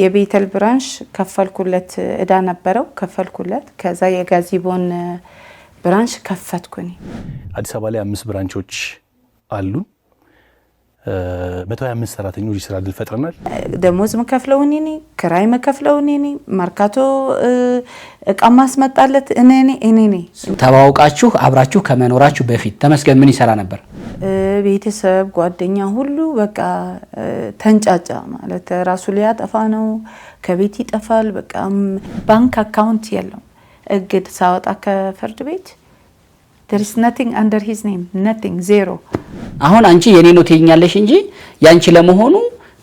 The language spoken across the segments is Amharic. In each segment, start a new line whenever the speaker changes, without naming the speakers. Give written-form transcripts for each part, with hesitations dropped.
የቤተል ብራንች ከፈልኩለት እዳ ነበረው ከፈልኩለት ከዛ የጋዚቦን ብራንች ከፈትኩኝ
አዲስ አበባ ላይ 5 ብራንቾች አሉ 125 ሰራተኞች ይስራ ድል ፈጥረናል
ደሞዝ መከፍለው እኔ ነኝ ክራይ መከፍለው እኔ ነኝ ማርካቶ እቃ ማስመጣለት እኔ ነኝ
ተዋውቃችሁ አብራችሁ ከመኖራችሁ በፊት ተመስገን ምን ይሰራ ነበር
ቤተሰብ ጓደኛ ሁሉ በቃ ተንጫጫ ማለት ራሱ ሊያጠፋ ነው ከቤት ይጠፋል በቃ ባንክ አካውንት የለው እግድ ሳወጣ ከፍርድ ቤት there is nothing under his name nothing zero
አሁን አንቺ የኔ ነው ትይኛለሽ እንጂ ያንቺ ለመሆኑ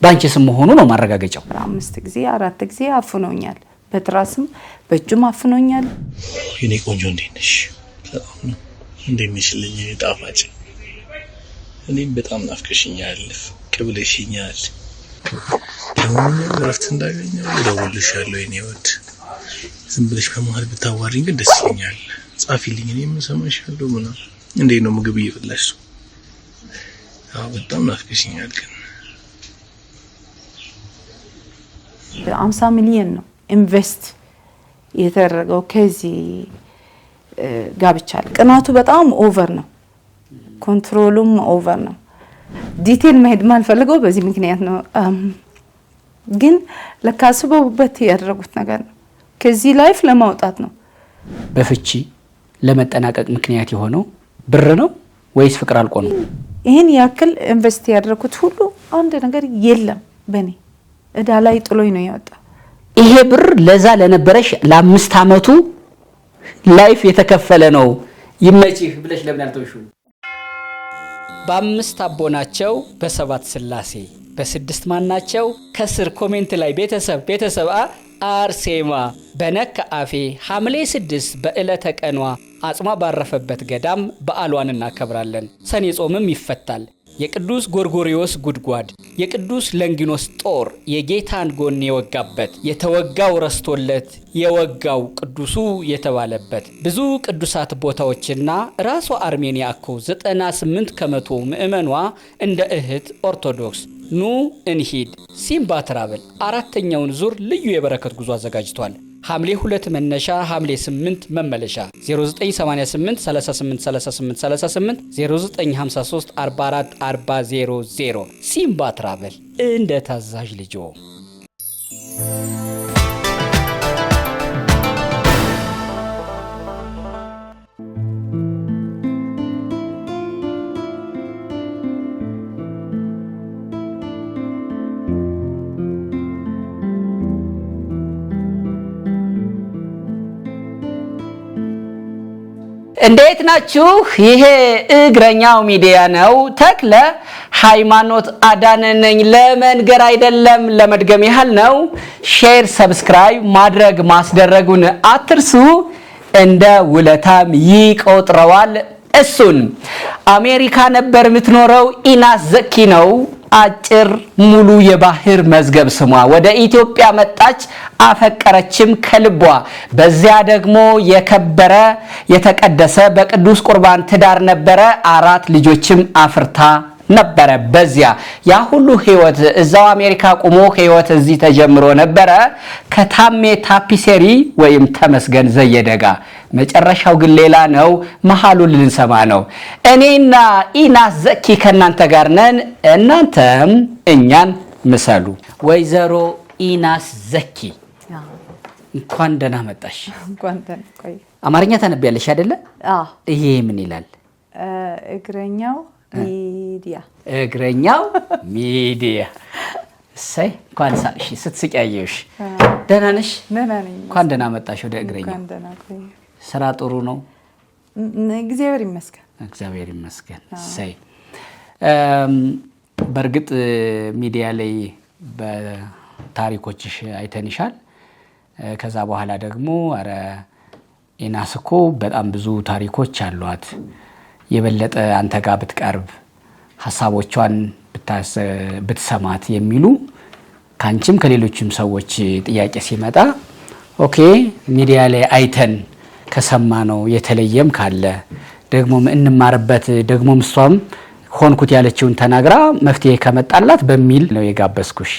ባንቺ ስም መሆኑ ነው ማረጋገጫው
5 ጊዜ 4 ጊዜ አፍኖኛል በትራስም በእጁም አፍኖኛል
የኔ ቆንጆ እንዴነሽ እንደሚሽልኝ ጣፋጭ እኔም በጣም ናፍቀሽኛል ቅብለሽኛል ለምን ረፍት እንዳገኘው ደውልልሻለሁ የኔ ወድ ዝም ብለሽ በመሃል ብታዋሪኝ ግን ደስ ይለኛል ጻፊልኝ እኔም ሰማሻለሁ ምናምን እንዴት ነው ምግብ እየበላሽ በጣም ናፍቀሽኛል ግን
50 ሚሊዮን ነው ኢንቨስት የተደረገው ከዚህ ጋብቻ ቅናቱ በጣም ኦቨር ነው ኮንትሮሉም ኦቨር ነው ዲቴል መሄድ ማልፈልገው በዚህ ምክንያት ነው ግን ለካስበውበት ያደረጉት ነገር ነው ከዚህ ላይፍ ለማውጣት ነው
በፍቺ ለመጠናቀቅ ምክንያት የሆነው ብር ነው ወይስ ፍቅር አልቆ ነው
ይሄን ያክል ኢንቨስት ያደረኩት ሁሉ አንድ ነገር የለም በኔ እዳ ላይ ጥሎኝ ነው ያወጣ
ይሄ ብር ለዛ ለነበረሽ ለ5 አመቱ ላይፍ የተከፈለ ነው ይመጪህ ብለሽ ለምን ያልተውሹ በ5 አቦናቸው በ7 ስላሴ በ6 ማናቸው ከስር ኮሜንት ላይ ቤተሰብ አርሴማ በነካ አፌ ሐምሌ 6 በእለተ ቀኗ አጽማ ባረፈበት ገዳም በዓሏን እናከብራለን ሰኔ ጾምም ይፈታል የቅዱስ ጎርጎሪዮስ ጉድጓድ የቅዱስ ለንጊኖስ ጦር የጌታን ጎን የወጋበት የተወጋው ረስቶለት የወጋው ቅዱሱ የተባለበት ብዙ ቅዱሳት ቦታዎችና ራሷ አርሜኒያ እኮ 98% ምእመኗ እንደ እህት ኦርቶዶክስ ኑ እንሂድ ሲምባ ትራቨል አራተኛውን ዙር ልዩ የበረከት ጉዞ አዘጋጅቷል ሐምሌ 2 መነሻ ሐምሌ 8 መመለሻ 0988 38 38 38 0953 44 400 ሲምባ ትራቨል እንደ ታዛዥ ልጆ እንዴት ናችሁ ይሄ እግረኛው ሚዲያ ነው ተክለ ሃይማኖት አዳነ ነኝ ለመንገር አይደለም ለመድገም ያህል ነው ሼር ሰብስክራይብ ማድረግ ማስደረጉን አትርሱ እንደ ውለታም ይቆጥረዋል እሱን አሜሪካ ነበር የምትኖረው ኢናስ ዘኪ ነው አጭር ሙሉ የባህር መዝገብ ስሟ ወደ ኢትዮጵያ መጣች አፈቀረችም ከልቧ በዚያ ደግሞ የከበረ የተቀደሰ በቅዱስ ቁርባን ትዳር ነበረ 4 ልጆችም አፍርታ ነበረ በዚያ ያ ሁሉ ህይወት እዛው አሜሪካ ቆሞ ህይወት እዚህ ተጀምሮ ነበረ ከታሜ ታፒሴሪ ወይም ተመስገን ዘየደጋ መጨረሻው ግን ሌላ ነው መሐሉን ልንሰማ ነው እኔና ኢናስ ዘኪ ከናንተ ጋር ነን እናንተም እኛን ምሰሉ ወይዘሮ ኢናስ ዘኪ እንኳን ደህና መጣሽ
እንኳን ደህና ቆይ
አማርኛ ታነቢያለሽ አይደለ ይሄ ምን ይላል
እግረኛው
ሚዲያ ሳይ እንኳን ሳቅሽ ስትስቂ ያየሽ ደህና ነሽ እንኳን ደህና መጣሽ ወደ እግረኛው
እንኳን ደህና ቆይ
ስራ ጥሩ ነው
እግዚአብሔር ይመስገን
ሳይ በርግጥ ሚዲያ ላይ በታሪኮችሽ አይተንሻል ከዛ በኋላ ደግሞ አረ ኢናስኮ በጣም ብዙ ታሪኮች አሏት የበለጠ አንተ ጋር ብትቀርብ ሐሳቦቿን ብትሰማት የሚሉ ካንቺም ከሌሎችም ሰዎች ጥያቄ ሲመጣ ኦኬ ሚዲያ ላይ አይተን ከሰማነው የተለየም ካለ ደግሞ እንማርበት ደግሞ እሷም ሆንኩት ያለችውን ተናግራ መፍትሄ ከመጣላት በሚል ነው የጋበስኩሽ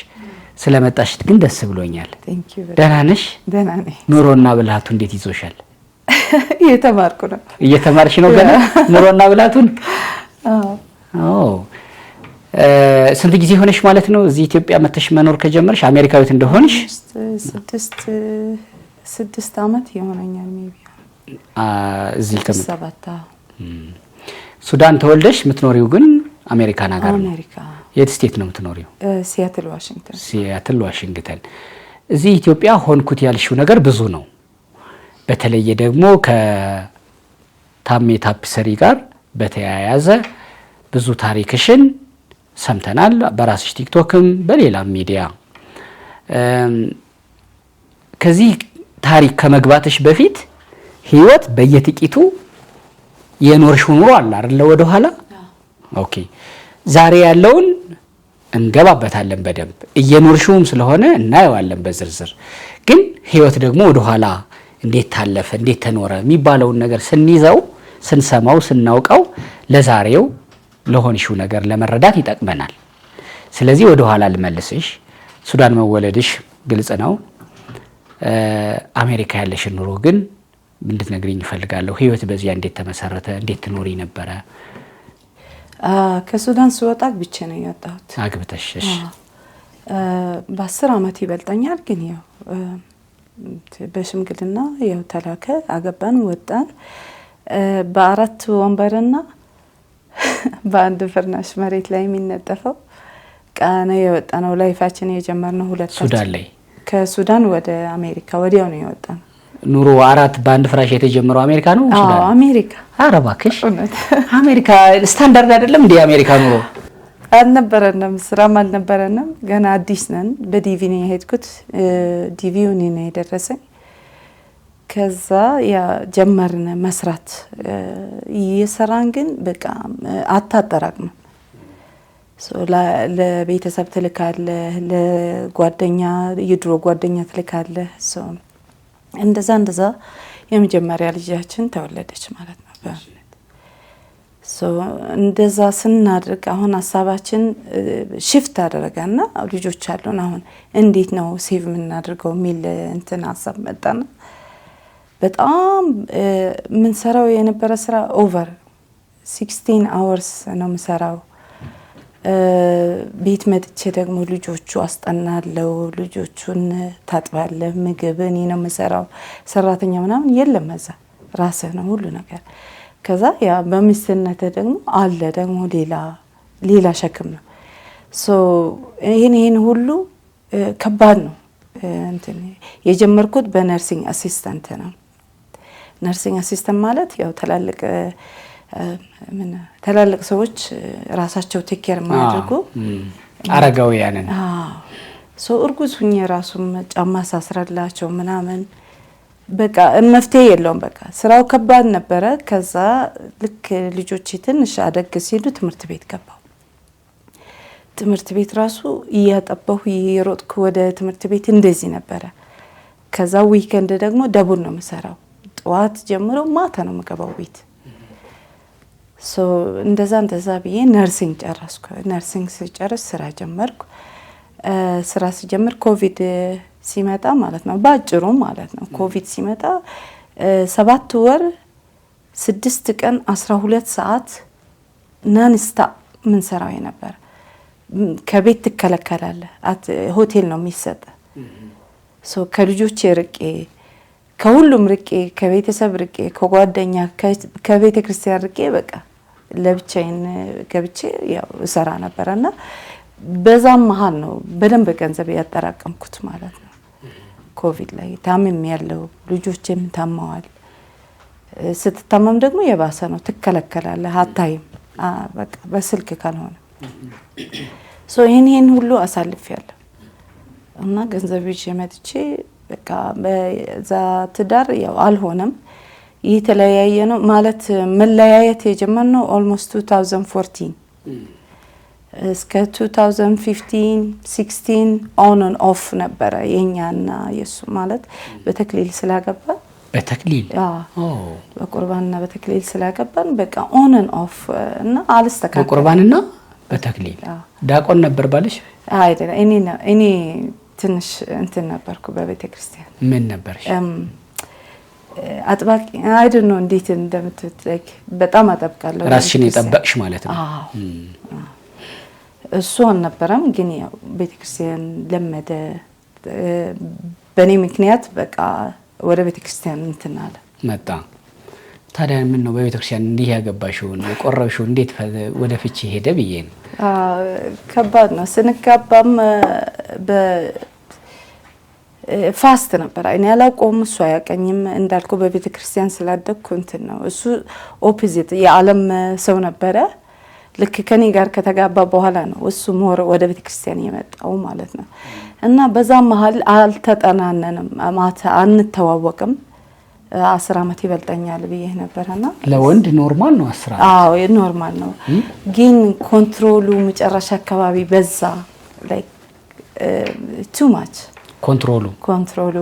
ስለመጣሽ ግን ደስ ብሎኛል።
ቴንክ ዩ።
ደህና ነሽ?
ደህና ነኝ።
ኑሮና ብልሃቱ እንዴት ይዞሻል?
እየተማርኩ ነው።
እየተማርሽ ነው ገና ኑሮና ብልሃቱን? አዎ። ስንት ጊዜ ሆነሽ ማለት ነው እዚህ ኢትዮጵያ መተሽ መኖር ከጀመርሽ? አሜሪካዊት እንደሆንሽ
6 ዓመት ይሆነኛል ሜቢ።
እዚህ
ከመጣ
ሱዳን ተወልደሽ የምትኖሪው ግን አሜሪካን ሀገር ነው?
አሜሪካ።
የት ስቴት ነው የምትኖሪው?
ሲያትል ዋሽንግተን።
ሲያትል ዋሽንግተን። እዚህ ኢትዮጵያ ሆንኩት ያልሽው ነገር ብዙ ነው። በተለየ ደግሞ ከታሜ ታፒሰሪ ጋር በተያያዘ ብዙ ታሪክሽን ሰምተናል፣ በራስሽ ቲክቶክም በሌላ ሚዲያ። ከዚህ ታሪክ ከመግባትሽ በፊት ህይወት በየጥቂቱ የኖርሽው ኑሮ አለ አይደል? ወደ ኋላ ኦኬ፣ ዛሬ ያለውን እንገባበታለን በደንብ እየኖርሽውም ስለሆነ እናየዋለን በዝርዝር። ግን ህይወት ደግሞ ወደ ኋላ እንዴት ታለፈ እንዴት ተኖረ የሚባለውን ነገር ስንይዘው ስንሰማው ስናውቀው ለዛሬው ለሆንሽው ነገር ለመረዳት ይጠቅመናል። ስለዚህ ወደ ኋላ ልመልስሽ። ሱዳን መወለድሽ ግልጽ ነው። አሜሪካ ያለሽን ኑሮ ግን እንድትነግሪኝ እፈልጋለሁ። ህይወት በዚያ እንዴት ተመሰረተ? እንዴት ትኖሪ ነበረ?
ከሱዳን ስወጣ ብቻ ነው የወጣሁት።
አግብተሽ? እሺ።
በ10 ዓመት ይበልጠኛል። ግን ያው በሽምግልና ያው ተላከ፣ አገባን፣ ወጣን። በ4 ወንበርና በአንድ ፍርናሽ መሬት ላይ የሚነጠፈው ቃና የወጣ ነው። ላይፋችን የጀመርነው ሁለታችን
ሱዳን ላይ።
ከሱዳን ወደ አሜሪካ ወዲያው ነው የወጣን።
ኑሮ 4 በአንድ ፍራሽ የተጀመረው አሜሪካ ነው? ሱዳን?
አሜሪካ።
ኧረ እባክሽ አሜሪካ ስታንዳርድ አይደለም እንዴ? አሜሪካ ኑሮ
አልነበረንም፣ ስራም አልነበረንም። ገና አዲስ ነን። በዲቪ ነው የሄድኩት። ዲቪው እኔ ነው የደረሰኝ። ከዛ ያ ጀመርን መስራት። እየሰራን ግን በቃ አታጠራቅም። ለቤተሰብ ትልካለህ፣ ለጓደኛ የድሮ ጓደኛ ትልካለህ። እንደዛ የመጀመሪያ ልጃችን ተወለደች ማለት ነው በእምነት። እንደዛ ስናድርግ አሁን ሀሳባችን ሽፍት አደረገና ልጆች አሉን፣ አሁን እንዴት ነው ሴቭ የምናደርገው የሚል እንትን ሀሳብ መጣና በጣም የምንሰራው የነበረ ስራ ኦቨር 16 አወርስ ነው የምሰራው። ቤት መጥቼ ደግሞ ልጆቹ አስጠናለው፣ ልጆቹን ታጥባለህ፣ ምግብ እኔ ነው የምሰራው። ሰራተኛ ምናምን የለም፣ እዛ ራስህ ነው ሁሉ ነገር። ከዛ ያ በሚስትነት ደግሞ አለ ደግሞ ሌላ ሸክም ነው። ይሄን ሁሉ ከባድ ነው። እንትን የጀመርኩት በነርሲንግ አሲስታንት ነው። ነርሲንግ አሲስታንት ማለት ያው ትላልቅ ሰዎች ራሳቸው ቴክ ኬር ማድረጉ
አረጋውያንን
እርጉዝ ሁኜ ራሱም ጫማ ሳስረላቸው ምናምን በቃ መፍትሄ የለውም። በቃ ስራው ከባድ ነበረ። ከዛ ልክ ልጆች ትንሽ አደግ ሲሉ ትምህርት ቤት ገባው። ትምህርት ቤት ራሱ እያጠባሁ እየሮጥኩ ወደ ትምህርት ቤት እንደዚህ ነበረ። ከዛ ዊኬንድ ደግሞ ደቡብ ነው የምሰራው። ጠዋት ጀምሮ ማታ ነው የምገባው ቤት። እንደዛ ብዬ ነርሲንግ ጨረስኩ። ነርሲንግ ስጨርስ ስራ ጀመርኩ። ስራ ስጀምር ኮቪድ ሲመጣ ማለት ነው፣ ባጭሩ ማለት ነው። ኮቪድ ሲመጣ 7 ወር 6 ቀን 12 ሰዓት ናንስታ ምን ሰራው ነበር። ከቤት ትከለከላለህ። ሆቴል ነው የሚሰጥ። ከልጆች ርቄ፣ ከሁሉም ርቄ፣ ከቤተሰብ ርቄ፣ ከጓደኛ ከቤተ ክርስቲያን ርቄ በቃ ለብቻዬን ገብቼ ያው እሰራ ነበርና በዛም መሃል ነው በደንብ ገንዘብ ያጠራቀምኩት ማለት ነው። ኮቪድ ላይ ታምም ያለው ልጆችም ታማዋል። ስትታመም ደግሞ የባሰ ነው፣ ትከለከላለህ፣ አታይም በቃ በስልክ ካልሆነ ይሄን ሁሉ አሳልፌያለሁ እና ገንዘብ ይዤ መጥቼ በቃ በዛ ትዳር ያው አልሆነም። የተለያየ ነው ማለት መለያየት የጀመርነው ኦልሞስት 2014 እስከ 2015 16 ኦን ኤንድ ኦፍ ነበረ የኛና የሱ ማለት በተክሊል ስላገባ
በተክሊል
በቁርባንና በተክሊል ስላገባን በቃ ኦን ኤንድ ኦፍ እና አልስተካከለ
በቁርባንና በተክሊል ዲያቆን ነበር ባልሽ?
አይደለም እኔ ትንሽ እንትን ነበርኩ በቤተክርስቲያን።
ምን ነበርሽ?
አጥባቂ አይደል ነው እንዴት እንደምትጠይቅ በጣም አጠብቃለሁ።
ራስሽን የጠበቅሽ ማለት ነው?
እሱ አልነበረም ግን ያው ቤተክርስቲያን ለመደ በኔ ምክንያት በቃ ወደ ቤተክርስቲያን እንትን አለ
መጣ። ታዲያ ምን ነው በቤተክርስቲያን እንዲህ ያገባሽው የቆረብሽው እንዴት ወደ ፍቺ ሄደ ብዬ ነው።
ከባድ ነው። ስንጋባም ፋስት ነበር። እኔ አላውቀውም እሱ አያውቀኝም። እንዳልኩ በቤተክርስቲያን ስላደግኩ እንትን ነው። እሱ ኦፖዚት የዓለም ሰው ነበረ። ልክ ከኔ ጋር ከተጋባ በኋላ ነው እሱ ሞር ወደ ቤተክርስቲያን የመጣው ማለት ነው። እና በዛ መሃል አልተጠናነንም ማታ አንተዋወቅም። 10 አመት ይበልጠኛል ብዬ ነበርና
ለወንድ ኖርማል ነው 10 አመት?
አዎ ኖርማል ነው። ግን ኮንትሮሉ መጨረሻ አካባቢ በዛ ላይክ ቱ ማች ኮንትሮሉ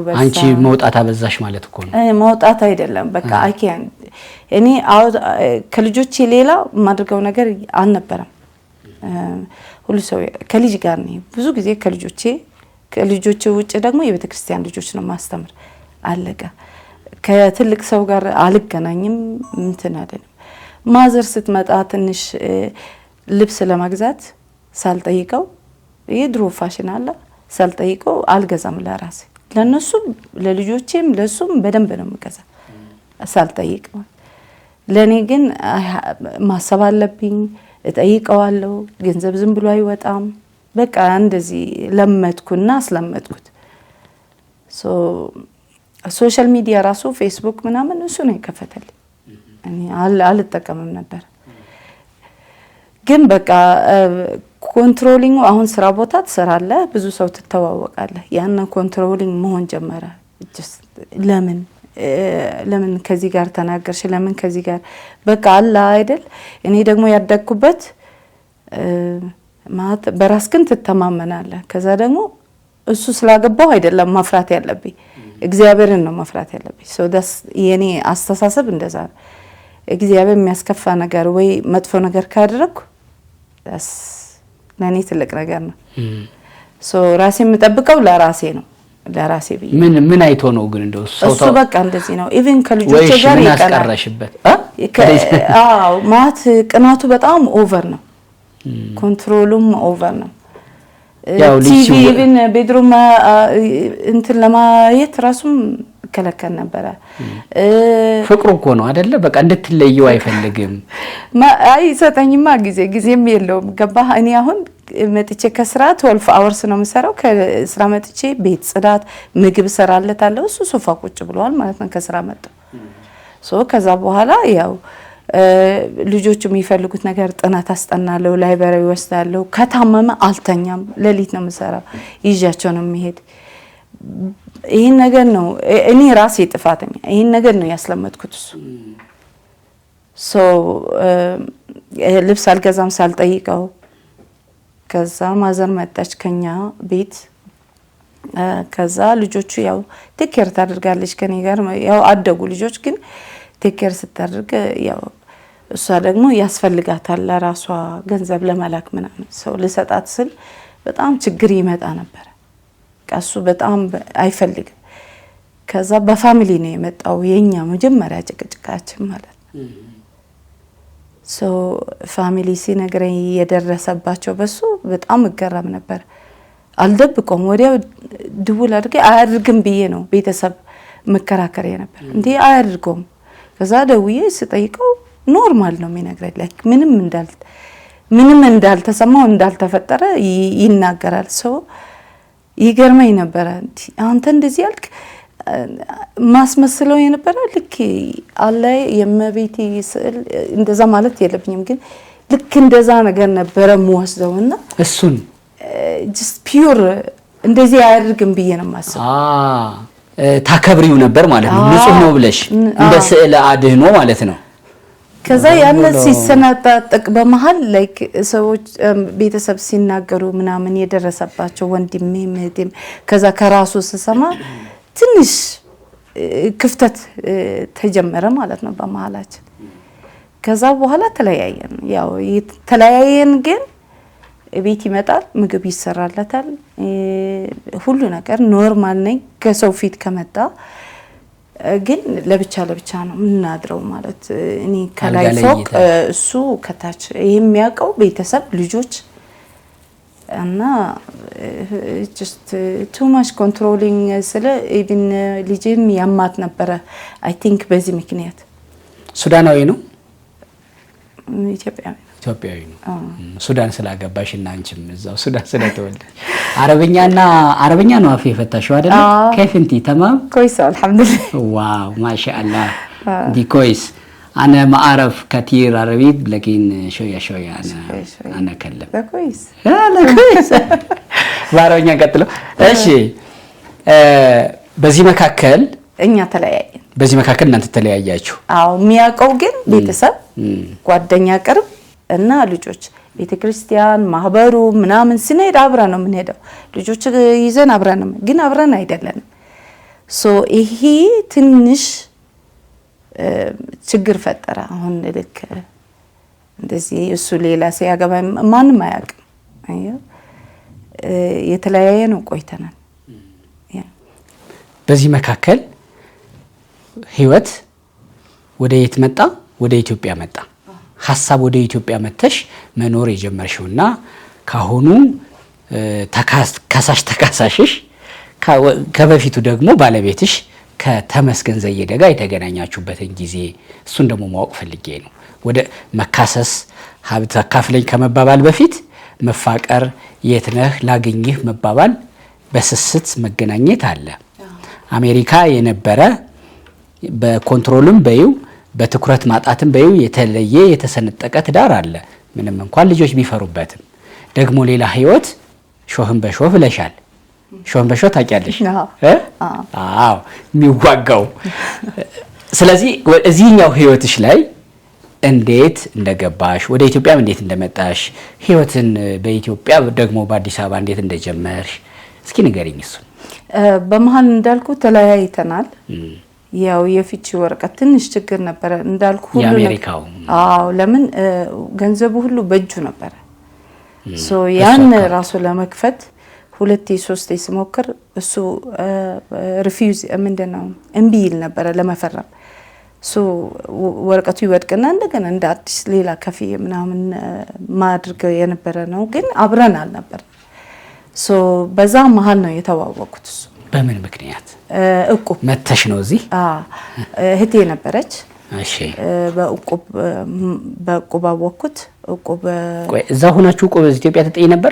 በዛ።
አንቺ መውጣት አበዛሽ ማለት እኮ ነው።
መውጣት አይደለም በቃ አይከን እኔ ከልጆቼ ሌላ ማድረገው ነገር አልነበረም። ሁሉ ሰው ከልጅ ጋር ነው ብዙ ጊዜ ከልጆቼ ውጭ ደግሞ የቤተክርስቲያን ልጆች ነው ማስተምር አለቀ። ከትልቅ ሰው ጋር አልገናኝም እንትን አይደለም። ማዘር ስትመጣ ትንሽ ልብስ ለማግዛት ሳልጠይቀው የድሮ ፋሽን አለ ሳልጠይቀው አልገዛም ለራሴ። ለነሱ ለልጆቼም ለሱም በደንብ ነው የምገዛ ሳልጠይቀው። ለኔ ግን ማሰብ አለብኝ እጠይቀዋለሁ። ገንዘብ ዝም ብሎ አይወጣም። በቃ እንደዚህ ለመድኩና አስለመድኩት። ሶሻል ሚዲያ ራሱ ፌስቡክ ምናምን እሱ ነው የከፈተልኝ። እኔ አልጠቀምም ነበር። ግን በቃ ኮንትሮሊንግ አሁን ስራ ቦታ ትሰራለህ፣ ብዙ ሰው ትተዋወቃለህ። ያን ኮንትሮሊንግ መሆን ጀመረ። ለምን ከዚህ ጋር ተናገርሽ? ለምን ከዚህ ጋር በቃ አላ አይደል? እኔ ደግሞ ያደግኩበት ማለት በራስ ግን ትተማመናለህ። ከዛ ደግሞ እሱ ስላገባው አይደለም ማፍራት ያለብኝ እግዚአብሔርን ነው ማፍራት ያለብኝ። ዳስ የኔ አስተሳሰብ እንደዛ ነው። እግዚአብሔር የሚያስከፋ ነገር ወይ መጥፎ ነገር ካደረኩ ዳስ ለኔ ትልቅ ነገር ነው። ራሴ የምጠብቀው ለራሴ ነው። ለራሴ ብዬ ምን
አይቶ ነው ግን እንደው
እሱ በቃ እንደዚህ ነው። ኢቭን ከልጆቼ ጋር
ያቀራሽበት
ማት ቅናቱ በጣም ኦቨር ነው። ኮንትሮሉም ኦቨር ነው። ቲቪ ኢቭን ቤድሩም እንትን ለማየት ራሱም ከለከል ነበር።
ፍቅሩ እኮ ነው አይደለ? በቃ እንድትለየው አይፈልግም።
አይሰጠኝማ ጊዜም የለውም። ገባህ? እኔ አሁን መጥቼ ከስራ 12 አወርስ ነው የምሰራው። ከስራ መጥቼ ቤት ጽዳት፣ ምግብ ሰራለታለሁ። እሱ ሶፋ ቁጭ ብሏል ማለት ነው ከስራ መጣ። ከዛ በኋላ ያው ልጆቹ የሚፈልጉት ነገር ጥናት አስጠናለሁ፣ ላይብረሪ ወስዳለሁ። ከታመመ አልተኛም፣ ሌሊት ነው የምሰራው። ይዣቸው ነው የሚሄድ። ይሄን ነገር ነው እኔ ራሴ ጥፋተኛ። ይሄን ነገር ነው ያስለመድኩት እሱ ልብስ አልገዛም ሳልጠይቀው። ከዛ ማዘር መጣች ከኛ ቤት። ከዛ ልጆቹ ያው ቴኬር ታደርጋለች ከኔ ጋር ያው አደጉ ልጆች ግን ቴኬር ስታደርግ ያው እሷ ደግሞ ያስፈልጋታል ለራሷ ገንዘብ ለመላክ ምናምን ሰው ልሰጣት ስል በጣም ችግር ይመጣ ነበር። ቀሱ በጣም አይፈልግም። ከዛ በፋሚሊ ነው የመጣው የኛ መጀመሪያ ጭቅጭቃችን ማለት ነው። ፋሚሊ ሲነግረኝ የደረሰባቸው በሱ በጣም እገረም ነበር። አልደብቆም ወዲያው ድውል አድርጌ አያድርግም ብዬ ነው ቤተሰብ መከራከር ነበር። እንዴ አያድርገውም። ከዛ ደውዬ ስጠይቀው ኖርማል ነው የሚነግረኝ። ላይክ ምንም እንዳልተሰማው እንዳልተፈጠረ ይናገራል። ይገርመኝ ነበር። አንተ እንደዚህ ያልክ ማስመስለው የነበረ ልክ አለ የመቤቴ ስዕል እንደዛ ማለት የለብኝም ግን ልክ እንደዛ ነገር ነበር የምወስደውና
እሱን
just pure እንደዚህ አያደርግም ብዬ ነው ማሰብ።
ታከብሪው ነበር ማለት ነው። ንጹህ ነው ብለሽ እንደ ስዕል አድህኖ ማለት ነው። ከዛ
ያለ ሲሰናጣጥቅ በመሃል ላይክ ሰዎች ቤተሰብ ሲናገሩ ምናምን የደረሰባቸው ወንድሜ ምድም ከዛ ከራሱ ስሰማ ትንሽ ክፍተት ተጀመረ ማለት ነው በመሃላችን። ከዛ በኋላ ተለያየን። ያው ተለያየን ግን ቤት ይመጣል ምግብ ይሰራለታል ሁሉ ነገር ኖርማል ነኝ ከሰው ፊት ከመጣ ግን ለብቻ ነው ምናድረው ማለት እኔ ከላይ ፎቅ እሱ ከታች የሚያቀው ቤተሰብ ልጆች እና just too much controlling ስለ even ልጅም ያማት ነበር I think በዚህ ምክንያት
ሱዳናዊ ነው
ኢትዮጵያዊ
ነው ሱዳን ስላገባሽና አንቺም እዛው ሱዳን ስለተወለድሽ አረብኛ ነው አፍ የፈታሽው አይደል كيف انت تمام
كويس الحمد لله
واو ما شاء الله دي كويس انا ما اعرف كثير عربي لكن شويه انا اتكلم
كويس
لا كويس ባረኛ ቀጥሎ እሺ በዚህ መካከል
እኛ ተለያየን
በዚህ መካከል እናንተ ተለያያችሁ
አው የሚያቀው ግን ቤተሰብ ጓደኛ ቅርብ እና ልጆች ቤተክርስቲያን ማህበሩ ምናምን ስንሄድ አብረን ነው የምንሄደው ልጆች ይዘን አብረን ነው ግን አብረን አይደለም ሶ ይሄ ትንሽ ችግር ፈጠረ አሁን ልክ እንደዚህ እሱ ሌላ ሲያገባ ማንም አያውቅም አየው የተለያየ ነው ቆይተናል
በዚህ መካከል ህይወት ወደ የት መጣ ወደ ኢትዮጵያ መጣ ሐሳብ ወደ ኢትዮጵያ መተሽ መኖር የጀመርሽውና ካሁኑ ተካሳሽሽ ከበፊቱ ደግሞ ባለቤትሽ ከተመስገን ዘየደ ጋር የተገናኛችሁበትን ጊዜ እሱን ደግሞ ማወቅ ፈልጌ ነው ወደ መካሰስ ሀብት አካፍለኝ ከመባባል በፊት መፋቀር የት ነህ ላገኝህ መባባል በስስት መገናኘት አለ አሜሪካ የነበረ በኮንትሮልም በዩ በትኩረት ማጣትም በዩ የተለየ የተሰነጠቀ ትዳር አለ ምንም እንኳን ልጆች ቢፈሩበትም ደግሞ ሌላ ህይወት ሾህን በሾህ ብለሻል ሾህን በሾህ ታውቂያለሽ አዎ የሚዋጋው ስለዚህ እዚህኛው ህይወትሽ ላይ እንዴት እንደገባሽ ወደ ኢትዮጵያም እንዴት እንደመጣሽ ህይወትን በኢትዮጵያ ደግሞ በአዲስ አበባ እንዴት እንደጀመርሽ እስኪ ንገሪኝ እሱ
በመሃል እንዳልኩ ተለያይተናል ያው የፍቺ ወረቀት ትንሽ ችግር ነበር እንዳልኩ ሁሉ
የአሜሪካው
አዎ ለምን ገንዘቡ ሁሉ በእጁ ነበር ሶ ያን ራሱ ለመክፈት ሁለቴ ሶስቴ ስሞክር እሱ ሪፊውዝ ምንድነው እምቢ ይል ነበር ለመፈረም ሶ ወረቀቱ ይወድቅና እንደገና እንደ አዲስ ሌላ ከፊ ምናምን ማድረግ የነበረ ነው ግን አብረን አልነበር ሶ በዛ መሃል ነው የተዋወቁት እሱ
በምን ምክንያት
እቁብ
መተሽ ነው እዚህ
እህቴ ነበረች
እሺ
በእቁብ አወኩት እቁብ
ቆይ እዛ ሆናችሁ እቁብ ኢትዮጵያ ተጠይ ነበር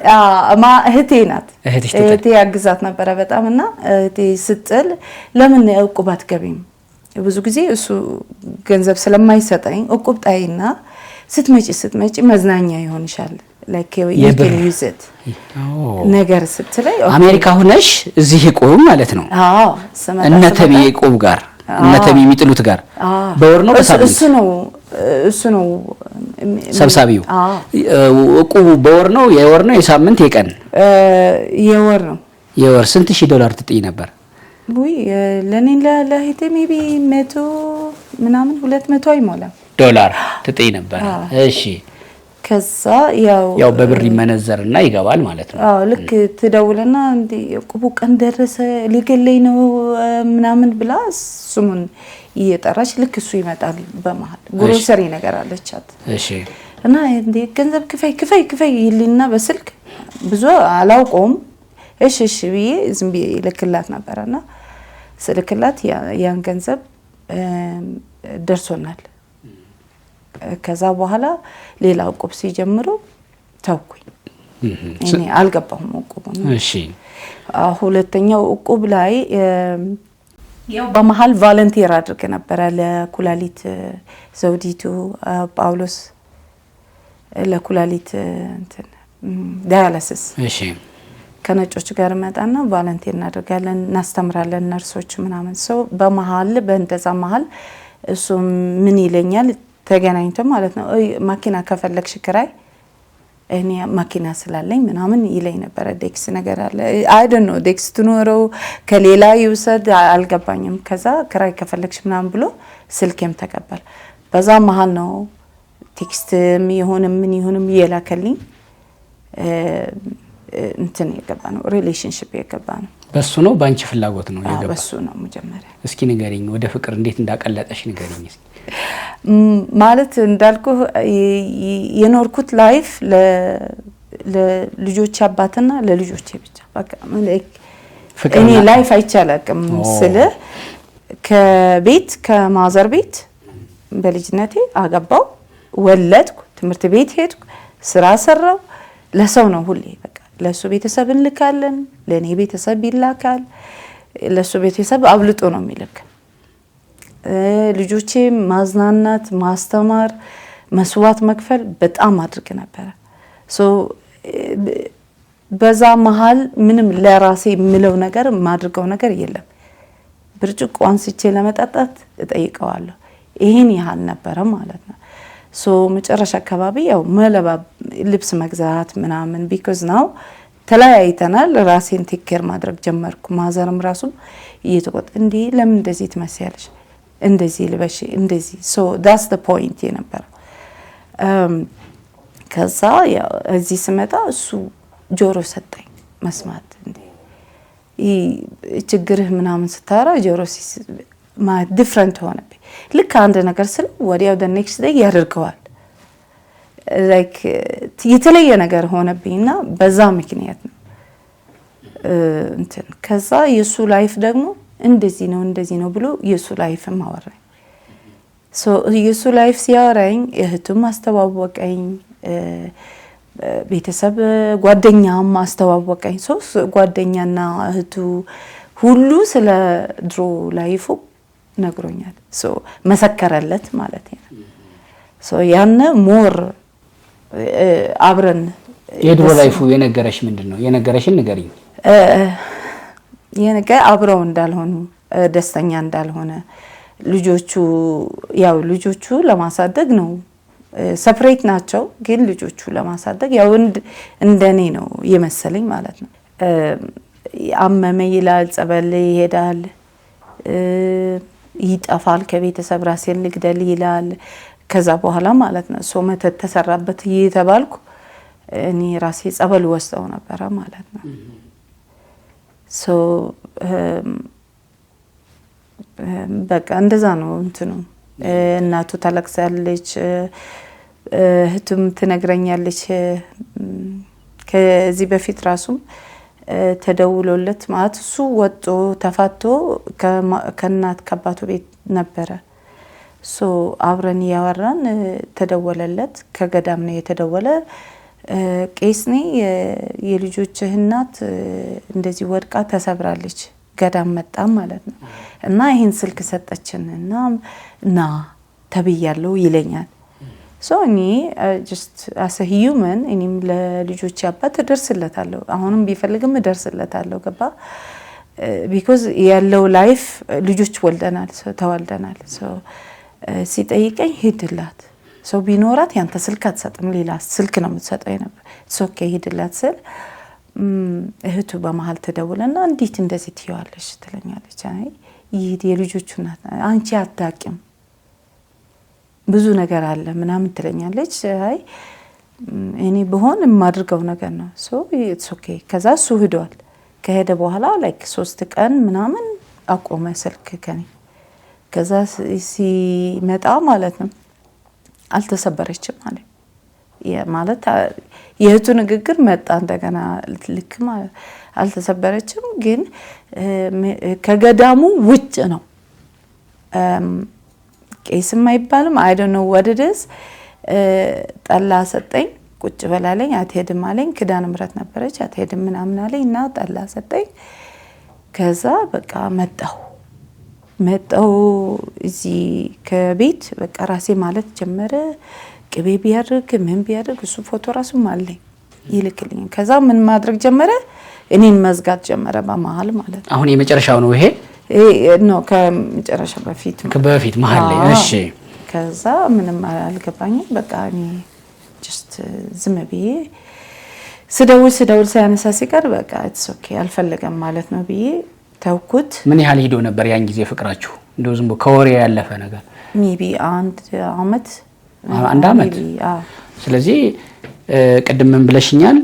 ማ እህቴ ናት እህቴ ያግዛት ነበር በጣምና እህቴ ስትል ለምን እቁብ አትገቢም ብዙ ጊዜ እሱ ገንዘብ ስለማይሰጠኝ እቁብ ጣይና ስትመጪ መዝናኛ ይሆንሻል like you can use it ነገር ስትለይ
አሜሪካ ሆነሽ እዚህ እቁብ ማለት ነው
አዎ
እነተቢ እቁብ ጋር እነተቢ የሚጥሉት ጋር በወር ነው በሳምንት
እሱ ነው
ሰብሳቢው እቁብ በወር ነው የወር ነው የሳምንት የቀን የወር ስንት ሺህ ዶላር ትጥይ ነበር
ወይ ለኔ ለህቴ ሜቢ 100 ምናምን 200 አይሞላም
ዶላር ትጥይ ነበር እሺ
ከዛ
ያው በብር ይመነዘርና ይገባል ማለት ነው
አዎ ልክ ትደውልና እንዴ እቁቡ ቀን ደረሰ ሊገለይ ነው ምናምን ብላ ስሙን እየጠራች ልክ እሱ ይመጣል በመሃል ግሮሰሪ ነገር አለቻት
እሺ
እና እንዴ ገንዘብ ክፈይ ይልና በስልክ ብዙ አላውቀውም እሺ ብዬ ዝም ብዬ ልክላት ነበርና ስልክላት ያን ገንዘብ ደርሶናል ከዛ በኋላ ሌላ እቁብ ሲጀምሩ ተውኩኝ እኔ አልገባሁም እቁብ
እሺ
ሁለተኛው እቁብ ላይ ያው በመሃል ቮለንቲር አድርገ ነበር ለኩላሊት ዘውዲቱ ጳውሎስ ለኩላሊት እንትን ዳያሊሲስ
እሺ
ከነጮች ጋር መጣና ቮለንቲር እናደርጋለን እናስተምራለን ነርሶች ምናምን ሰው በመሃል በእንደዛ መሃል እሱ ምን ይለኛል ተገናኝቶ ማለት ነው ማኪና ከፈለክሽ ክራይ እኔ ማኪና ስላለኝ ምናምን ይለኝ ነበር ዴክስ ነገር አለ አይ ዶንት ኖ ዴክስ ትኖረው ከሌላ ይውሰድ አልገባኝም ከዛ ክራይ ከፈለክሽ ምናምን ብሎ ስልኬም ተቀበል በዛ መሃል ነው ቴክስትም ይሁንም ምን ይሁንም ይላከልኝ እንትን የገባ ነው ሪሌሽንሺፕ የገባ ነው።
በሱ ነው ባንቺ ፍላጎት ነው የገባ?
በሱ ነው መጀመሪያ።
እስኪ ንገሪኝ ወደ ፍቅር እንዴት እንዳቀለጠሽ ንገሪኝ እስኪ።
ማለት እንዳልኩ የኖርኩት ላይፍ ለልጆች አባትና ለልጆቼ ብቻ በቃ እኔ ላይፍ አይቻላቅም ስለ ከቤት ከማዘር ቤት በልጅነቴ አገባው ወለድኩ ትምህርት ቤት ሄድኩ ስራ ሰራው ለሰው ነው ሁሌ በቃ ለሱ ቤተሰብ እንልካለን ለኔ ቤተሰብ ይላካል ለሱ ቤተሰብ አብልጦ ነው የሚልክ ልጆቼ ማዝናናት ማስተማር መስዋዕት መክፈል በጣም አድርግ ነበር ሶ በዛ መሃል ምንም ለራሴ ምለው ነገር ማድርገው ነገር የለም ብርጭቆ አንስቼ ለመጣጣት እጠይቀዋለሁ ይሄን ያህል ነበር ማለት ነው ሶ መጨረሻ አካባቢ ያው መለባ ልብስ መግዛት ምናምን because now ተለያይተናል ራሴን ቴክ ኬር ማድረግ ጀመርኩ ማዘርም ራሱ እየተቆጥ እንዴ ለምን እንደዚህ ትመስያለሽ እንደዚህ ልበሽ እንደዚህ so that's the point ነበር ከዛ ያው እዚህ ስመጣ እሱ ጆሮ ሰጠኝ መስማት እንዴ ችግርህ ምናምን ስታራ ጆሮ different ሆነብኝ ልክ አንድ ነገር ስለ ወዲያው the next day ያደርገዋል like የተለየ ነገር ሆነብኝና በዛ ምክንያት ነው እንትን ከዛ የሱ ላይፍ ደግሞ እንደዚህ ነው ብሎ የሱ ላይፍ ማወራኝ so የሱ ላይፍ ሲያወራኝ እህቱም አስተዋወቀኝ ቤተሰብ ጓደኛም አስተዋወቀኝ so ጓደኛና እህቱ ሁሉ ስለ ድሮ ላይፉ ነግሮኛል so መሰከረለት ማለት ነው so ያነ ሞር አብረን
የድሮ ላይፉ የነገረሽ ምንድነው የነገረሽን ንገሪኝ
የነገር አብረው እንዳልሆኑ ደስተኛ እንዳልሆነ ልጆቹ ለማሳደግ ነው ሰፕሬት ናቸው ግን ልጆቹ ለማሳደግ ያው እንደኔ ነው የመሰለኝ ማለት ነው አመመ ይላል ጸበል ይሄዳል ይጣፋል ከቤተሰብ ራሴን ልግደል ይላል ከዛ በኋላ ማለት ነው ሶ መተት ተሰራበት እየተባልኩ እኔ ራሴ ጸበል ወስደው ነበር ማለት ነው ሶ በቃ እንደዛ ነው እንትኑ እናቱ ታለቅሳለች እህቱም ትነግረኛለች ከዚህ በፊት ራሱ ተደውሎለት ማለት እሱ ወጦ ተፋቶ ከናት ከአባቱ ቤት ነበረ ሶ አብረን ያወራን ተደወለለት ከገዳም ነው የተደወለ ቄስኔ የልጆችህ እናት እንደዚህ ወድቃ ተሰብራለች ገዳም መጣ ማለት ነው እና ይሄን ስልክ ሰጠችንና ና ተብያለሁ ይለኛል so እኔ just as a human እኔም ለልጆች አባት ደርስለታለሁ አሁንም ቢፈልግም ደርስለታለሁ ገባ because ያለው ላይፍ ልጆች ወልደናል ተወልደናል so ሲጠይቀኝ ሄድላት so ቢኖራት ያንተ ስልክ አትሰጥም ሌላ ስልክ ነው የምትሰጠው ነበር it's okay ሄድላት ስል እህቱ በመሃል ተደውለና እንዴት እንደዚህ ትይዋለሽ ትለኛለች አይ ይሄ የልጆቹ ናት አንቺ አታቂም ብዙ ነገር አለ ምናምን ትለኛለች አይ እኔ በሆን የማድርገው ነገር ነው so it's okay ከዛ እሱ ሄዷል ከሄደ በኋላ like 3 ቀን ምናምን አቆመ ስልክ ከኔ ከዛ ሲመጣ ማለት ነው አልተሰበረችም ማለት የእህቱ ንግግር መጣ እንደገና ልክ ማለት አልተሰበረችም ግን ከገዳሙ ውጭ ነው ቄስም አይባልም I don't know what it is ጠላ ሰጠኝ ቁጭ በላለኝ አትሄድም አለኝ ክዳን ምረት ነበረች አትሄድም ምናምን አለኝና ጠላ ሰጠኝ ከዛ በቃ መጣው እዚህ ከቤት በቃ ራሴ ማለት ጀመረ ቅቤ ቢያርግ ምን ቢያርግ እሱ ፎቶ ራሱ ማለኝ ይልክልኝ ከዛ ምን ማድረግ ጀመረ እኔን መዝጋት ጀመረ በመሃል ማለት
አሁን የመጨረሻው ነው ይሄ
ነው ከመጨረሻ በፊት
መሃል ላይ እሺ
ከዛ ምንም አልገባኝም በቃ እኔ just ዝም ብዬ ስደውል ሳያነሳ ሲቀር በቃ it's okay አልፈልገም ማለት ነው ብዬ ተውኩት
ምን ያህል ሄዶ ነበር ያን ጊዜ ፍቅራችሁ እንደው ዝም ብሎ ከወሬ ያለፈ ነገር
maybe አንድ አመት
ስለዚህ ቅድም ምን ብለሽኛል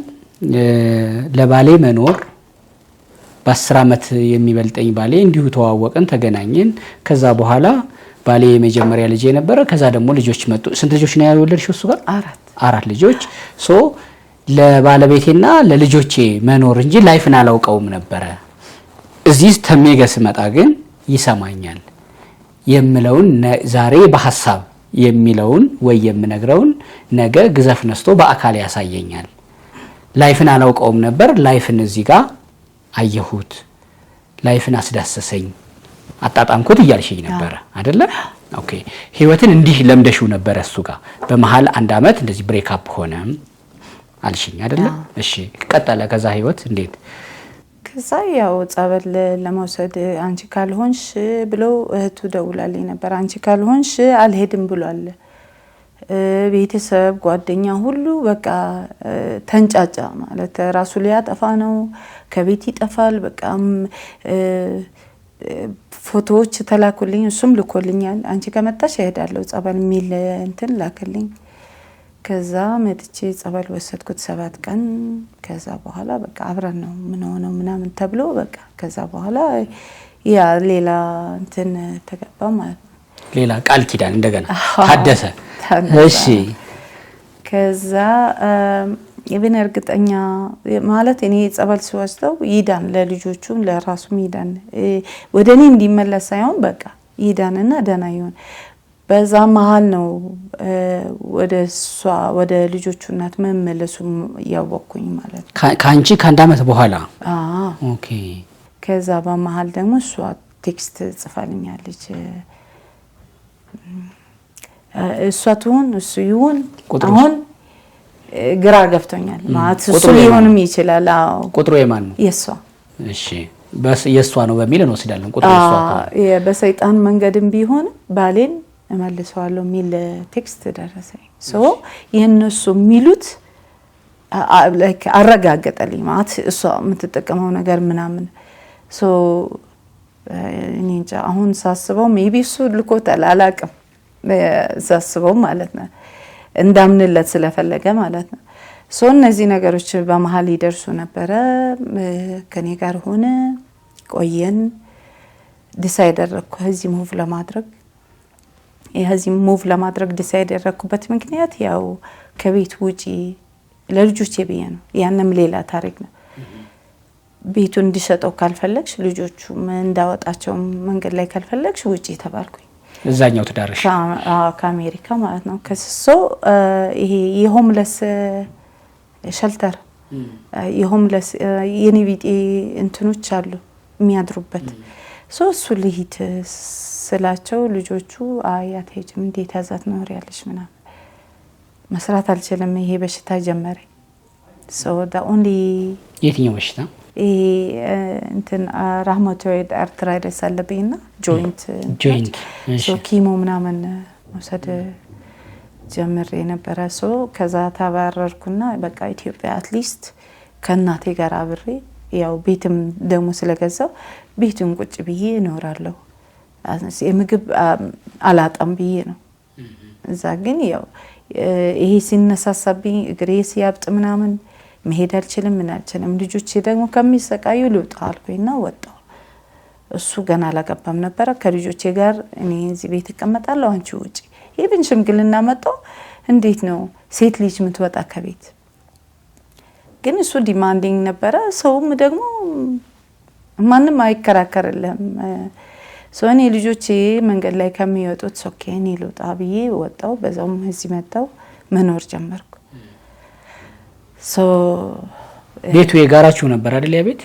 ለባሌ መኖር በ10 ዓመት የሚበልጠኝ ባሌ እንዲሁ ተዋወቅን፣ ተገናኘን። ከዛ በኋላ ባሌ የመጀመሪያ ልጅ የነበረ፣ ከዛ ደግሞ ልጆች መጡ። ስንት ልጆች ነው ያወለድሽው እሱ ጋር? 4 ልጆች። ሶ ለባለቤቴና ለልጆቼ መኖር እንጂ ላይፍን አላውቀውም ነበረ። እዚህ ተሜገ ስመጣ ግን ይሰማኛል የምለውን ዛሬ በሐሳብ የሚለውን ወይ የምነግረውን ነገ ግዘፍ ነስቶ በአካል ያሳየኛል። ላይፍን አላውቀውም ነበር፣ ላይፍን እዚህ ጋር አየሁት፣ ላይፍን አስዳሰሰኝ፣ አጣጣምኩት እያልሽኝ ነበር አይደለ? ኦኬ። ህይወትን እንዲህ ለምደሽው ነበር እሱ ጋር። በመሃል 1 አመት እንደዚህ ብሬክ አፕ ሆነ አልሽኝ አይደለ? እሺ፣ ቀጠለ። ከዛ ህይወት እንዴት?
ከዛ ያው ጸበል ለመውሰድ አንቺ ካልሆንሽ ብለው እህቱ ደውላልኝ ነበር። አንቺ ካልሆንሽ አልሄድም ብሏል። ቤተሰብ ጓደኛ ሁሉ በቃ ተንጫጫ። ማለት ራሱ ሊያጠፋ ነው፣ ከቤት ይጠፋል። በቃ ፎቶዎች ተላኩልኝ፣ እሱም ልኮልኛል። አንቺ ከመጣሽ እሄዳለሁ ጸበል የሚል እንትን ላክልኝ። ከዛ መጥቼ ጸበል ወሰድኩት 7 ቀን። ከዛ በኋላ በቃ አብረን ነው ምን ሆነው ምናምን ተብሎ በቃ ከዛ በኋላ ያ ሌላ እንትን ተገባ ማለት ነው።
ሌላ ቃል ኪዳን እንደገና ታደሰ። እሺ። ከዛ
የብን እርግጠኛ ማለት እኔ ጸበል ሲወስደው ይዳን፣ ለልጆቹም ለራሱም ይዳን፣ ወደኔ እንዲመለስ ሳይሆን በቃ ይዳንና ደህና ይሆን። በዛ መሃል ነው ወደ ልጆቹ እናት መመለሱ ያወቅኩኝ ማለት ነው።
ካንቺ ከ1 አመት በኋላ? ኦኬ።
ከዛ በመሃል ደግሞ እሷ ቴክስት ጽፋልኛለች። እሷ ትሁን እሱ ይሁን አሁን ግራ ገብቶኛል ማለት እሱ ሊሆንም ይችላል።
ቁጥሩ የማን ነው?
የሷ።
እሺ፣ የሷ ነው በሚል እንወስዳለን። ቁጥሩ የሷ ነው።
በሰይጣን መንገድም ቢሆን ባሌን እመልሰዋለሁ የሚል ቴክስት ደረሰኝ። የእነሱ የሚሉት ላይክ አረጋገጠልኝ ማለት እሷ የምትጠቀመው ነገር ምናምን። እኔ እንጃ አሁን ሳስበው ሜቢ እሱ ልኮታል አላውቅም። ሳስበው ማለት ነው እንዳምንለት ስለፈለገ ማለት ነው። እነዚህ ነገሮች በመሃል ይደርሱ ነበረ። ከኔ ጋር ሆነ ቆየን። ዲሳይድ አደረኩ እዚህ ሙቭ ለማድረግ። የዚህ ሙቭ ለማድረግ ዲሳይድ ያደረኩበት ምክንያት ያው ከቤት ውጪ ለልጆቼ ብዬ ነው። ያንም ሌላ ታሪክ ነው። ቤቱን እንዲሸጠው ካልፈለግሽ፣ ልጆቹ እንዳወጣቸው መንገድ ላይ ካልፈለግሽ ውጪ ተባልኩኝ።
እዛኛው ተዳረሽ?
ከአሜሪካ ማለት ነው። ከሶ ይሄ የሆምለስ ሸልተር የሆምለስ የኒቪጤ እንትኖች አሉ የሚያድሩበት። እሱ ልሂድ ስላቸው ልጆቹ አያት ሄጅም እንዴት ያዛት ነው ያለሽ ምናምን መስራት አልችልም። ይሄ በሽታ ጀመረኝ። ኦንሊ
የትኛው በሽታ?
እንትን ራህማቶይድ አርትራይደስ አለብኝና ጆይንት ኪሞ ምናምን መውሰድ ጀምሬ ነበረ። ከዛ ተባረርኩና በቃ ኢትዮጵያ አትሊስት ከእናቴ ጋር አብሬ ያው ቤትም ደግሞ ስለገዛው ቤቱን ቁጭ ብዬ እኖራለሁ። የምግብ አላጣም ብዬ ነው። እዛ ግን ያው ይሄ ሲነሳሳብኝ እግሬ ሲያብጥ ምናምን መሄድ አልችልም፣ ምን አልችልም። ልጆቼ ደግሞ ከሚሰቃዩ ልውጣ አልኩኝና ወጣሁ። እሱ ገና አላገባም ነበረ። ከልጆቼ ጋር እኔ እዚህ ቤት እቀመጣለሁ፣ አንቺ ውጪ። ይሄን ሽምግልና መጣው። እንዴት ነው ሴት ልጅ የምትወጣ ከቤት? ግን እሱ ዲማንዲንግ ነበረ። ሰውም ደግሞ ማንም አይከራከርልም። እኔ ልጆቼ መንገድ ላይ ከሚወጡት ኦኬ እኔ ልውጣ ብዬ ወጣሁ። በዛውም እዚህ መጣሁ፣ መኖር ጀመርኩ።
ቤቱ የጋራችሁ ነበር አይደል? ያ ቤት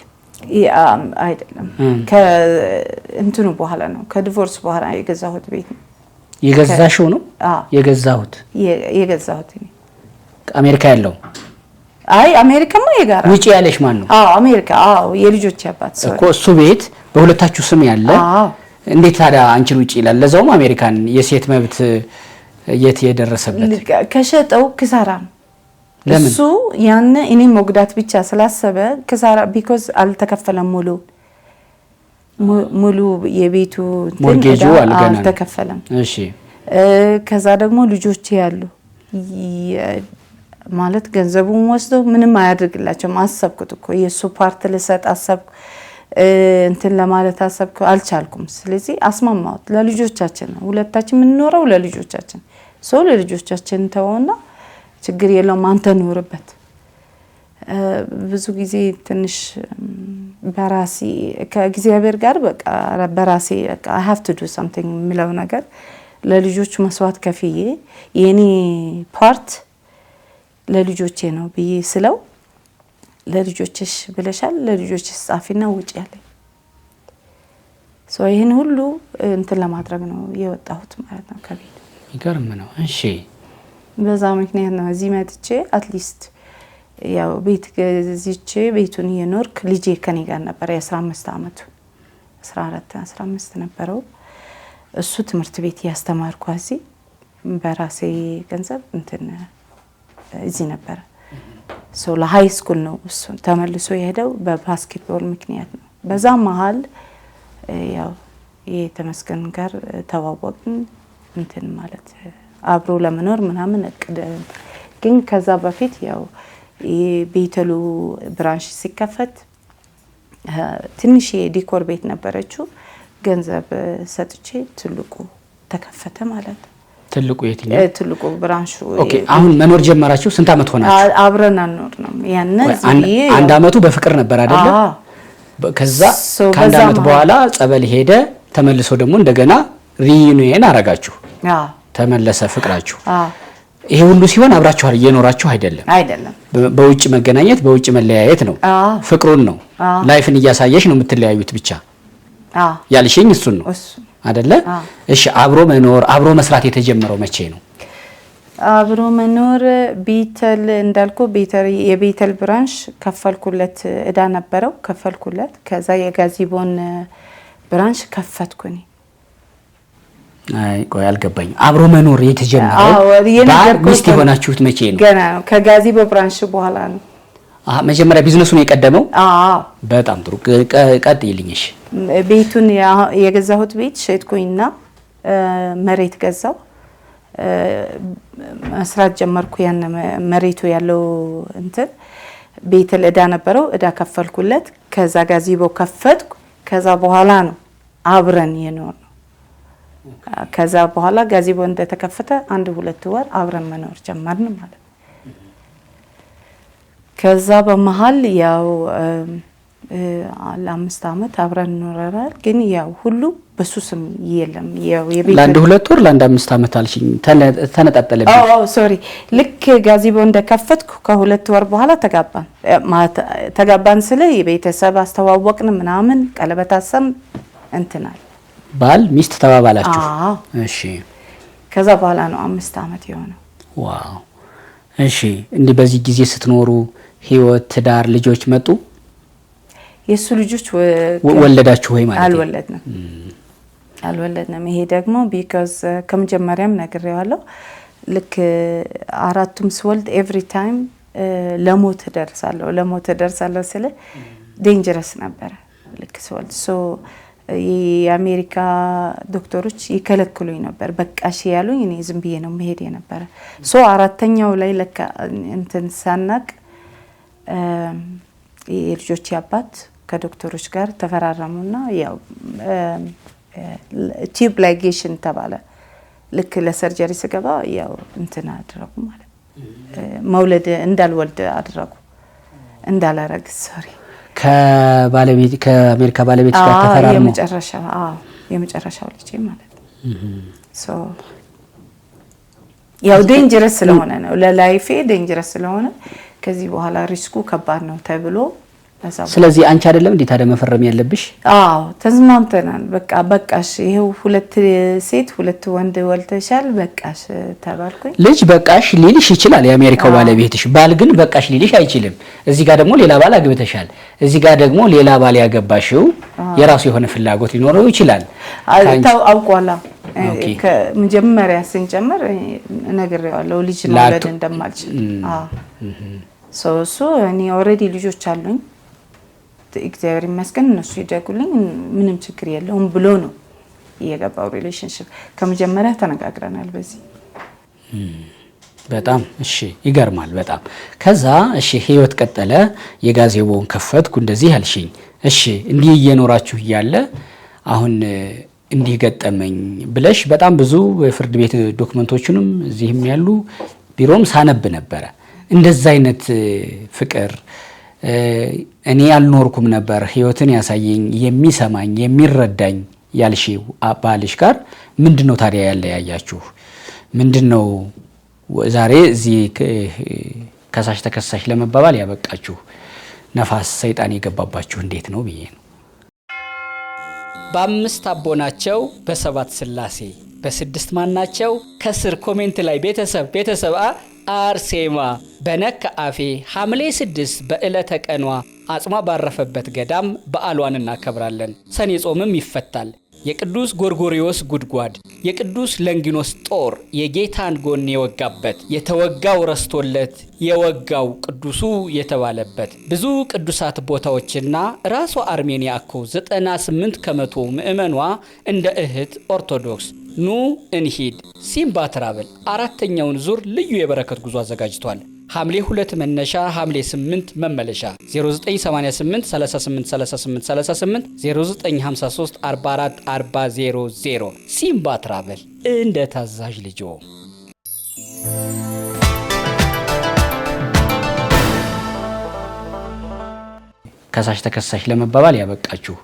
አይደለም፣ ከእንትኑ በኋላ ነው፣ ከዲቮርስ በኋላ የገዛሁት ቤት ነው።
የገዛሽው ነው? የገዛሁት
እኔ
አሜሪካ ያለው?
አይ አሜሪካማ የጋራ።
ውጪ ያለሽ ማን ነው?
አሜሪካ። የልጆች አባት
እኮ እሱ ቤት በሁለታችሁ ስም ያለ። እንዴት ታዲያ አንቺን ውጪ ይላል? ለዛውም አሜሪካን የሴት መብት የት የደረሰበት?
ከሸጠው ክሳራ ነው እሱ። ያን እኔ መጉዳት ብቻ ስላሰበ ክሳራ ቢኮዝ አልተከፈለም። ሙሉ የቤቱ
ሞርጌጁ
አልተከፈለም።
እሺ።
ከዛ ደግሞ ልጆች ያሉ ማለት ገንዘቡን ወስዶ ምንም አያድርግላቸውም። አሰብኩት እኮ የሱ ፓርት ልሰጥ አሰብኩ እንትን ለማለት አሰብኩ አልቻልኩም። ስለዚህ አስማማሁት። ለልጆቻችን ነው ሁለታችን የምንኖረው ለልጆቻችን ሰው ለልጆቻችን ተወውና ችግር የለውም አንተ ኖርበት። ብዙ ጊዜ ትንሽ በራሴ ከእግዚአብሔር ጋር በቃ በራሴ በቃ I have to do something የሚለው ነገር ለልጆች መስዋዕት ከፍዬ የኔ ፓርት ለልጆቼ ነው ብዬ ስለው ለልጆችሽ ብለሻል ለልጆችሽ ጻፊና ውጪ ያለኝ ሰው ይሄን ሁሉ እንትን ለማድረግ ነው የወጣሁት ማለት ነው ከቤት።
ይገርም ነው። እሺ
በዛ ምክንያት ነው እዚህ መጥቼ አትሊስት ያው ቤት ገዝቼ ቤቱን የኖርክ ልጄ ከኔ ጋር ነበር የ15 አመቱ 14 15 ነበረው። እሱ ትምህርት ቤት ያስተማርኩ እዚህ በራሴ ገንዘብ እንትን እዚህ ነበር። ሶ ለሃይ ስኩል ነው እሱ ተመልሶ የሄደው በባስኬትቦል ምክንያት ነው። በዛ መሃል ያው የተመስገን ጋር ተዋወቅን እንትን ማለት አብሮ ለመኖር ምናምን እቅድ ግን ከዛ በፊት ያው የቤተሉ ብራንች ሲከፈት ትንሽ የዲኮር ቤት ነበረችው ገንዘብ ሰጥቼ ትልቁ ተከፈተ ማለት ነው።
ትልቁ የትኛው
ትልቁ ብራንቹ?
ኦኬ አሁን መኖር ጀመራችሁ? ስንት አመት ሆናችሁ?
አብረን አኖር ነው ያነ
አንድ አመቱ በፍቅር ነበር አይደለ? ከዛ ከአንድ አመት በኋላ ጸበል ሄደ ተመልሶ ደግሞ እንደገና ሪዩኒየን አረጋችሁ። ተመለሰ ፍቅራችሁ። ይሄ ሁሉ ሲሆን አብራችሁ እየኖራችሁ አይደለም። በውጭ መገናኘት በውጭ መለያየት ነው። ፍቅሩን ነው ላይፍን እያሳየሽ ነው የምትለያዩት ብቻ። ያልሽኝ እሱን ነው አይደለ? እሺ አብሮ መኖር አብሮ መስራት የተጀመረው መቼ ነው?
አብሮ መኖር ቤተል እንዳልኩ የቤተል ብራንች ከፈልኩለት እዳ ነበረው ከፈልኩለት። ከዛ የጋዚቦን ብራንች ከፈትኩኝ።
አይ ቆይ አልገባኝ። አብሮ መኖር የተጀመረው ሚስት የሆናችሁት መቼ ነው?
ገና ነው ከጋዚቦ ብራንች በኋላ ነው።
መጀመሪያ ቢዝነሱን የቀደመው? በጣም ጥሩ ቀጥይልኝሽ።
ቤቱን የገዛሁት ቤት ሸጥኩኝና መሬት ገዛው መስራት ጀመርኩ። ያን መሬቱ ያለው እንትን ቤት ለዳ ነበረው እዳ ከፈልኩለት። ከዛ ጋዚቦ ከፈትኩ። ከዛ በኋላ ነው አብረን የኖር ነው። ከዛ በኋላ ጋዚቦ እንደተከፈተ 1-2 ወር አብረን መኖር ጀመርን ማለት ነው። ከዛ በመሃል ያው ለ5 አመት አብረን ኖረናል። ግን ያው ሁሉ በሱ ስም የለም። ያው የቤት
ለ1-2 ወር ለ5 አመት አልሽኝ ተነጣጠለብኝ።
ሶሪ ልክ ጋዚቦ እንደከፈትኩ ከ2 ወር በኋላ ተጋባን ስለ የቤተሰብ አስተዋወቅን ምናምን ቀለበት አሰም እንትናል
ባል ሚስት ተባባላችሁ? እሺ
ከዛ በኋላ ነው 5 አመት የሆነው።
ዋው እሺ እንዴ በዚህ ጊዜ ስትኖሩ ህይወት ትዳር ልጆች መጡ?
የሱ ልጆች
ወለዳችሁ ወይ ማለት?
አልወለድንም። ይሄ ደግሞ ቢካዝ ከመጀመሪያም ነግሬዋለሁ። ልክ አራቱም ስወልድ ኤቭሪ ታይም ለሞት ደርሳለሁ ስለ ዴንጀረስ ነበር ልክ ስወልድ። ሶ የአሜሪካ ዶክተሮች ይከለክሉኝ ነበር። በቃሽ ያሉኝ እኔ ዝም ብዬ ነው መሄድ የነበረ። ሶ አራተኛው ላይ ለካ እንትን ሳናቅ የልጆች አባት ከዶክተሮች ጋር ተፈራረሙና ያው ቲዩብ ላይጌሽን ተባለ። ልክ ለሰርጀሪ ስገባ ያው እንትን አደረጉ ማለት መውለድ እንዳልወልድ አደረጉ እንዳላረግ ሶሪ ከአሜሪካ ባለቤት ጋር ተፈራረሙ። የመጨረሻው ልጅ ማለት ሶ ያው ዴንጀረስ ስለሆነ ነው ለላይፌ ዴንጀረስ ስለሆነ ከዚህ በኋላ ሪስኩ ከባድ ነው ተብሎ
ስለዚህ አንቺ አይደለም እንዴ ታዲያ መፈረም ያለብሽ?
ተዝማምተናል። በቃሽ ይሄው 2 ሴት 2 ወንድ ወልተሻል በቃሽ ተባልኩኝ።
ልጅ በቃሽ ሊልሽ ይችላል የአሜሪካው ባለቤትሽ። ባል ግን በቃሽ ሊልሽ አይችልም። እዚህ ጋር ደግሞ ሌላ ባል አግብተሻል። እዚህ ጋር ደግሞ ሌላ ባል ያገባሽው የራሱ የሆነ ፍላጎት ሊኖረው ይችላል።
አውቋላ ከመጀመሪያ ስንጀምር ነግሬዋለሁ ልጅ መውለድ እንደማልችል። ሶ እኔ ኦሬዲ ልጆች አሉኝ እግዚአብሔር ይመስገን እነሱ ይደጉልኝ ምንም ችግር የለውም ብሎ ነው የገባው ሪሌሽንሺፕ። ከመጀመሪያ ተነጋግረናል በዚህ
በጣም እሺ ይገርማል በጣም ከዛ እሺ ህይወት ቀጠለ የጋዜቦን ከፈትኩ እንደዚህ ያልሽኝ እሺ እንዲህ እየኖራችሁ ይያለ አሁን እንዲህ ገጠመኝ ብለሽ በጣም ብዙ የፍርድ ቤት ዶክመንቶችንም እዚህም ያሉ ቢሮም ሳነብ ነበር እንደዛ አይነት ፍቅር እኔ ያልኖርኩም ነበር ህይወትን ያሳየኝ የሚሰማኝ የሚረዳኝ ያልሽው ባልሽ ጋር ምንድነው ታዲያ ያለያያችሁ ምንድነው ዛሬ እዚህ ከሳሽ ተከሳሽ ለመባባል ያበቃችሁ ነፋስ ሰይጣን የገባባችሁ እንዴት ነው ብዬ ነው በአምስት አቦናቸው በሰባት ስላሴ በስድስት ማናቸው ከስር ኮሜንት ላይ ቤተሰብ አርሴማ በነካ አፌ ሐምሌ 6 በዕለተ ቀኗ አጽሟ ባረፈበት ገዳም በዓሏን እናከብራለን ሰኔ ጾምም ይፈታል የቅዱስ ጎርጎሪዮስ ጉድጓድ የቅዱስ ለንጊኖስ ጦር የጌታን ጎን የወጋበት የተወጋው ረስቶለት የወጋው ቅዱሱ የተባለበት ብዙ ቅዱሳት ቦታዎችና ራሷ አርሜኒያ እኮ 98% ምእመኗ እንደ እህት ኦርቶዶክስ ኑ እንሂድ ሲምባ ትራቨል አራተኛውን ዙር ልዩ የበረከት ጉዞ አዘጋጅቷል ሐምሌ 2 መነሻ ሐምሌ 8 መመለሻ 0988 38 38 38 0953 44 400 ሲምባ ትራቨል እንደ ታዛዥ ልጆ ከሳሽ ተከሳሽ ለመባባል ያበቃችሁ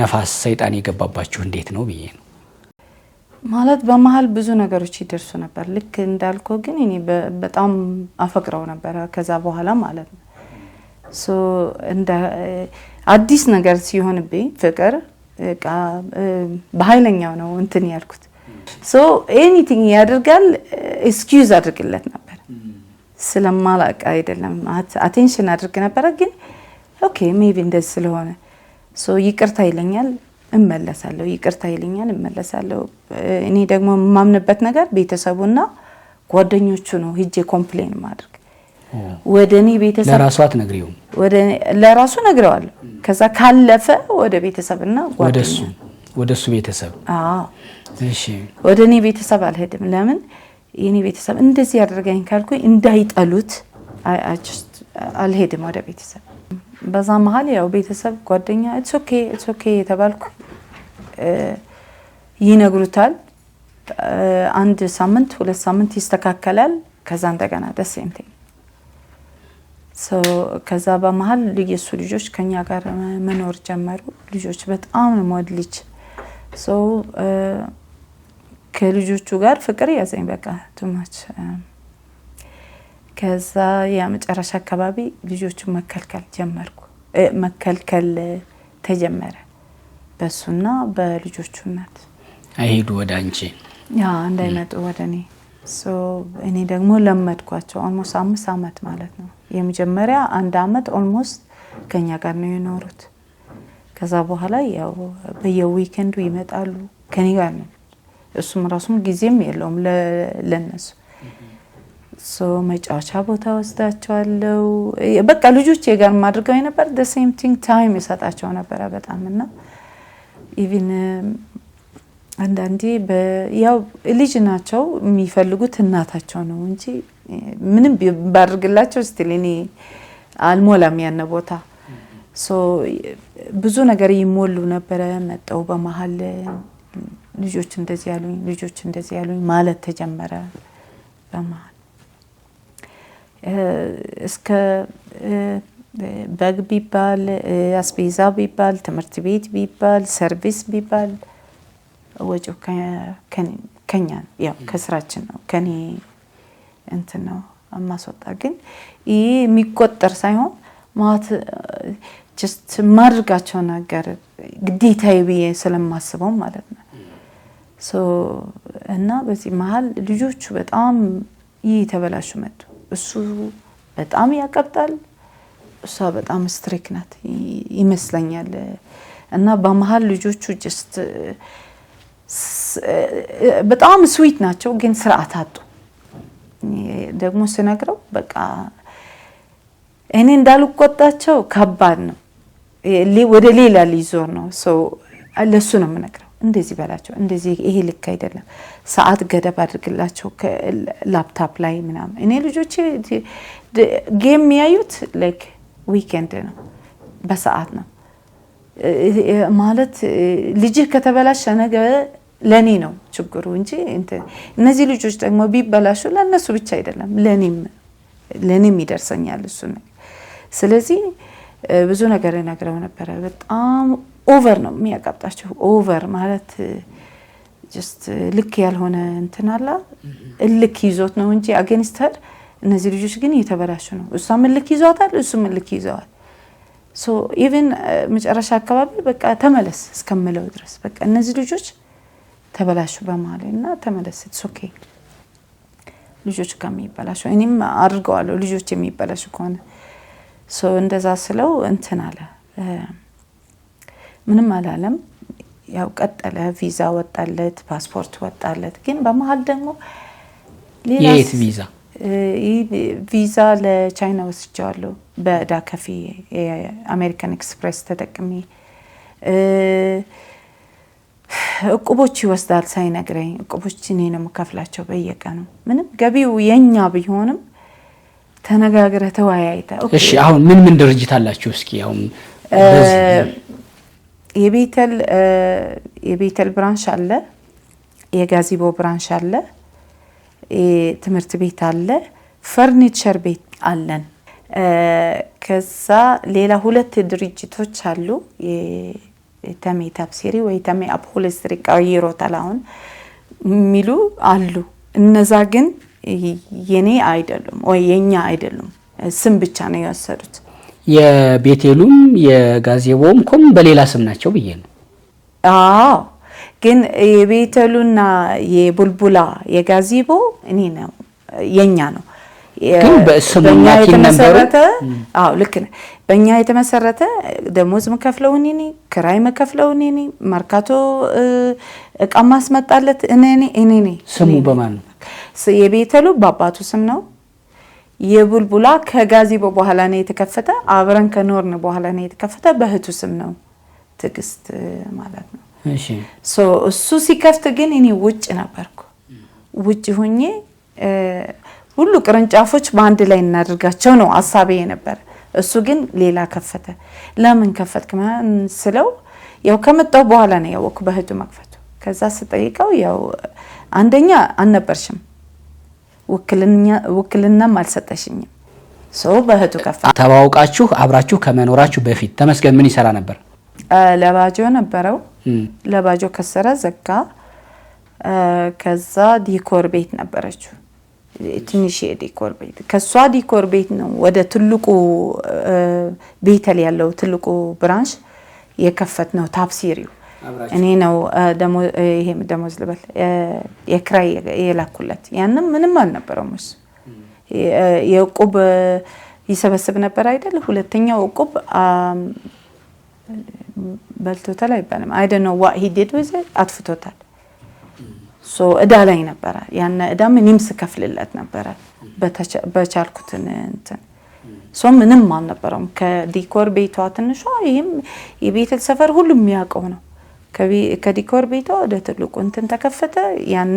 ነፋስ ሰይጣን የገባባችሁ እንዴት ነው ብዬ ነው
ማለት በመሃል ብዙ ነገሮች ይደርሱ ነበር ልክ እንዳልከው ግን እኔ በጣም አፈቅረው ነበር ከዛ በኋላ ማለት ነው ሶ እንደ አዲስ ነገር ሲሆንብኝ ፍቅር በኃይለኛው ነው እንትን ያልኩት ሶ ኤኒቲንግ ያደርጋል ኤክስኪውዝ አድርግለት ነበር ስለማላቀ አይደለም አቴንሽን አድርግ ነበር ግን ኦኬ ሜቢ እንደዚህ ስለሆነ ሶ ይቅርታ ይለኛል እመለሳለሁ ይቅርታ ይለኛል እመለሳለሁ እኔ ደግሞ ማምንበት ነገር ቤተሰቡና ጓደኞቹ ነው ሂጄ ኮምፕሌን ማድረግ ወደኔ ቤተሰብ
ለራሱ አትነግሪው
ለራሱ ነግረዋለሁ ከዛ ካለፈ ወደ ቤተሰብና ጓደኞቹ
ወደሱ ቤተሰብ እሺ
ወደኔ ቤተሰብ አልሄድም ለምን የኔ ቤተሰብ እንደዚህ ያደርጋኝ ካልኩ እንዳይጠሉት አልሄድም ወደ ቤተሰብ በዛ መሃል ያው ቤተሰብ ጓደኛ it's okay የተባልኩ ይነግሩታል አንድ ሳምንት ሁለት ሳምንት ይስተካከላል ከዛ እንደገና the same thing so ከዛ በመሃል የሱ ልጆች ከኛ ጋር መኖር ጀመሩ ልጆች በጣም ነው ወድልጅ so ከልጆቹ ጋር ፍቅር ያዘኝ በቃ too much ከዛ ያመጨረሻ አካባቢ ልጆቹ መከልከል ተጀመረ በሱና በልጆቹ እናት
አይሄዱ ወደ አንቺ
እንዳይመጡ ወደኔ ሶ እኔ ደግሞ ለመድኳቸው almost 5 አመት ማለት ነው የመጀመሪያ 1 አመት almost ከኛ ጋር ነው የኖሩት ከዛ በኋላ ያው በየዊኬንዱ ይመጣሉ ከኔ ጋር ነው እሱም ራሱም ጊዜም የለውም ለነሱ ሶ መጫወቻ ቦታ ወስዳቸዋለሁ በቃ ልጆች የጋር ማድረጋው ነበር the same thing time ይሰጣቸው ነበር በጣምና even አንዳንዴ ያው ልጅ ናቸው የሚፈልጉት እናታቸው ነው እንጂ ምንም ባርግላቸው still እኔ አልሞላም ያነ ቦታ ሶ ብዙ ነገር ይሞሉ ነበር መጣው በመሃል ልጆች እንደዚህ ያሉኝ ማለት ተጀመረ በመሃል እስከ በግ ቢባል አስቤዛ ቢባል ትምህርት ቤት ቢባል ሰርቪስ ቢባል ወጪው ከኛ ያው ከስራችን ነው ከኔ እንትን ነው ማስወጣ ግን ይሄ የሚቆጠር ሳይሆን ማለት just ማድረጋቸው ነገር ግዴታዬ ብዬ ስለማስበው ማለት ነው so እና በዚህ መሃል ልጆቹ በጣም ተበላሹ መጡ እሱ በጣም ያቀብጣል እሷ በጣም ስትሪክ ናት ይመስለኛል እና በመሃል ልጆቹ just በጣም ስዊት ናቸው ግን ስርዓት አጡ ደግሞ ስነግረው በቃ እኔ እንዳልቆጣቸው ከባድ ነው ወደ ሌላ ሊዞር ነው so ለሱ ነው የምነግረው እንደዚህ በላቸው እንደዚህ ይሄ ልክ አይደለም ሰዓት ገደብ አድርግላቸው ከላፕቶፕ ላይ ምናምን እኔ ልጆቼ ጌም የሚያዩት ላይክ ዊኬንድ ነው በሰዓት ነው ማለት ልጅ ከተበላሸ ነገር ለኔ ነው ችግሩ እንጂ እነዚህ ልጆች ደግሞ ቢበላሹ ለነሱ ብቻ አይደለም ለኔም ይደርሰኛል እሱ ነው ስለዚህ ብዙ ነገር ነግረው ነበር በጣም ኦቨር ነው የሚያቀብጣቸው ኦቨር ማለት just ልክ ያልሆነ እንትናላ ልክ ይዞት ነው እንጂ አገንስተር እነዚህ ልጆች ግን እየተበላሹ ነው እሷም ልክ ይዟታል እሱም ልክ ይዟል so even መጨረሻ አካባቢ በቃ ተመለስ እስከምለው ድረስ በቃ እነዚህ ልጆች ተበላሹ በማለትና ተመለስ it's okay ልጆች ከሚበላሹ እኔም አድርገዋለሁ ልጆች የሚበላሹ ከሆነ so እንደዛ ስለው እንትን አለ ምንም አላለም ያው ቀጠለ ቪዛ ወጣለት ፓስፖርት ወጣለት ግን በመሃል ደግሞ
የት ቪዛ
ለቻይና ወስጃለሁ በዳከፊ አሜሪካን ኤክስፕሬስ ተጠቅሜ እቁቦች ይወስዳል ሳይነግረኝ እቁቦች እኔ ነው የምከፍላቸው በየቀኑ ምንም ገቢው የኛ ቢሆንም ተነጋግረ ተወያይተ
እሺ አሁን ምን ድርጅት አላችሁ እስኪ አሁን የቤተል ብራንች አለ የጋዚቦ ብራንች አለ ትምህርት ቤት አለ ፈርኒቸር ቤት አለን ከዛ ሌላ ሁለት ድርጅቶች አሉ የተሜ ታፕሲሪ ወይ ተሜ አፕሆልስትሪ ቀይሮታል አሁን ሚሉ አሉ እነዛ ግን የኔ አይደሉም ወይ የኛ አይደሉም ስም ብቻ ነው ያሰሩት የቤቴሉም የጋዜቦም ኮም በሌላ ስም ናቸው ብዬ ነው
አዎ ግን የቤቴሉና የቡልቡላ የጋዜቦ እኔ ነው የኛ ነው
ግን በስሙኛ ተመሰረተ
አዎ ልክ ነው በእኛ የተመሰረተ ደሞዝ መከፍለው እኔ ክራይ መከፍለው እኔ ማርካቶ እቃ ማስመጣለት እኔ
ስሙ በማን ነው
የቤቴሉ በአባቱ ስም ነው የቡልቡላ ከጋዜቦ በኋላ ነው የተከፈተ አብረን ከኖርን በኋላ ነው የተከፈተ በህቱ ስም ነው ትግስት ማለት ነው
እሺ
ሶ እሱ ሲከፍት ግን እኔ ውጭ ነበርኩ ውጭ ሆኜ ሁሉ ቅርንጫፎች በአንድ ላይ እናድርጋቸው ነው ሐሳቤ ነበር እሱ ግን ሌላ ከፈተ ለምን ከፈትክ ስለው ያው ከመጣው በኋላ ነው ያወኩ በህቱ መክፈቱ ከዛ ስጠይቀው ያው አንደኛ አንነበርሽም ውክልና አልሰጠሽኝም ሶ በህቱ ከፈተ
ተዋውቃችሁ አብራችሁ ከመኖራችሁ በፊት ተመስገን ምን ይሰራ ነበር
ለባጆ ነበረው ለባጆ ከሰራ ዘጋ ከዛ ዲኮር ቤት ነበረችው ትንሽ የዲኮር ቤት ከሷ ዲኮር ቤት ነው ወደ ትልቁ ቤተል ያለው ትልቁ ብራንች የከፈትነው ታፕሲሪው እኔ ነው ይሄም ደሞዝ ልበል የክራይ የላኩለት ያንን ምንም አልነበረም እሱ የቁብ ይሰበስብ ነበር አይደል ሁለተኛው ቁብ በልቶታል አይባልም I don't know what he did with it አጥፍቶታል ሶ እዳ ላይ ነበር ያን እዳ ምንም ስከፍልለት ነበር በቻልኩት እንትን ሶ ምንም አልነበረም ከዲኮር ቤቷ ትንሿ ይሄም የቤተል ሰፈር ሁሉም የሚያውቀው ነው ከዲኮር ቤቷ ወደ ትልቁ እንትን ተከፈተ ያን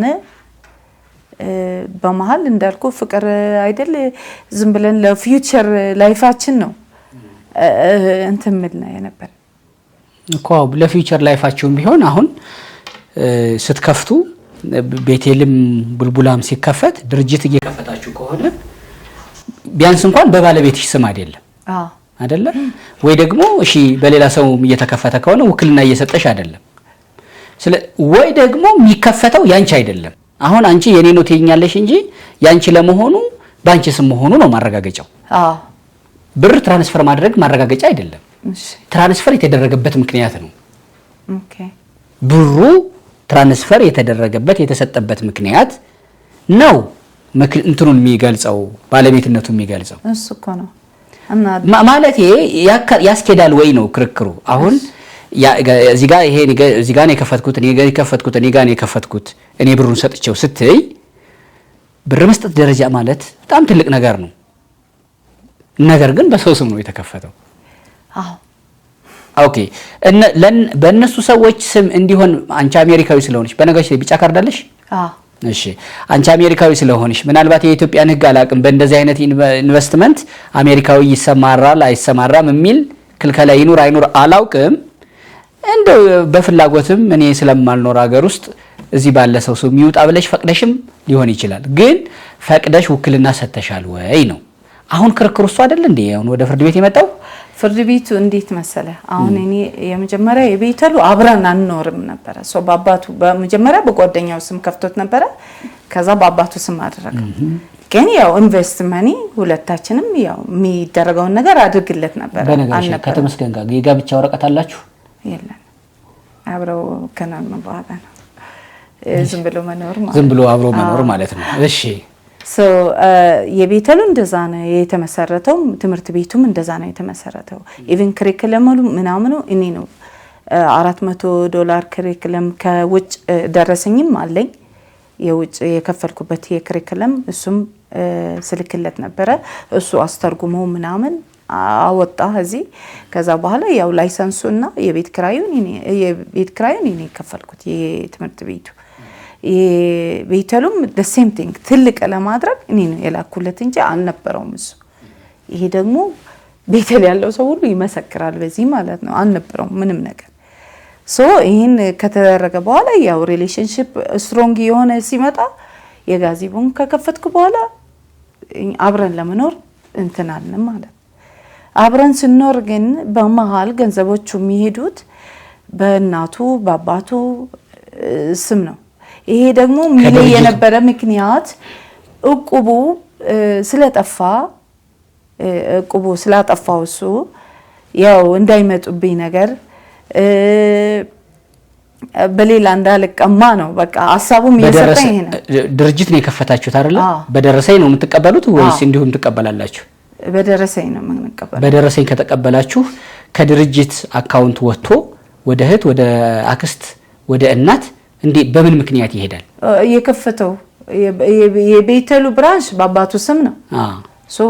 በመሃል እንዳልኩ ፍቅር አይደል ዝም ብለን ለፊውቸር ላይፋችን ነው እንትን ምልና የነበር
እኮ ለፊውቸር ላይፋችሁም ቢሆን አሁን ስትከፍቱ ቤቴልም ቡልቡላም ሲከፈት ድርጅት እየከፈታችሁ ከሆነ ቢያንስ እንኳን በባለቤትሽ ስም አይደለም አይደለ ወይ ደግሞ እሺ በሌላ ሰው እየተከፈተ ከሆነ ውክልና እየሰጠሽ አይደለም ወይ ደግሞ የሚከፈተው ያንቺ አይደለም አሁን አንቺ የኔ ነው ትይኛለሽ እንጂ ያንቺ ለመሆኑ ባንቺ ስም መሆኑ ነው ማረጋገጫው ብር ትራንስፈር ማድረግ ማረጋገጫ አይደለም ትራንስፈር የተደረገበት ምክንያት ነው
ኦኬ
ብሩ ትራንስፈር የተደረገበት የተሰጠበት ምክንያት ነው እንትኑን የሚገልጸው ባለቤትነቱን የሚገልጸው
እሱ እኮ ነው እና
ማለት ያስኬዳል ወይ ነው ክርክሩ አሁን እዚህ ጋር ነው የከፈትኩት እኔ ጋር ነው የከፈትኩት እኔ ብሩን ሰጥቼው ስትይ ብር መስጠት ደረጃ ማለት በጣም ትልቅ ነገር ነው ነገር ግን በሰው ስም ነው የተከፈተው ኦኬ በእነሱ ሰዎች ስም እንዲሆን አንቺ አሜሪካዊ ስለሆነሽ በነገርሽ ላይ ቢጫ ካርድ አለሽ? እሺ አንቺ አሜሪካዊ ስለሆነሽ ምናልባት የኢትዮጵያን ህግ አላቅም በእንደዚህ አይነት ኢንቨስትመንት አሜሪካዊ ይሰማራል አይሰማራም የሚል ክልከላ ይኑር አይኑር አላውቅም። እንደው በፍላጎትም እኔ ስለማልኖር ሀገር ውስጥ እዚህ ባለ ሰው የሚውጣ ብለሽ ፈቅደሽም ሊሆን ይችላል። ግን ፈቅደሽ ውክልና ሰተሻል ወይ ነው አሁን ክርክሩ እሱ አይደል እንዴ? አሁን ወደ ፍርድ ቤት የመጣው
ፍርድ ቤቱ እንዴት መሰለ አሁን እኔ የመጀመሪያ የቤተሉ አብረን አንኖርም ነበር። በአባቱ በመጀመሪያ በጓደኛው ስም ከፍቶት ነበር። ከዛ በአባቱ ስም አደረገው። ግን ያው ኢንቨስት ማኒ ሁለታችንም ያው የሚደረገውን ነገር አድርግለት ነበር።
በነገርሽ ከተመስገን ጋር የጋብቻ ወረቀት አላችሁ?
የለም አብረው ከናል መባባ ነው። ዝም ብሎ አብሮ መኖር ማለት ነው።
እሺ
የቤተሉ እንደዛ ነው የተመሰረተው። ትምህርት ቤቱም እንደዛ ነው የተመሰረተው። ኢቭን ክሪክለሙ ምናምኑ እኔ ነው $400 ክሪክለም ከውጭ ደረሰኝም አለኝ የውጭ የከፈልኩበት የክሪክለም እሱም ስልክለት ነበረ። እሱ አስተርጉሞ ምናምን አወጣ እዚህ። ከዛ በኋላ ያው ላይሰንሱና የቤት ክራዩን እኔ ከፈልኩት የትምህርት ቤቱ የቤተሉም the same thing ትልቅ ለማድረግ እኔ ነው የላኩለት እንጂ አልነበረውም እሱ። ይሄ ደግሞ ቤተል ያለው ሰው ሁሉ ይመሰክራል በዚህ ማለት ነው። አልነበረውም ምንም ነገር። ይሄን ከተደረገ በኋላ ያው ሪሌሽንሺፕ ስትሮንግ የሆነ ሲመጣ የጋዜቦን ከከፈትኩ በኋላ አብረን ለመኖር እንትናልን ማለት አብረን ስንኖር ግን በመሃል ገንዘቦቹ የሚሄዱት በእናቱ በአባቱ ስም ነው። ይሄ ደግሞ ሚሊ የነበረ ምክንያት እቁቡ ስላጠፋው እሱ ያው እንዳይመጡብኝ ነገር በሌላ እንዳልቀማ ነው። በቃ ሐሳቡም የሰጠኝ ይሄ ነው።
ድርጅት ነው የከፈታችሁት አይደል? በደረሰኝ ነው የምትቀበሉት ወይስ እንዲሁም ትቀበላላችሁ?
በደረሰኝ ነው የምንቀበለው።
በደረሰኝ ከተቀበላችሁ ከድርጅት አካውንት ወጥቶ ወደ እህት ወደ አክስት ወደ እናት እንዴ በምን ምክንያት ይሄዳል?
የከፈተው የቤተሉ ብራንች በአባቱ ስም ነው።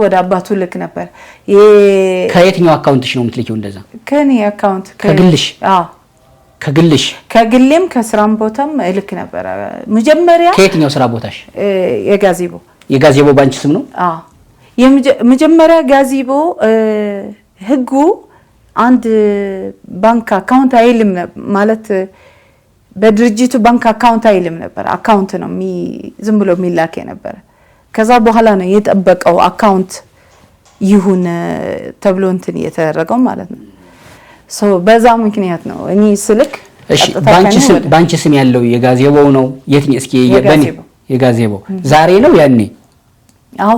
ወደ አባቱ ልክ ነበር።
ከየትኛው አካውንትሽ ነው የምትልኪው? እንደዛ
ከኔ አካውንት
ከግልሽ
ከግሌም ከስራም ቦታም ልክ ነበር። መጀመሪያ
ከየትኛው ስራ ቦታሽ? የጋዜቦ ባንች ስም ነው?
የመጀመሪያ ጋዜቦ ህጉ አንድ ባንክ አካውንት አይልም ማለት በድርጅቱ ባንክ አካውንት አይልም ነበር። አካውንት ነው ዝም ብሎ የሚላክ ነበር። ከዛ በኋላ ነው የጠበቀው አካውንት ይሁን ተብሎ እንትን የተደረገው ማለት ነው። በዛ ምክንያት ነው እኔ ስልክ
ባንቺ ስም ያለው የጋዜቦው ነው የትኛው? እስኪ የጋዜቦ ዛሬ ነው ያኔ?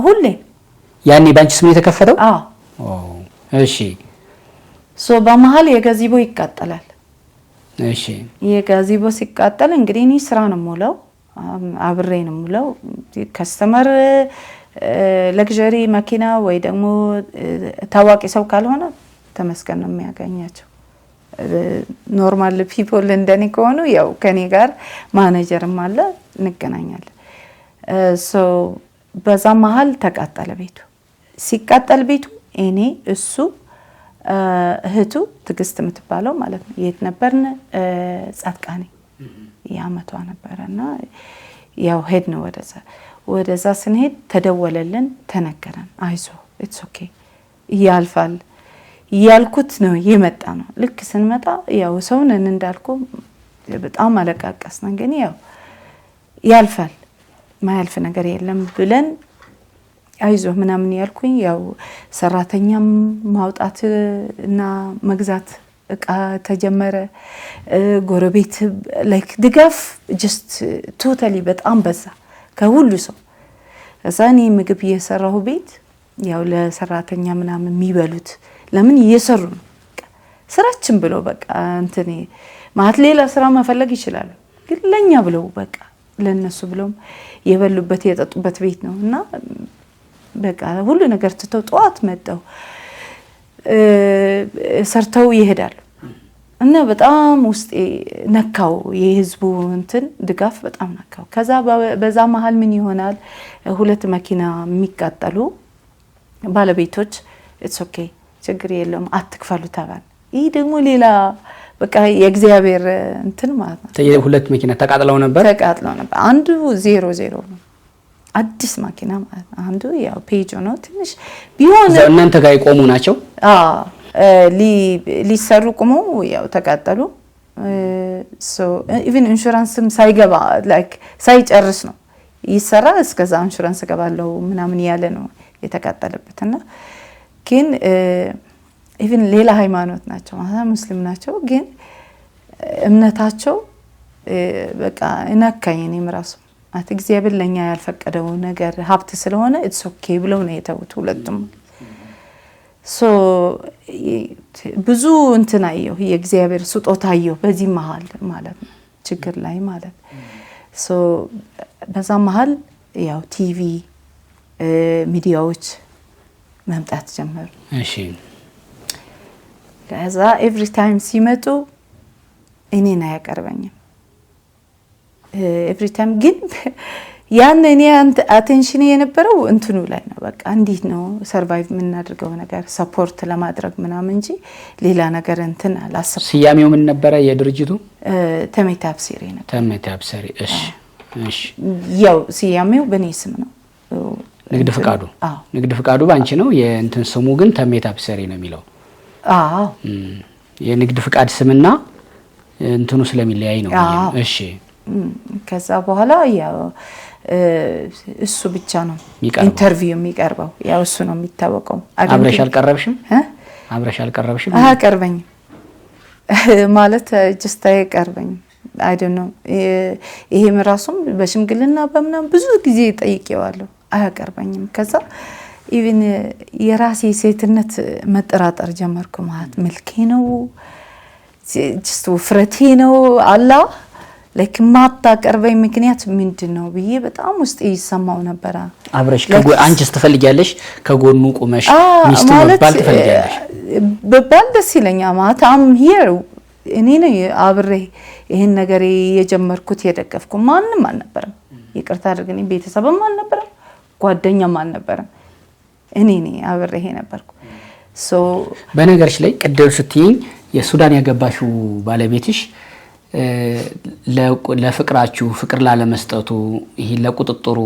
ሁሌ
ያኔ ባንቺ ስም የተከፈተው? እሺ
በመሃል የጋዜቦ ይቃጠላል።
እሺ
የጋዜቦ ሲቃጠል እንግዲህ እኔ ስራ ነው የምውለው አብሬ ነው የምውለው። ከስተመር ለግዠሪ መኪና ወይ ደግሞ ታዋቂ ሰው ካልሆነ ተመስገን ነው የሚያገኛቸው። ኖርማል ፒፕል እንደኔ ከሆኑ ያው ከኔ ጋር ማኔጀርም አለ እንገናኛለን። በዛ መሃል ተቃጠለ ቤቱ። ሲቃጠል ቤቱ እኔ እሱ እህቱ ትግስት የምትባለው ማለት ነው የት ነበርን? ጻድቃኔ ያመቷ ነበርና ያው ሄድን ወደዛ ስንሄድ ተደወለልን፣ ተነገረን አይዞ ኢትስ ኦኬ ያልፋል ያልኩት ነው የመጣ ነው። ልክ ስንመጣ ያው ሰውነን እንዳልኩ በጣም አለቃቀስን። ግን ያው ያልፋል ማያልፍ ነገር የለም ብለን አይዞ ምናምን ያልኩኝ ያው ሰራተኛም ማውጣት እና መግዛት እቃ ተጀመረ። ጎረቤት ላይክ ድጋፍ ጀስት ቶታሊ በጣም በዛ ከሁሉ ሰው። እዛ እኔ ምግብ እየሰራሁ ቤት ያው ለሰራተኛ ምናምን የሚበሉት ለምን እየሰሩ ነው ስራችን ብሎ በቃ እንትን ማለት ሌላ ስራ መፈለግ ይችላል። ግን ለኛ ብለው በቃ ለነሱ ብለው የበሉበት የጠጡበት ቤት ነውና በቃ ሁሉ ነገር ትተው ጧት መጣው ሰርተው ይሄዳሉ። እና በጣም ውስጤ ነካው የህዝቡ እንትን ድጋፍ በጣም ነካው። ከዛ በዛ መሃል ምን ይሆናል? ሁለት መኪና የሚቃጠሉ ባለቤቶች ኢትስ ኦኬ ችግር የለውም አትክፈሉ ተባል። ይሄ ደግሞ ሌላ በቃ የእግዚአብሔር እንትን ማለት ነው።
ሁለት መኪና ተቃጥለው ነበር።
አንዱ 00 ነው አዲስ መኪና ማለት ነው። አንዱ ያው ፔጆ ነው ትንሽ ቢሆን
እናንተ ጋር ይቆሙ ናቸው።
ሊሰሩ ቆመው ያው ተቃጠሉ። ሶ ኢቭን ኢንሹራንስም ሳይገባ ላይክ ሳይጨርስ ነው ይሰራ እስከዛ ኢንሹራንስ ገባለው ምናምን ያለ ነው የተቃጠለበትና ግን ኢቭን ሌላ ሃይማኖት ናቸው ማለት ሙስሊም ናቸው ግን እምነታቸው በቃ እናካኝ እኔም ራሱ ማለት እግዚአብሔር ለኛ ያልፈቀደው ነገር ሀብት ስለሆነ ኢትስ ኦኬ ብለው ነው የተውት ሁለቱም። ሶ ብዙ እንትን አየሁ የእግዚአብሔር ስጦታ አየሁ በዚህ መሃል ማለት ነው ችግር ላይ ማለት ሶ በዛ መሃል ያው ቲቪ ሚዲያዎች መምጣት ጀመሩ።
እሺ
ከዛ ኤቭሪ ታይም ሲመጡ እኔን አያቀርበኝም ኤቭሪ ታይም ግን ያን እኔ አቴንሽን የነበረው እንትኑ ላይ ነው በቃ እንዴት ነው ሰርቫይቭ የምናደርገው ነገር ሰፖርት ለማድረግ ምናምን እንጂ ሌላ ነገር እንትን አላሰብኩም።
ስያሜው ምን ነበረ የድርጅቱ?
ተሜታ አብሰሪ ነው።
ተሜታ አብሰሪ። እሺ እሺ
ያው ስያሜው በኔ ስም ነው።
ንግድ ፍቃዱ ባንቺ ነው የእንትን ስሙ ግን ተሜታ አብሰሪ ነው የሚለው። የንግድ ፍቃድ ስምና እንትኑ ስለሚለያይ ነው። እሺ
ከዛ በኋላ ያው እሱ ብቻ ነው ኢንተርቪው የሚቀርበው ያው እሱ ነው የሚታወቀው።
አብረሽ አልቀረብሽም?
አቀርበኝ ማለት ጀስት አይቀርበኝም። አይ ዶንት ኖ ይሄም ራሱም በሽምግልና በመናም ብዙ ጊዜ ጠይቄዋለሁ አያቀርበኝም። ከዛ ኢቭን የራሴ ሴትነት መጠራጠር ጀመርኩ ማለት መልኬ ነው ጀስት ውፍረቴ ነው አላ ላይክ ማታቀርበኝ ምክንያት ምንድነው ብዬ በጣም ውስጥ ይሰማው ነበር።
አብረሽ አንቺስ ትፈልጊያለሽ ከጎኑ ቆመሽ ሚስት መባል ትፈልጊያለሽ?
በባል ደስ ይለኛል ማለት አም ሂር እኔ ነው አብሬ ይሄን ነገር የጀመርኩት የደገፍኩ ማንንም አልነበረም። ይቅርታ አድርግልኝ ቤተሰብም አልነበረም ጓደኛም አልነበረም። እኔ ነኝ አብሬ ይሄ ነበርኩ። ሶ
በነገርሽ ላይ ቅድም ስትይኝ የሱዳን ያገባሽው ባለቤትሽ ለፍቅራችሁ ፍቅር ላለመስጠቱ ይሄ ለቁጥጥሩ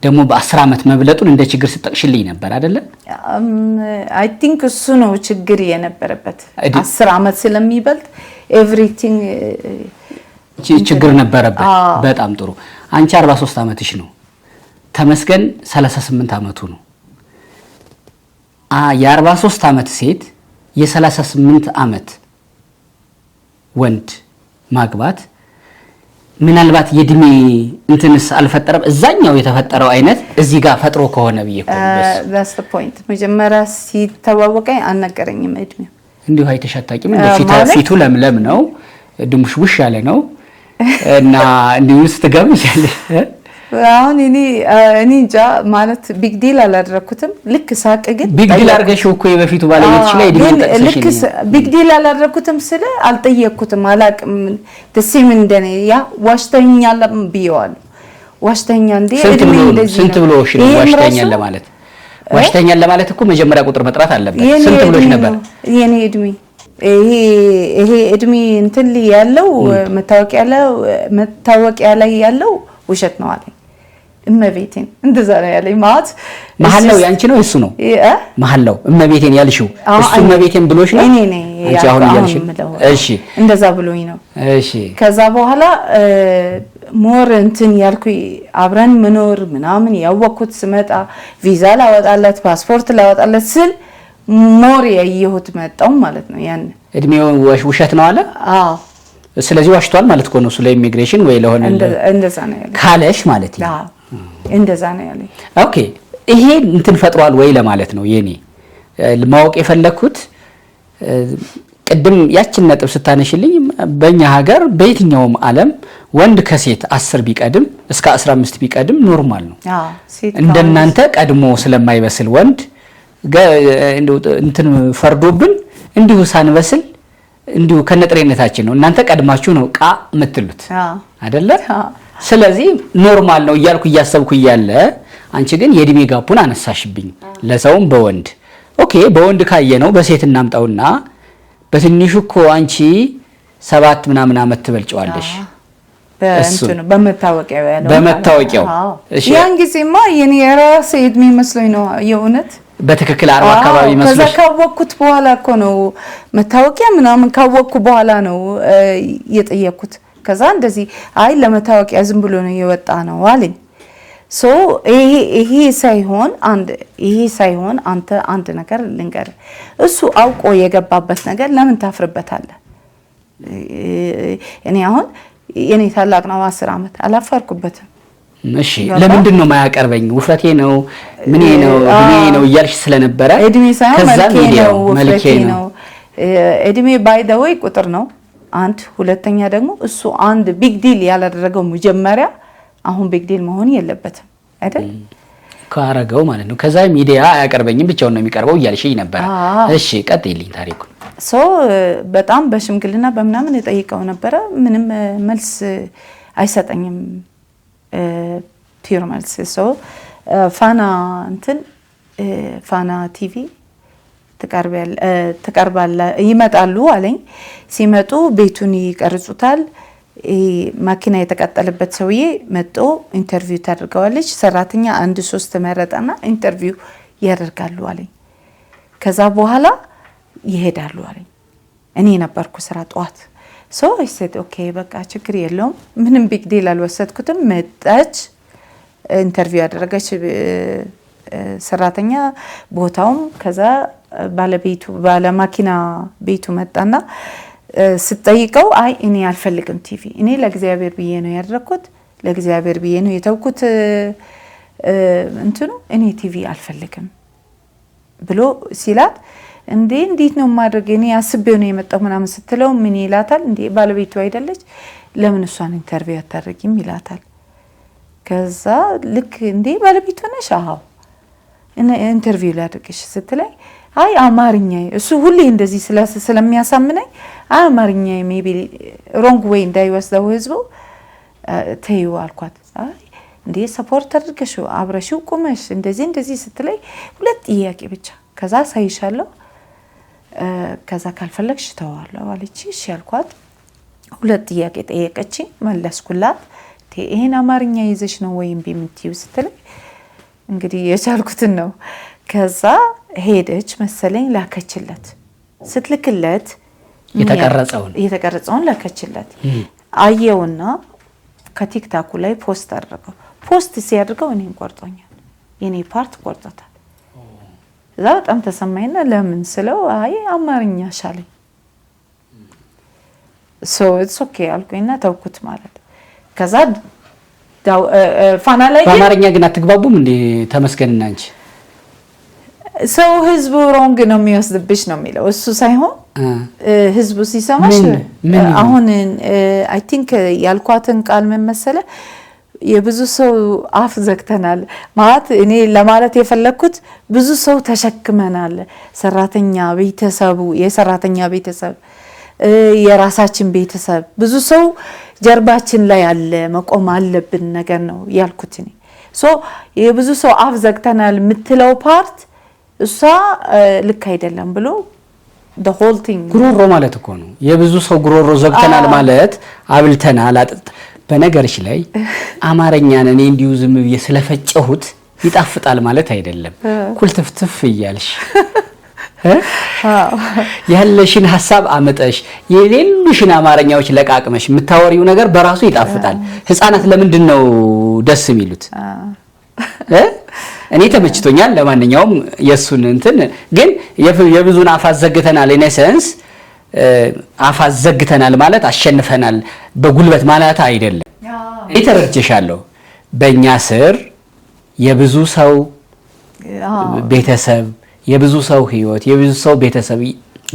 ደግሞ በ10 አመት መብለጡን እንደ ችግር ስጠቅሽልኝ ነበር አይደለ?
አይ ቲንክ እሱ ነው ችግር የነበረበት 10 አመት ስለሚበልጥ ኤቭሪቲንግ
ችግር ነበረበት። በጣም ጥሩ። አንቺ 43 አመትሽ ነው፣ ተመስገን 38 አመቱ ነው። የ43 አመት ሴት የ38 አመት ወንድ ማግባት ምናልባት የድሜ እንትንስ አልፈጠረም? እዛኛው የተፈጠረው አይነት እዚህ ጋር ፈጥሮ ከሆነ ብዬሽ
that's the point። መጀመሪያ ሲተዋወቀኝ አልነገረኝም እድሜው።
እንዲሁ አይተሻታቂም? ፊቱ ለምለም ነው፣ ድምሽ ውሽ ያለ ነው እና እንዲሁ ስትገምቻለሽ
አሁን እኔ እንጃ ማለት ቢግ ዲል አላደረኩትም። ልክ ሳቅ ግን
ቢግ ዲል አድርገሽው እኮ የበፊቱ ባለቤትሽ ላይ ዲል
ልክ ቢግ ዲል አላደረኩትም ስለ አልጠየቅኩትም አላቅም ደሴም እንደኔ ያ ዋሽተኛል ብየዋል። ዋሽተኛ እንደ እድሜ እንደዚህ
ስንት ብሎሽ ነው ዋሽተኛል ለማለት? ዋሽተኛል ለማለት እኮ መጀመሪያ ቁጥር መጥራት አለበት። ስንት ብሎሽ ነበር?
የኔ እድሜ ይሄ እድሜ እንትን ያለው መታወቂያ ላይ ያለው ውሸት ነው አለኝ። እመቤቴን እንደዛ ነው ያለኝ ማለት
መሐላው ያንቺ ነው እሱ ነው መሐላው እመቤቴን ያልሽው እሱ እመቤቴን ብሎሽ ነው?
እኔ ነኝ
አንቺ አሁን ያልሽ? እሺ
እንደዛ ብሎኝ ነው።
እሺ
ከዛ በኋላ ሞር እንትን ያልኩ አብረን መኖር ምናምን ያወቅኩት ስመጣ ቪዛ ላወጣለት ፓስፖርት ላወጣለት ስል ሞር ያየሁት መጣው ማለት ነው። ያን
እድሜው ውሸት ነው አለ።
አዎ
ስለዚህ ዋሽቷል ማለት ነው ስለ ኢሚግሬሽን ወይ ለሆነ
እንደዛ ነው ያለኝ
ካለሽ ማለት ነው።
እንደዛ ነው ያለኝ።
ኦኬ ይሄ እንትን ፈጥሯል ወይ ለማለት ነው የኔ ማወቅ የፈለኩት። ቅድም ያችን ነጥብ ስታነሽልኝ በእኛ ሀገር በየትኛውም ዓለም ወንድ ከሴት 10 ቢቀድም እስከ 15 ቢቀድም ኖርማል ነው። እንደናንተ ቀድሞ ስለማይበስል ወንድ እንትን ፈርዶብን እንዲሁ ሳንበስል እንዲሁ ከነጥሬነታችን ነው። እናንተ ቀድማችሁ ነው ቃ የምትሉት አይደለ? ስለዚህ ኖርማል ነው እያልኩ እያሰብኩ እያለ አንቺ ግን የእድሜ ጋፑን አነሳሽብኝ ለሰውም በወንድ ኦኬ በወንድ ካየ ነው በሴት እናምጣውና በትንሹ እኮ አንቺ 7 ምናምን አመት ትበልጫዋለሽ በመታወቂያው
እሺ ያን ጊዜማ የኔ የራሴ እድሜ መስሎኝ ነው የእውነት
በትክክል 40 አካባቢ መስሎሽ
ከዛ ካወቅኩት በኋላ እኮ ነው መታወቂያ ምናምን ካወቅኩ በኋላ ነው የጠየቅኩት ከዛ እንደዚህ አይ ለመታወቂያ ዝም ብሎ ነው የወጣ ነው አለኝ ሶ ይሄ ሳይሆን አንተ አንድ ነገር ልንገር እሱ አውቆ የገባበት ነገር ለምን ታፍርበታለህ እኔ አሁን የኔ ታላቅ ነው 10 አመት አላፈርኩበትም
እሺ ለምንድን ነው ማያቀርበኝ ውፍረቴ ነው ምኔ ነው እያልሽ ስለነበረ
እድሜ ሳይሆን መልኬ ነው እድሜ ባይ ዘ ወይ ቁጥር ነው አንድ ሁለተኛ ደግሞ እሱ አንድ ቢግ ዲል ያላደረገው መጀመሪያ አሁን ቢግ ዲል መሆን የለበትም አይደል
ካረገው ማለት ነው ከዛ ሚዲያ አያቀርበኝም ብቻውን ነው የሚቀርበው እያልሽኝ ነበር እሺ ቀጥይልኝ ታሪኩን
ሶ በጣም በሽምግልና በመናምን የጠይቀው ነበር ምንም መልስ አይሰጠኝም ፒር መልስ ሶ ፋና ቲቪ ተቀርባለ ይመጣሉ አለኝ ሲመጡ ቤቱን ይቀርጹታል ማኪና የተቀጠለበት ሰውዬ መጥቶ ኢንተርቪው ታደርጋለች ሰራተኛ 1-3 መረጣና ኢንተርቪው ያደርጋሉ አለኝ ከዛ በኋላ ይሄዳሉ አለኝ እኔ ነበርኩ ስራ ጧት ሶ I said okay በቃ ችግር የለውም ምንም ቢግ ዲል አልወሰድኩትም መጣች ኢንተርቪው ያደረገች ሰራተኛ ቦታውም ከዛ ባለማኪና ቤቱ መጣና ስትጠይቀው አይ እኔ አልፈልግም ቲቪ እኔ ለእግዚአብሔር ብዬ ነው ያደረኩት ለእግዚአብሔር ብዬ ነው የተውኩት እኔ ቲቪ አልፈልግም ብሎ ሲላት እንዴት ነው ማድረግ እኔ አስቤው ነው የመጣው ምናምን ስትለው ምን ይላታል እንዴ ባለቤቱ አይደለች ለምን እሷን ኢንተርቪው አታደርጊም ይላታል ከዛ ልክ እንዴ ባለቤቱ ነሽ አዎ ኢንተርቪው ላድርግሽ ስትለኝ አይ አማርኛ እሱ ሁሌ እንደዚህ ስለሚያሳምነኝ አማርኛ ሜቢ ሮንግ ዌይ እንዳይወስደው ህዝቡ ተይው አልኳት አይ እንዴ ሰፖርት አድርገሽ አብረሽው ቆመሽ እንደዚህ ስትለኝ ሁለት ጥያቄ ብቻ ከዛ ሳይሻለው ከዛ ካልፈለግሽ ተዋለው አለች እሺ አልኳት ሁለት ጥያቄ ጠየቀችኝ መለስኩላት ይሄን አማርኛ ይዘሽ ነው ወይም ቢምቲው ስትለኝ እንግዲህ የቻልኩትን ነው ከዛ ሄደች መሰለኝ ላከችለት ስትልክለት የተቀረጸውን ላከችለት አየውና ከቲክታኩ ላይ ፖስት ሲያደርገው እኔን ቆርጦኛል የኔ ፓርት ቆርጦታል እዛ በጣም ተሰማኝና ለምን ስለው አይ አማርኛ ሻለኝ ሶ ኢትስ ኦኬ አልኩኝና ተውኩት ማለት ከዛ ፋና ላይ
በአማርኛ ግን አትግባቡም እንዴ ተመስገንና አንቺ
ሰው ህዝቡ ሮንግ ነው የሚወስድብሽ ነው የሚለው እሱ ሳይሆን ህዝቡ ሲሰማሽ አሁን አይ ቲንክ ያልኳትን ቃል ምን መሰለ የብዙ ሰው አፍ ዘግተናል ማለት እኔ ለማለት የፈለኩት ብዙ ሰው ተሸክመናል ሰራተኛ የሰራተኛ ቤተሰብ የራሳችን ቤተሰብ ብዙ ሰው ጀርባችን ላይ አለ መቆም አለብን ነገር ነው ያልኩት እኔ ሶ የብዙ ሰው አፍ ዘግተናል የምትለው ፓርት እሷ ልክ አይደለም ብሎ the whole thing
ጉሮሮ ማለት እኮ ነው የብዙ ሰው ጉሮሮ ዘግተናል ማለት አብልተናል በነገርሽ ላይ አማርኛን እኔ እንዲሁ ዝም ብዬ ስለፈጨሁት ይጣፍጣል ማለት አይደለም ኩልትፍትፍ ይያልሽ ያለሽን ሐሳብ አመጣሽ የሌሉሽን አማርኛዎች ለቃቅመሽ የምታወሪው ነገር በራሱ ይጣፍጣል ህፃናት ለምንድን ነው ደስ የሚሉት እኔ ተመችቶኛል ለማንኛውም የሱን ግን የብዙን አፋዝ ዘግተናል ኢነሰንስ አፋዝ ዘግተናል ማለት አሸንፈናል በጉልበት ማለት አይደለም እተረጀሻለሁ በእኛ ስር የብዙ ሰው ቤተሰብ የብዙ ሰው ህይወት የብዙ ሰው ቤተሰብ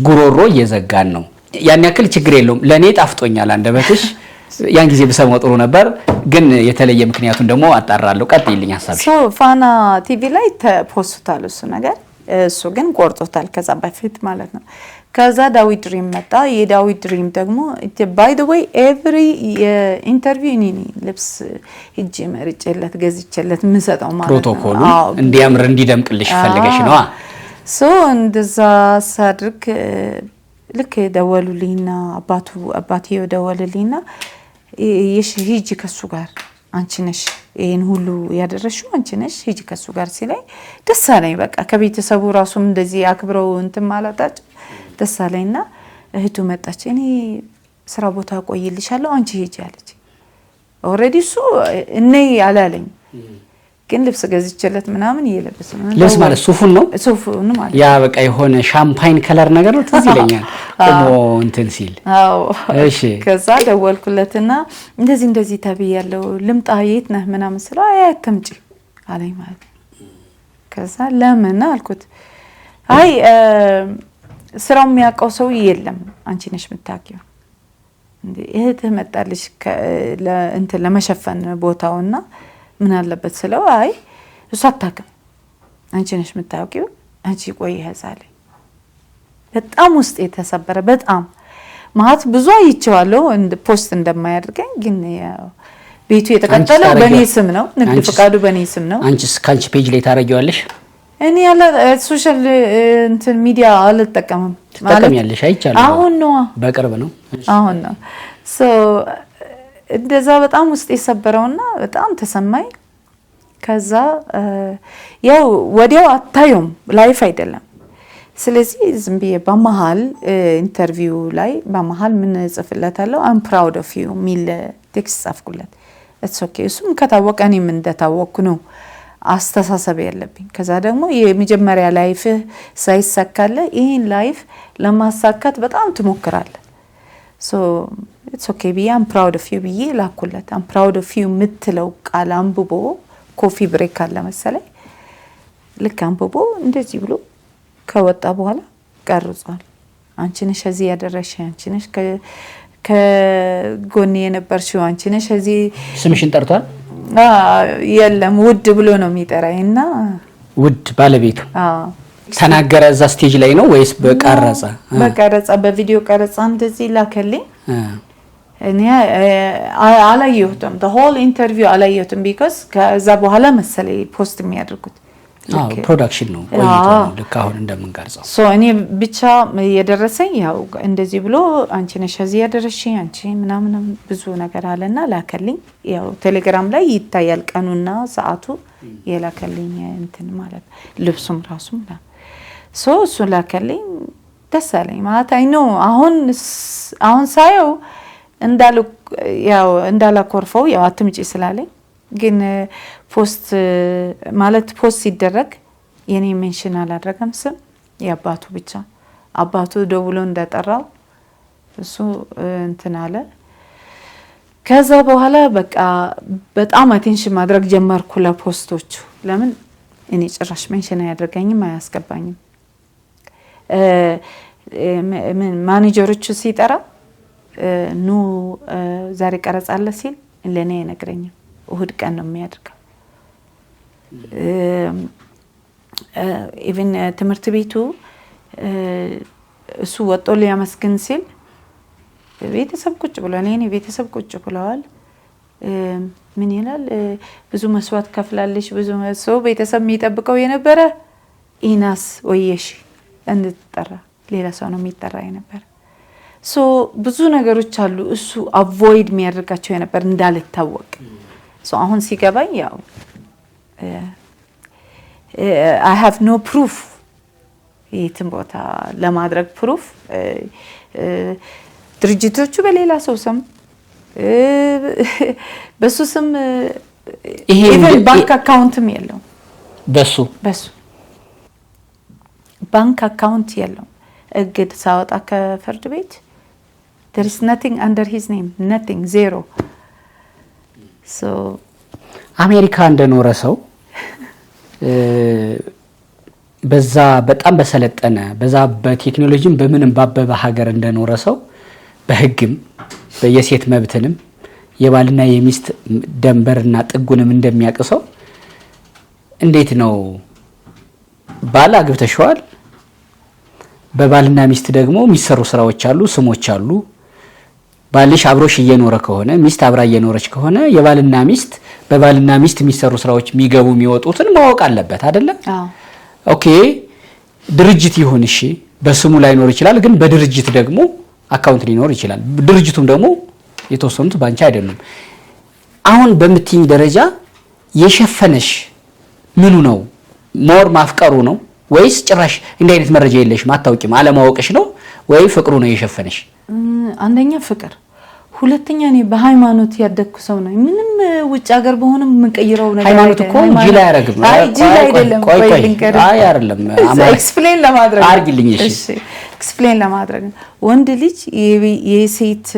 ጉሮሮ እየዘጋን ነው ያን ያክል ችግር የለውም ለኔ ጣፍጦኛል አንደበትሽ ያን ጊዜ በሰማው ጥሩ ነበር ግን የተለየ ምክንያቱን ደግሞ አጣራለሁ ቀጥይልኝ ሐሳብሽ
ፋና ቲቪ ላይ ተፖስቷል እሱ ነገር እሱ ግን ቆርጦታል ከዛ በፊት ማለት ነው ከዛ ዳዊት ድሪም መጣ የዳዊት ድሪም ደግሞ by the way every interview እኔ ልብስ እጄ መርጬለት ገዝቼለት ምሰጠው ማለት ነው
ፕሮቶኮሉ እንዲያምር እንዲደምቅልሽ ፈልገሽ ነው
ሶ እንደዛ ሳድርግ ልክ ደወሉልኝና አባቴው ደወሉልኝና ሂጂ ከሱ ጋር አንቺ ነሽ ይሄን ሁሉ ያደረሽው አንቺ ነሽ ሂጂ ከሱ ጋር ሲለኝ ደስ አለኝ። በቃ ከቤተሰቡ ራሱም እንደዚህ አክብረው እንትን ማለታቸው ደስ አለኝና እህቱ መጣች። እኔ ስራ ቦታ ቆይልሻለሁ አንቺ ሂጂ አለች። ኦሬዲ እሱ እኔ አላለኝ ግን ልብስ ገዝቼለት ምናምን እየለበሰ ነው።
ልብስ ማለት ሱፉን ነው
ማለት
ያ በቃ የሆነ ሻምፓይን ከለር ነገር ነው ትዝ ይለኛል ቆሞ እንትን ሲል።
አዎ
እሺ።
ከዛ ደወልኩለትና እንደዚህ ተብያለሁ ልምጣ የት ነህ ምናምን ስለው አይ አትምጪ አለኝ ማለት ነው። ከዛ ለምን አልኩት። አይ ስራው የሚያውቀው ሰው የለም አንቺ ነሽ የምታውቂው እንዴ እህትህ መጣልሽ እንትን ለመሸፈን ቦታውና ምን አለበት ስለው አይ እሱ አታውቅም አንቺ ነሽ የምታውቂው አንቺ ቆይ ያዛለኝ። በጣም ውስጥ የተሰበረ በጣም ማለት ብዙ አይቼዋለሁ ፖስት እንደማያደርገኝ ግን ቤቱ የተቀጠለው በኔ ስም ነው ንግድ ፈቃዱ በኔ ስም ነው።
አንቺስ ካንቺ ፔጅ ላይ ታረጋዋለሽ?
እኔ ያለ ሶሻል እንትን ሚዲያ አልጠቀምም
ማለት ያለሽ አይቻለሁ።
አሁን ነው
በቅርብ ነው
አሁን ነው ሶ እንደዛ በጣም ውስጥ የሰበረውና በጣም ተሰማኝ። ከዛ ያው ወዲያው አታዩም ላይፍ አይደለም። ስለዚህ ዝም ብዬ በመሃል ኢንተርቪው ላይ በመሃል ምን ጽፍለታለሁ I'm proud of you ሚል ቴክስት ጻፍኩለት። it's okay እሱም ከታወቀ እኔም እንደታወቅኩ ነው አስተሳሰብ ያለብኝ። ከዛ ደግሞ የመጀመሪያ ላይፍ ሳይሳካለ ይሄን ላይፍ ለማሳካት በጣም ትሞክራለህ so it's okay be I'm proud of you ብዬ ላኩለት። I'm proud of you ምትለው ቃል አንብቦ ኮፊ ብሬክ አለ መሰለኝ ልክ አንብቦ እንደዚህ ብሎ ከወጣ በኋላ ቀርጿል። አንቺ ነሽ እዚህ ያደረሽ አንቺ ነሽ ከጎኔ የነበርሽው አንቺ ነሽ እዚህ
ስምሽን ጠርቷል?
የለም ውድ ብሎ ነው የሚጠራኝና
ውድ ባለቤቱ ተናገረ እዛ ስቴጅ ላይ ነው ወይስ በቀረጻ በቪዲዮ ቀረጻ እንደዚህ ላከልኝ? እኔ አላየሁትም the whole interview አላየሁትም because ከዛ በኋላ መሰለኝ ፖስት የሚያደርጉት ፕሮዳክሽን ነው ቆይቶ ልክ አሁን እንደምንቀርጸው
ሶ እኔ ብቻ የደረሰኝ ያው እንደዚህ ብሎ አንቺ ነሽ እዚህ ያደረሽኝ አንቺ ምናምን ብዙ ነገር አለና ላከልኝ። ያው ቴሌግራም ላይ ይታያል ቀኑና ሰዓቱ የላከልኝ እንትን ማለት ልብሱም ራሱም ሶ እሱ ላከልኝ። ደስ አለኝ ማለት አይ ኖ አሁን ሳየው እንዳላኮርፈው ያው አትምጪ ስላለኝ ግን ፖስት ሲደረግ የኔ ሜንሽን አላደረገም ስም ያባቱ ብቻ አባቱ ደውሎ እንደጠራው እሱ እንትን አለ። ከዛ በኋላ በቃ በጣም አቴንሽን ማድረግ ጀመርኩ ለፖስቶቹ። ለምን እኔ ጭራሽ ሜንሽን አያደርገኝም አያስገባኝም። ማኔጀሮቹ ሲጠራ ኑ ዛሬ ቀረጻ አለ ሲል ለኔ አይነግረኝም። እሁድ ቀን ነው የሚያደርገው። ኢቭን ትምህርት ቤቱ እሱ ወጦ ሊያመስግን ሲል ቤተሰብ ቁጭ ብሏል። እኔ ቤተሰብ ቁጭ ብለዋል። ምን ይላል ብዙ መስዋዕት ከፍላለች ብዙ ሰው ቤተሰብ የሚጠብቀው የነበረ ኢናስ ወየሽ እንድትጠራ ሌላ ሰው ነው የሚጠራ የነበረ። ሶ ብዙ ነገሮች አሉ እሱ አቮይድ የሚያደርጋቸው የነበር እንዳልታወቅ። ሶ አሁን ሲገባኝ ያው I have no proof የትም ቦታ ለማድረግ ፕሩፍ ድርጅቶቹ በሌላ ሰው ስም በሱ ስም ኢቭን ባንክ አካውንትም የለው
በሱ
ባንክ አካውንት የለው። እግድ ሳወጣ ከፍርድ ቤት there is nothing under his name nothing zero so
አሜሪካ እንደኖረ ሰው በዛ በጣም በሰለጠነ በዛ በቴክኖሎጂም በምንም ባበበ ሀገር እንደኖረ ሰው በህግም በየሴት መብትንም የባልና የሚስት ደንበርና ጥጉንም እንደሚያቀሰው እንዴት ነው ባል አግብተሽዋል በባልና ሚስት ደግሞ የሚሰሩ ስራዎች አሉ ስሞች አሉ ባልሽ አብሮሽ እየኖረ ከሆነ ሚስት አብራ እየኖረች ከሆነ የባልና ሚስት በባልና ሚስት የሚሰሩ ስራዎች የሚገቡ የሚወጡትን ማወቅ አለበት አይደለ? ኦኬ ድርጅት ይሁን እሺ በስሙ ላይኖር ይችላል፣ ግን በድርጅት ደግሞ አካውንት ሊኖር ይችላል። ድርጅቱም ደግሞ የተወሰኑት ባንቺ አይደሉም። አሁን በምትይኝ ደረጃ የሸፈነሽ ምኑ ነው? ሞር ማፍቀሩ ነው ወይስ ጭራሽ እንዲህ አይነት መረጃ የለሽም አታውቂም አለማወቅሽ ነው ወይ ፍቅሩ ነው የሸፈነሽ?
አንደኛ ፍቅር፣ ሁለተኛ እኔ በሃይማኖት ያደግኩ ሰው ነኝ። ምንም ውጭ ሀገር በሆነም የምንቀይረው ነገር
ሃይማኖት እኮ ጅል አያረግም።
አይ ጅል አይደለም።
ቆይ አይ አይደለም
ኤክስፕሌን ለማድረግ
አርግልኝ። እሺ
ኤክስፕሌን ለማድረግ ወንድ ልጅ የሴት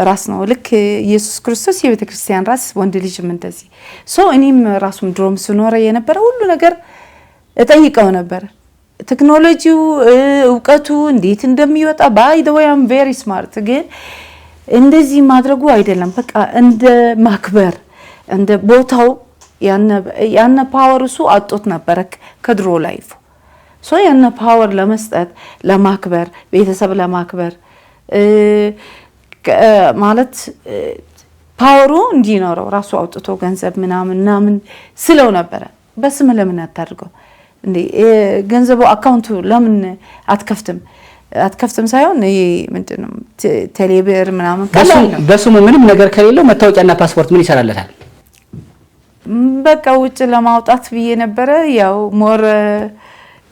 ራስ ነው። ልክ ኢየሱስ ክርስቶስ የቤተ ክርስቲያን ራስ፣ ወንድ ልጅም እንደዚህ። እኔም ራሱም ድሮም ስኖረ የነበረ ሁሉ ነገር እጠይቀው ነበር። ቴክኖሎጂው እውቀቱ እንዴት እንደሚወጣ ባይ ዘ ዌይ አም ቬሪ ስማርት፣ ግን እንደዚህ ማድረጉ አይደለም። በቃ እንደ ማክበር እንደ ቦታው ያነ ፓወር እሱ አጥቶት ነበር ከድሮ ላይፉ። ያነ ፓወር ለመስጠት ለማክበር፣ ቤተሰብ ለማክበር ማለት ፓወሩ እንዲኖረው ራሱ አውጥቶ ገንዘብ ምናምን ስለው ነበረ። በስም ለምን አታድርገው እንዴ? ገንዘቡ አካውንቱ ለምን አትከፍትም ሳይሆን ይሄ ምንድነው ቴሌብር ምናምን
በስሙ ምንም ነገር ከሌለው መታወቂያና ፓስፖርት ምን ይሰራለታል?
በቃ ውጭ ለማውጣት ብዬ ነበረ። ያው ሞር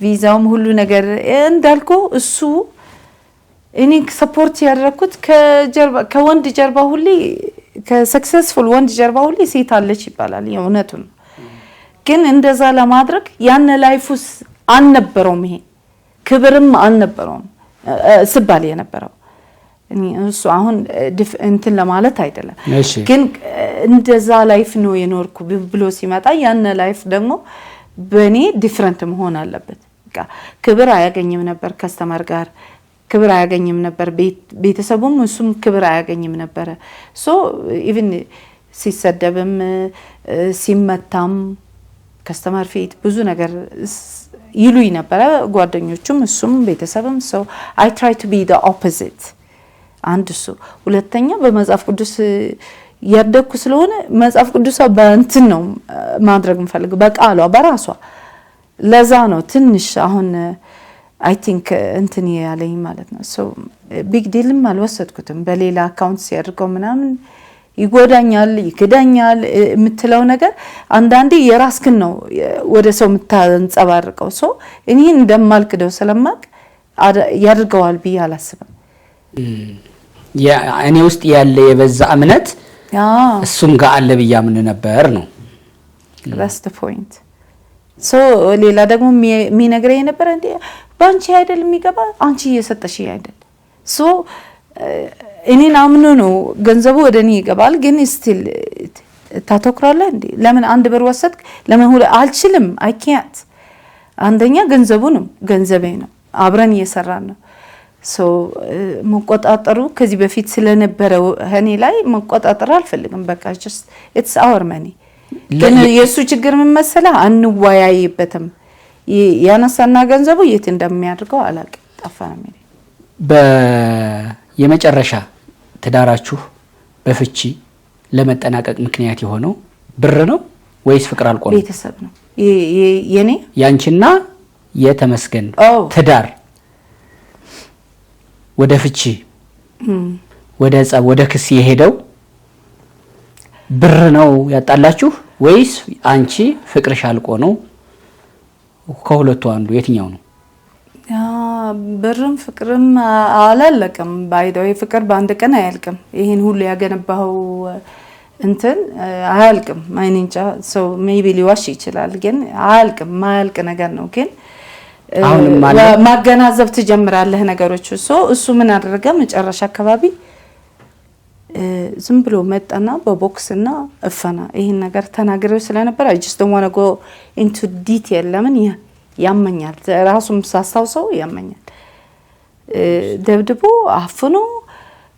ቪዛውም ሁሉ ነገር እንዳልኩ እሱ እኔ ሰፖርት ያደረኩት ከወንድ ጀርባ ሁሌ ከሰክሰስፉል ወንድ ጀርባ ሁሌ ሴት አለች ይባላል። እውነቱን ግን እንደዛ ለማድረግ ያን ላይፉስ አልነበረውም። ይሄ ክብርም አልነበረውም ስባል የነበረው እሱ አሁን እንትን ለማለት አይደለም፣ ግን እንደዛ ላይፍ ነው የኖርኩ ብሎ ሲመጣ ያን ላይፍ ደግሞ በኔ ዲፈረንት መሆን አለበት። በቃ ክብር አያገኝም ነበር፣ ከስተመር ጋር ክብር አያገኝም ነበር፣ ቤተሰቡም እሱም ክብር አያገኝም ነበር። ኢቭን ሲሰደብም ሲመታም ከስተመር ፊት ብዙ ነገር ይሉኝ ነበር ጓደኞቹም እሱም ቤተሰብም። I try to be the opposite። አንድ እሱ፣ ሁለተኛ በመጽሐፍ ቅዱስ ያደግኩ ስለሆነ መጽሐፍ ቅዱስ በእንትን ነው ማድረግ የምፈልገው በቃሏ በራሷ። ለዛ ነው ትንሽ አሁን I think እንትን ያለኝ ማለት ነው። ቢግ ዲልም አልወሰድኩትም። በሌላ አካውንት ሲያድርገው ምናምን ይጎዳኛል ይክዳኛል የምትለው ነገር አንዳንዴ የራስክን ነው ወደ ሰው የምታንጸባርቀው። እኔ እንደማልክደው ስለማቅ ያድርገዋል ብዬ አላስብም።
እኔ ውስጥ ያለ የበዛ እምነት እሱም ጋር አለ ብዬ አምን ነበር ነው።
that's the point። ሌላ ደግሞ የሚነግረኝ ነበር እንዴ ባንቺ አይደል የሚገባ አንቺ እየሰጠሽ አይደል። እኔን አምኖ ነው ገንዘቡ ወደኔ ይገባል፣ ግን ስቲል ታተኩራለህ እንዴ? ለምን አንድ ብር ወሰድክ? ለምን አልችልም። I can't። አንደኛ ገንዘቡ ነው ገንዘቤ ነው፣ አብረን እየሰራን ነው። መቆጣጠሩ ከዚህ በፊት ስለነበረው እኔ ላይ መቆጣጠር አልፈልግም። በቃ just it's our money። ግን የሱ ችግር ምን መሰለህ? አንወያይበትም። ያነሳና ገንዘቡ የት እንደሚያድርገው አላውቅም። ጠፋ ነው። የመጨረሻ ትዳራችሁ በፍቺ ለመጠናቀቅ ምክንያት የሆነው ብር ነው ወይስ ፍቅር አልቆ ነው? ቤተሰብ ነው። የኔ
ያንቺና የተመስገን ትዳር ወደ ፍቺ ወደ ጸብ ወደ ክስ የሄደው ብር ነው ያጣላችሁ ወይስ አንቺ ፍቅርሽ አልቆ ነው? ከሁለቱ አንዱ የትኛው ነው?
ብርም ፍቅርም አላለቀም። ባይደው ፍቅር በአንድ ቀን አያልቅም። ይሄን ሁሉ ያገነባው እንትን አያልቅም። ማይንጫ ሜቢ ሊዋሽ ይችላል፣ ግን አያልቅም። ማያልቅ ነገር ነው። ግን ማገናዘብ ትጀምራለህ ነገሮች። እሱ ምን አደረገ መጨረሻ አካባቢ ዝም ብሎ መጣና በቦክስና እፈና ይሄን ነገር ተናግረው ስለነበር I just don't want to go into detail። ለምን ያመኛል፣ ራሱም ሳስታውሰው ያመኛል። ደብድቦ አፍኖ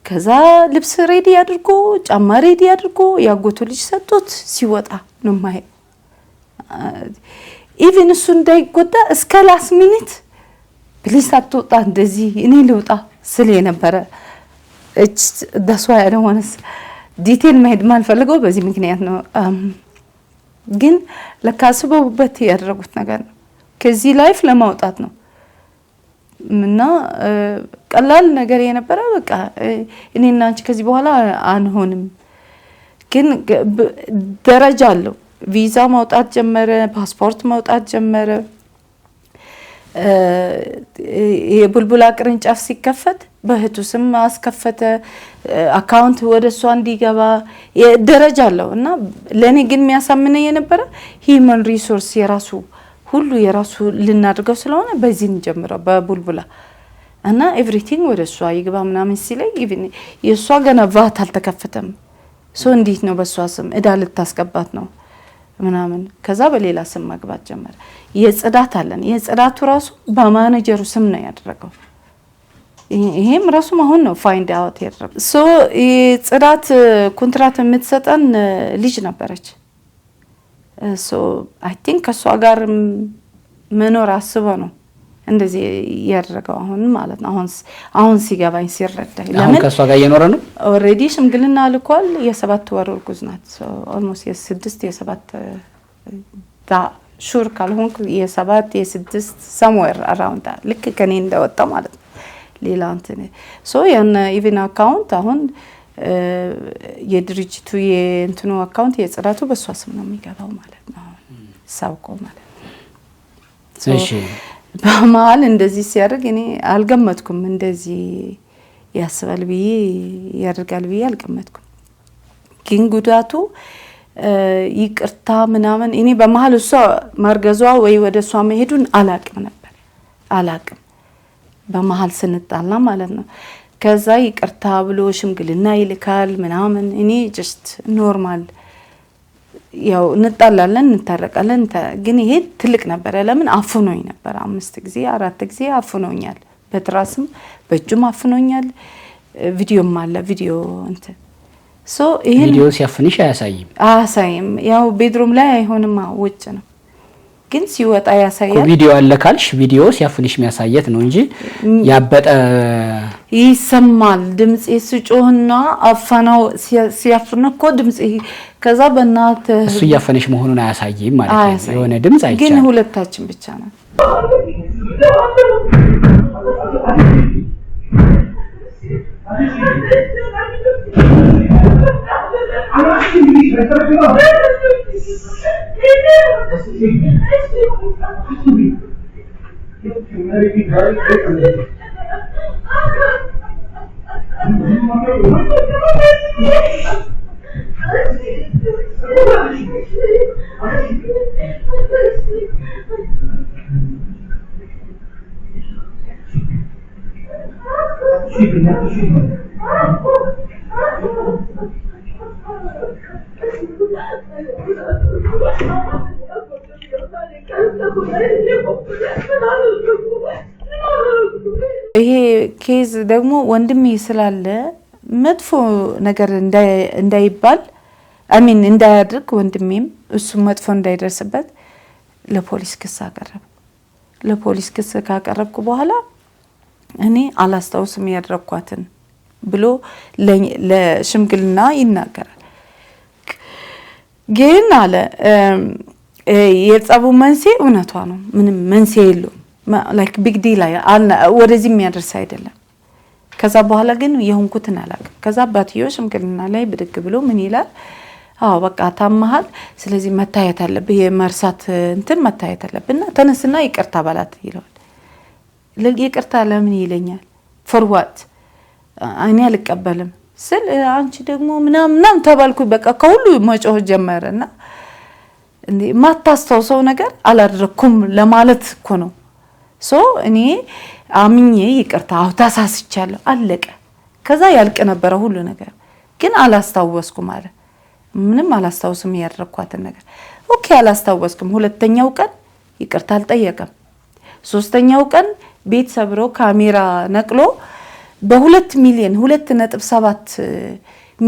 ከዛ ልብስ ሬዲ አድርጎ ጫማ ሬዲ አድርጎ ያጎቱ ልጅ ሰጥቶት ሲወጣ ነው ማይ ኢቭን እሱ እንዳይጎዳ እስከ ላስት ሚኒት ፕሊስ አትወጣ እንደዚህ እኔ ልውጣ ስለ የነበረ that's why I don't want to ዲቴል መሄድ ማልፈልገው በዚህ ምክንያት ነው። ግን ለካስበውበት ያደረጉት ነገር ነው። ከዚህ ላይፍ ለማውጣት ነው። እና ቀላል ነገር የነበረ በቃ እኔና አንቺ ከዚህ በኋላ አንሆንም ግን ደረጃ አለው ቪዛ ማውጣት ጀመረ ፓስፖርት ማውጣት ጀመረ የቡልቡላ ቅርንጫፍ ሲከፈት በህቱ ስም አስከፈተ አካውንት ወደሷ እንዲገባ ደረጃ አለው እና ለኔ ግን የሚያሳምነኝ የነበረ ሂውማን ሪሶርስ የራሱ ሁሉ የራሱ ልናድርገው ስለሆነ በዚህ እንጀምረው በቡልቡላ እና ኤቭሪቲንግ ወደሷ ይግባ ምናምን ሲለኝ ኢቭን የሷ ገና ቫት አልተከፈተም ሶ እንዴት ነው በሷ ስም እዳ ልታስገባት ነው ምናምን ከዛ በሌላ ስም ማግባት ጀመረ የጽዳት አለን የጽዳቱ ራሱ በማኔጀሩ ስም ነው ያደረገው ይሄም ራሱ አሁን ነው ፋይንድ አውት ያደረገው ሶ የጽዳት ኮንትራት የምትሰጠን ልጅ ነበረች ሶ አይ ቲንክ ከሷ ጋር መኖር አስበው ነው እንደዚህ ያደረገው አሁን ማለት ነው አሁን ሲገባኝ ሲረዳ
ለምን ከሷ ጋር እየኖረ ነው
ኦሬዲ ሽምግልና ልኳል የ7 ወር እርጉዝ ናት ሶ ኦልሞስት የ6 የ7 ዳ ሹር ካልሆንኩ የ7 የ6 somewhere around that ልክ ከኔ እንደወጣ ማለት ነው ሌላ እንትን ሶ ያን ኢቭን አካውንት አሁን የድርጅቱ የእንትኑ አካውንት የጽዳቱ በሷ ስም ነው የሚገባው ማለት ነው ሳውቆ ማለት ነው እሺ በማል እንደዚህ ሲያደርግ እኔ አልገመትኩም እንደዚህ ያስባል ብዬ ያደርጋል ብዬ አልገመትኩም ግን ጉዳቱ ይቅርታ ምናምን እኔ በመሃል እሷ ማርገዟ ወይ ወደሷ መሄዱን አላቅም በመሃል ስንጣላ ማለት ነው ከዛ ይቅርታ ብሎ ሽምግልና ይልካል ምናምን እኔ just ኖርማል ያው እንጣላለን እንታረቃለን ግን ይሄ ትልቅ ነበር ለምን አፍኖኝ ነበር 5 ጊዜ 4 ጊዜ አፍኖኛል በትራስም በእጁም አፍኖኛል ቪዲዮም አለ ቪዲዮ እንት ሶ ይሄ
ቪዲዮ ሲያፍንሽ አያሳይም
ያው ቤድሩም ላይ አይሆንም ውጭ ነው ግን ሲወጣ ያሳያል
ቪዲዮ አለ ካልሽ ቪዲዮ ሲያፍንሽ የሚያሳየት ነው እንጂ ያበጠ
ይሰማል ድምጽ ሲጮህና አፈናው ሲያፍነኮ ድምጽ ከዛ በእናት
እሱ ያፈንሽ መሆኑን አያሳይም ማለት ነው የሆነ ድምጽ አይቻል
ግን ሁለታችን ብቻ ነው ይሄ ኬዝ ደግሞ ወንድሜ ስላለ መጥፎ ነገር እንዳይባል አሚን እንዳያድርግ ወንድሜም እሱ መጥፎ እንዳይደርስበት ለፖሊስ ክስ ካቀረብኩ በኋላ እኔ አላስታውስም ያደረኳትን ብሎ ለሽምግልና ይናገራል ግን አለ የጸቡ መንስኤ እውነቷ ነው ምንም መንስኤ የለውም like big deal ወደዚህ የሚያደርስ አይደለም ከዛ በኋላ ግን የሆንኩትን አላውቅም ከዛ አባትዮ ሽምግልና ላይ ብድግ ብሎ ምን ይላል በቃ ታማሃል ስለዚህ መታየት አለብህ የመርሳት እንትን መታየት አለብህና ተነስና ይቅርታ ባላት ይላል ለይቅርታ ለምን ይለኛል for what እኔ አልቀበልም ስል አንቺ ደግሞ ምናምን ተባልኩ በቃ ከሁሉ መጮህ ጀመረና እንዴ ማታስተውሰው ነገር አላደረኩም ለማለት እኮ ነው ሶ እኔ አምኜ ይቅርታ ታሳስቻለሁ አለቀ ከዛ ያልቅ ነበር ሁሉ ነገር ግን አላስታወስኩም ማለት ምንም አላስታውስም ያደረኳትን ነገር ኦኬ አላስታወስኩም ሁለተኛው ቀን ይቅርታ አልጠየቀም ሶስተኛው ቀን ቤት ሰብሮ ካሜራ ነቅሎ በ2 ሚሊዮን 2.7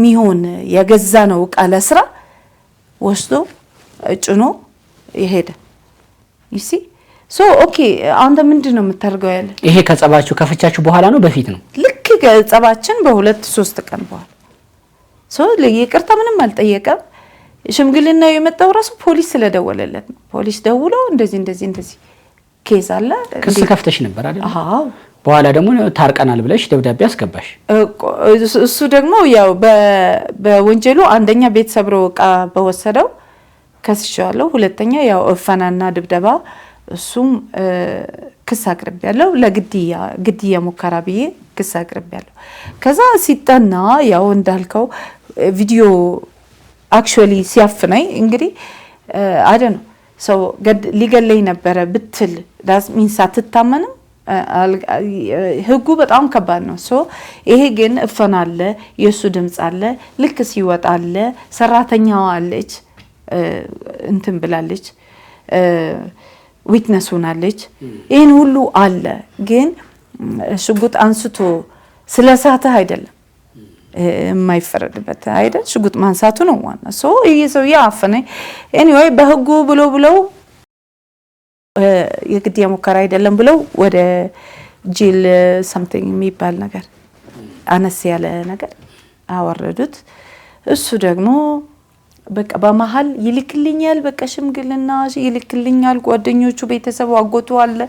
ሚሊዮን የገዛ ነው ቃለ ስራ ወስዶ ጭኖ ይሄደ you see so okay አንተ ምንድነው የምታርገው ያለ
ይሄ ከጸባችሁ ከፍቻችሁ በኋላ ነው በፊት ነው
ልክ ከጸባችን በ2-3 ቀን በኋላ so ለይቅርታ ምንም አልጠየቀም ሽምግልና የመጣው ራሱ ፖሊስ ስለደወለለት ፖሊስ ደውሎ እንደዚህ ኬዝ አለ።
ክስ ከፍተሽ ነበር አይደል?
አዎ።
በኋላ ደግሞ ታርቀናል ብለሽ ደብዳቤ አስገባሽ።
እሱ ደግሞ ያው በወንጀሉ አንደኛ ቤት ሰብሮ ዕቃ በወሰደው ከስሻለሁ። ሁለተኛ ያው እፈናና ድብደባ እሱም ክስ አቅርቤያለሁ። ለግድያ ሙከራ ብዬ ክስ አቅርቤያለሁ። ከዛ ሲጠና ያው እንዳልከው ቪዲዮ አክቹአሊ ሲያፍነኝ እንግዲህ አደ ነው ሰው ሊገለኝ ነበረ ብትል ዳስሚን ሳትታመንም ህጉ በጣም ከባድ ነው። ይሄ ግን እፈናለ የሱ ድምጽ አለ ልክ ሲወጣ አለ ሰራተኛዋ አለች እንትን ብላለች ዊትነስ ሆናለች ይሄን ሁሉ አለ። ግን ሽጉጥ አንስቶ ስለሳተ አይደለም የማይፈረድበት አይደል ሽጉጥ ማንሳቱ ነው ዋና። ይሄ ሰው ያፈነኝ ኤኒዌይ በህጉ ብለው የግድያ ሙከራ አይደለም ብለው ወደ ጂል something የሚባል ነገር አነስ ያለ ነገር አወረዱት። እሱ ደግሞ በቃ በመሃል ይልክልኛል በቃ ሽምግልና ይልክልኛል። ጓደኞቹ ቤተሰቡ አጎቱ አለ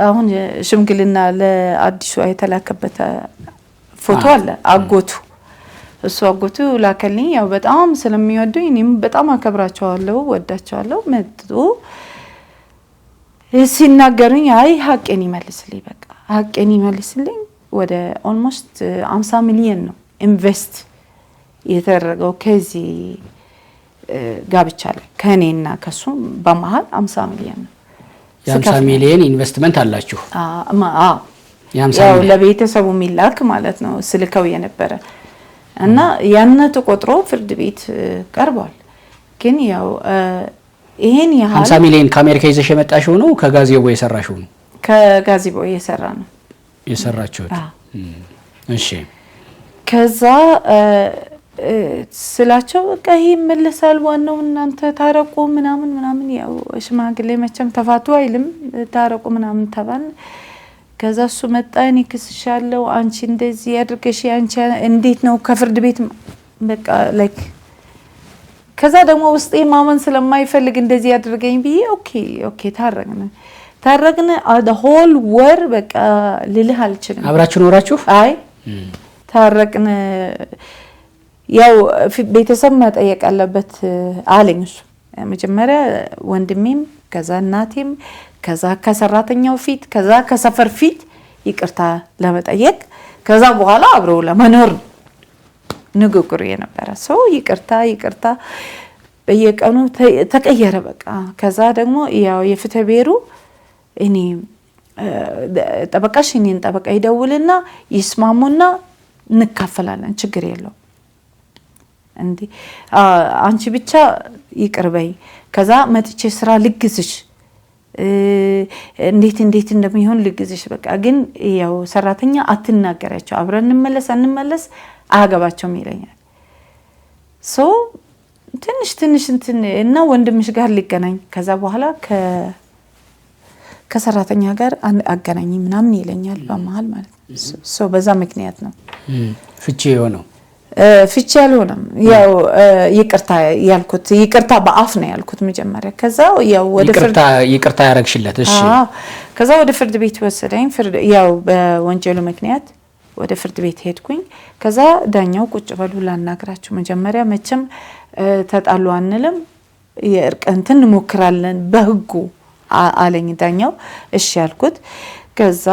አሁን ሽምግልና ለአዲሱ የተላከበት ፎቶ አለ አጎቱ እሱ አጎቱ ላከልኝ። ያው በጣም ስለሚወዱኝ እኔም በጣም አከብራቸዋለሁ ወዳቸዋለሁ። መጥቶ ሲናገሩኝ አይ ሀቄን ይመልስልኝ በቃ ሀቄን ይመልስልኝ። ወደ ኦልሞስት 50 ሚሊዮን ነው ኢንቨስት የተደረገው ከዚህ ጋብቻ ላይ ከኔና ከሱ በመሃል 50 ሚሊዮን ነው።
የ50 ሚሊዮን ኢንቨስትመንት አላችሁ?
ያው ለቤተሰቡ ሚላክ ማለት ነው ስልከው የነበረ እና ያነ ተቆጥሮ ፍርድ ቤት ቀርቧል። ግን ያው ይሄን ያህል
50 ሚሊዮን ከአሜሪካ ይዘሽ የመጣሽው ነው ከጋዜቦ የሰራሽው ነው?
ከጋዜቦ የሰራ ነው
የሰራችሁት። እሺ ከዛ
ስላቸው በቃ ይሄ መልሳል ዋናው እናንተ ታረቁ ምናምን ያው ሽማግሌ መቼም ተፋቱ አይልም ታረቁ ምናምን ተባል። ከዛ እሱ መጣ እኔ ክስሻለሁ አንቺ እንደዚህ ያድርገሽ አንቺ እንዴት ነው ከፍርድ ቤት በቃ ላይክ ከዛ ደግሞ ውስጤ ማመን ስለማይፈልግ እንደዚህ ያድርገኝ ብዬ ኦኬ ታረቅን the whole war በቃ ልልህ አልችልም።
አብራችሁ ኖራችሁ?
አይ ታረቅን ያው ቤተሰብ መጠየቅ አለበት አለኝ እሱ መጀመሪያ ወንድሜም ከዛ እናቴም ከዛ ከሰራተኛው ፊት ከዛ ከሰፈር ፊት ይቅርታ ለመጠየቅ ከዛ በኋላ አብረው ለመኖር ንግግሩ የነበረ ሰው ይቅርታ በየቀኑ ተቀየረ በቃ። ከዛ ደግሞ ያው የፍትህ ቤሩ እኔ ጠበቃሽ እኔን ጠበቃ ይደውልና ይስማሙና እንካፈላለን ችግር የለው እንዴ አንቺ ብቻ ይቅርበይ ከዛ መጥቼ ስራ ልግዝሽ እንዴት እንደሚሆን ልግዝሽ በቃ ግን ያው ሰራተኛ አትናገራቸው አብረን እንመለስ አያገባቸውም ይለኛል። ትንሽ እንትን እና ወንድምሽ ጋር ሊገናኝ ከዛ በኋላ ከሰራተኛ ጋር አገናኝ ምናምን ይለኛል በመሃል ማለት ነው። በዛ ምክንያት ነው
ፍቺ የሆነው።
ፍቺ ያልሆነም ያው ይቅርታ ያልኩት ይቅርታ በአፍ ነው ያልኩት መጀመሪያ። ከዛ ያው ወደ
ይቅርታ ያረግሽለት እሺ።
ከዛ ወደ ፍርድ ቤት ወሰደኝ። ያው በወንጀሉ ምክንያት ወደ ፍርድ ቤት ሄድኩኝ። ከዛ ዳኛው ቁጭ በሉ ላናግራችሁ መጀመሪያ መቼም ተጣሉ አንልም የእርቅ እንትን እንሞክራለን በህጉ አለኝ ዳኛው። እሺ ያልኩት። ከዛ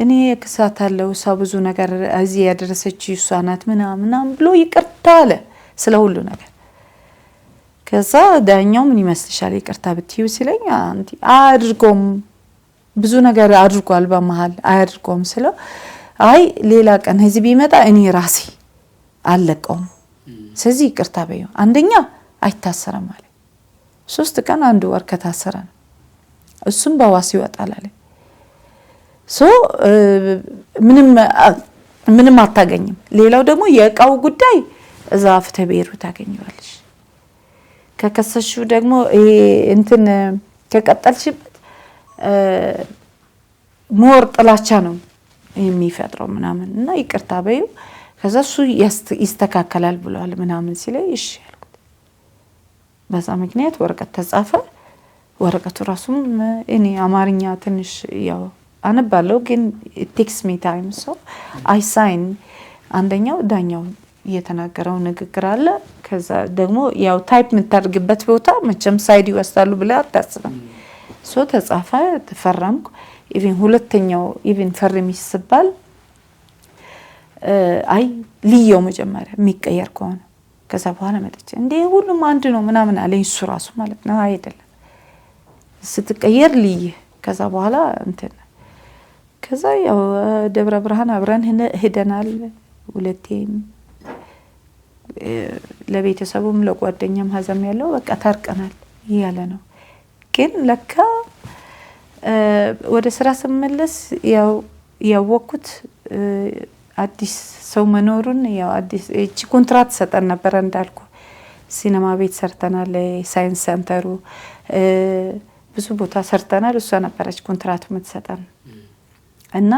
እኔ ክሳታለሁ ሰው ብዙ ነገር እዚህ ያደረሰች እሷ ናት ምናምን ብሎ ይቅርታ አለ ስለ ሁሉ ነገር። ከዛ ዳኛው ምን ይመስልሻል ይቅርታ ብትዩ ሲለኝ አንቺ አድርጎም ብዙ ነገር አድርጓል በመሃል አያድርጎም ስለው አይ ሌላ ቀን እዚህ ቢመጣ እኔ ራሴ አለቀውም ስለዚህ ይቅርታ በዩ አንደኛ አይታሰረም አለ 3 ቀን 1 ወር ከታሰረ ነው እሱም በዋስ ይወጣል አለ። ምንም አታገኝም። ሌላው ደግሞ የእቃው ጉዳይ እዛ ፍትህ ቤሩ ታገኘዋለሽ። ከከሰሹ ደግሞ ይሄ እንትን ከቀጠልሽበት ሞር ጥላቻ ነው የሚፈጥረው ምናምን እና ይቅርታ በዩ ከዛ እሱ ይስተካከላል ብሏል ምናምን ሲለኝ እሺ ያልኩት። በዛ ምክንያት ወረቀት ተጻፈ ወረቀቱ ራሱም እኔ አማርኛ ትንሽ ያው አነባለሁ ግን it takes me time so I sign አንደኛው ዳኛው የተናገረው ንግግር አለ ከዛ ደግሞ ያው ታይፕ የምታደርግበት ቦታ መቼም ሳይድ ይወስዳሉ ብለ አታስብም ሶ ተጻፈ ተፈረምኩ ኢቭን ሁለተኛው ኢቭን ፈርሚ ሲባል አይ ልየው መጀመሪያ የሚቀየር ከሆነ ከዛ በኋላ መጥቼ እንዴ ሁሉም አንድ ነው ምናምን አለኝ እሱ ራሱ ማለት ነው አይደለም ስትቀየር ልይ ከዛ በኋላ እንትን ከዛ ያው ደብረ ብርሃን አብረን ሄደናል ሁለቴም ለቤተሰቡም ለጓደኛም ሀዘም ያለው በቃ ታርቀናል ያለ ነው ግን ለካ ወደ ስራ ስመለስ ያው ያወኩት አዲስ ሰው መኖሩን ያው አዲስ እቺ ኮንትራክት ሰጠን ነበር እንዳልኩ ሲኒማ ቤት ሰርተናል ሳይንስ ሴንተሩ ብዙ ቦታ ሰርተናል እሷ ነበረች ኮንትራክት የምትሰጠን እና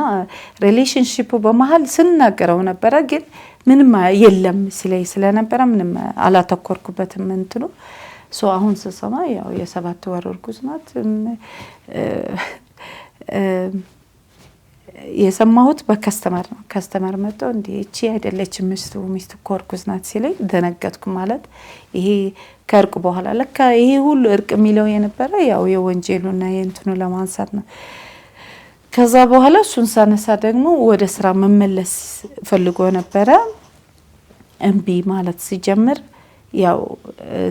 ሪሌሽንሺፑ በመሃል ስንናገረው ነበር ግን ምንም የለም ስለነበረ ምንም አላተኮርኩበትም እንትኑ ሶ አሁን ስሰማ ያው የ7 ወር እርጉዝ ናት የሰማሁት በከስተመር ነው ከስተመር መጥቶ እንዴ እቺ አይደለችም ሚስቱ እርጉዝ ናት ሲለኝ ደነገጥኩ ማለት ይሄ ከርቁ በኋላ ለካ ይሄ ሁሉ እርቅ የሚለው የነበረ ያው የወንጀሉና የእንትኑ ለማንሳት ነው ከዛ በኋላ እሱን ሳነሳ ደግሞ ወደ ስራ መመለስ ፈልጎ ነበር እምቢ ማለት ሲጀምር ያው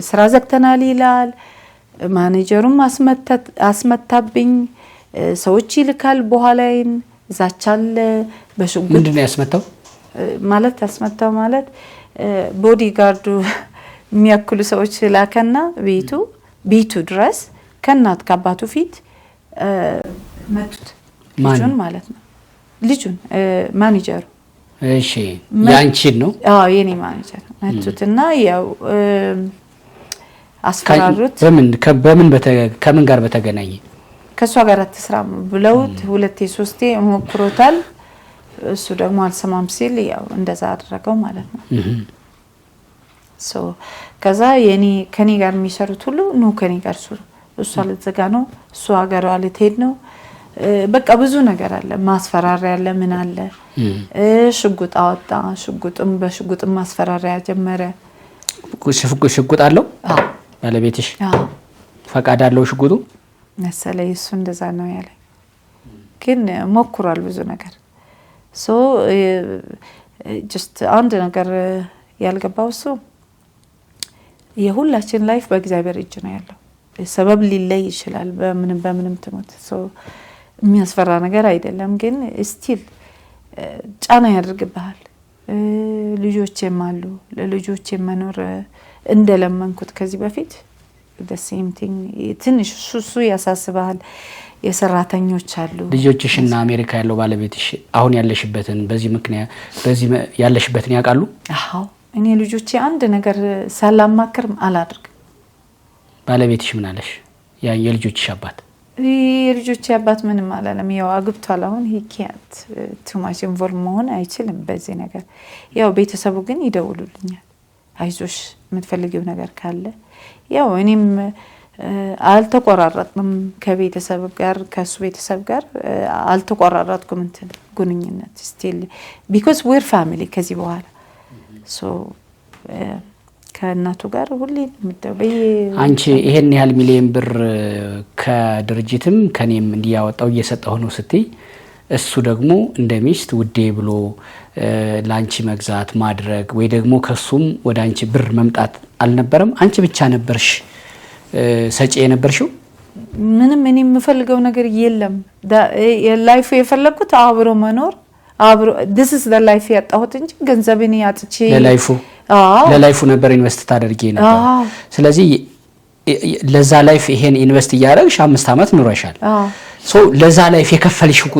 ስራ ዘግተናል ይላል ማኔጀሩም አስመታብኝ ሰዎች ይልካል በኋላይን ዛቻለ በሽጉጥ
ምንድነው ያስመታው ማለት ቦዲጋርዱ የሚያክሉ ሰዎች ላከና ቤቱ ድረስ ከናት ከአባቱ ፊት መቱት ልጁን ማለት ነው ልጁን ማኔጀሩ እሺ ያንቺን ነው
የኔ ማኔጀር መቱትና ያው አስፈራሩት ከምን ጋር በተገናኘ ከሷ ጋር ተስራም ብለውት ሁለቴ ሶስቴ ሞክሮታል እሱ ደግሞ አልሰማም ሲል ያው እንደዛ አደረገው ማለት ነው ከዛ ከኔ ጋር የሚሰሩት ሁሉ ነው ከኔ ጋር እሱ ልትዘጋ ነው እሱ ሀገሯ ልትሄድ ነው በቃ ብዙ ነገር አለ ማስፈራሪያ አለ ምን አለ ሽጉጥ አወጣ በሽጉጥም ማስፈራሪያ ጀመረ ሽጉጥ አለው ባለቤትሽ ፈቃድ አለው ሽጉጡ መሰለኝ እሱ እንደዛ ነው ያለ ግን ሞክሯል ብዙ ነገር just አንድ ነገር ያልገባው እሱ የሁላችን ላይፍ በእግዚአብሔር እጅ ነው ያለው ሰበብ ሊለይ ይችላል በምንም ትሞት የሚያስፈራ ነገር አይደለም ግን ስቲል ጫና ያደርግብሃል ልጆቼም አሉ ለልጆቼ መኖር እንደለመንኩት ከዚህ በፊት the same thing ትንሽ ሱሱ ያሳስባል የሰራተኞች አሉ ልጆችሽና አሜሪካ ያለው ባለቤትሽ አሁን ያለሽበትን በዚህ ያለሽበትን ያውቃሉ አዎ እኔ ልጆቼ አንድ ነገር ሳላማክርም አላድርግ ባለቤትሽ ምን አለሽ የልጆችሽ አባት የልጆቼ አባት ምንም አላለም ያው አግብቷል አሁን he can't too much involved መሆን አይችልም በዚህ ነገር ያው ቤተሰቡ ግን ይደውሉልኛል አይዞሽ የምትፈልጊው ነገር ካለ ያው እኔም አልተቆራረጥንም ከቤተሰብ ጋር ከሱ ቤተሰብ ጋር አልተቆራረጥኩም እንትን ጉንኝነት still because we're family ከዚህ በኋላ so ከናቱ ጋር ሁሌ ምትደበይ አንቺ ይሄን ያህል ሚሊዮን ብር ከድርጅትም ከኔም እንዲያወጣው እየሰጠው ነው ስትይ እሱ ደግሞ እንደሚስት ውዴ ብሎ ላንቺ መግዛት ማድረግ ወይ ደግሞ ከሱም ወደ አንቺ ብር መምጣት አልነበረም አንቺ ብቻ ነበርሽ ሰጪ የነበርሽው ምንም እኔ የምፈልገው ነገር የለም ላይፍ የፈለኩት አብሮ መኖር አብሮ this is the life ያጣሁት እንጂ ገንዘብን ያጥቼ ለላይፉ ነበር ኢንቨስት ታደርጊ ነበር ስለዚህ ለዛ ላይፍ ይሄን ኢንቨስት ያያረግሽ 5 አመት ኑረሻል ሶ ለዛ ላይፍ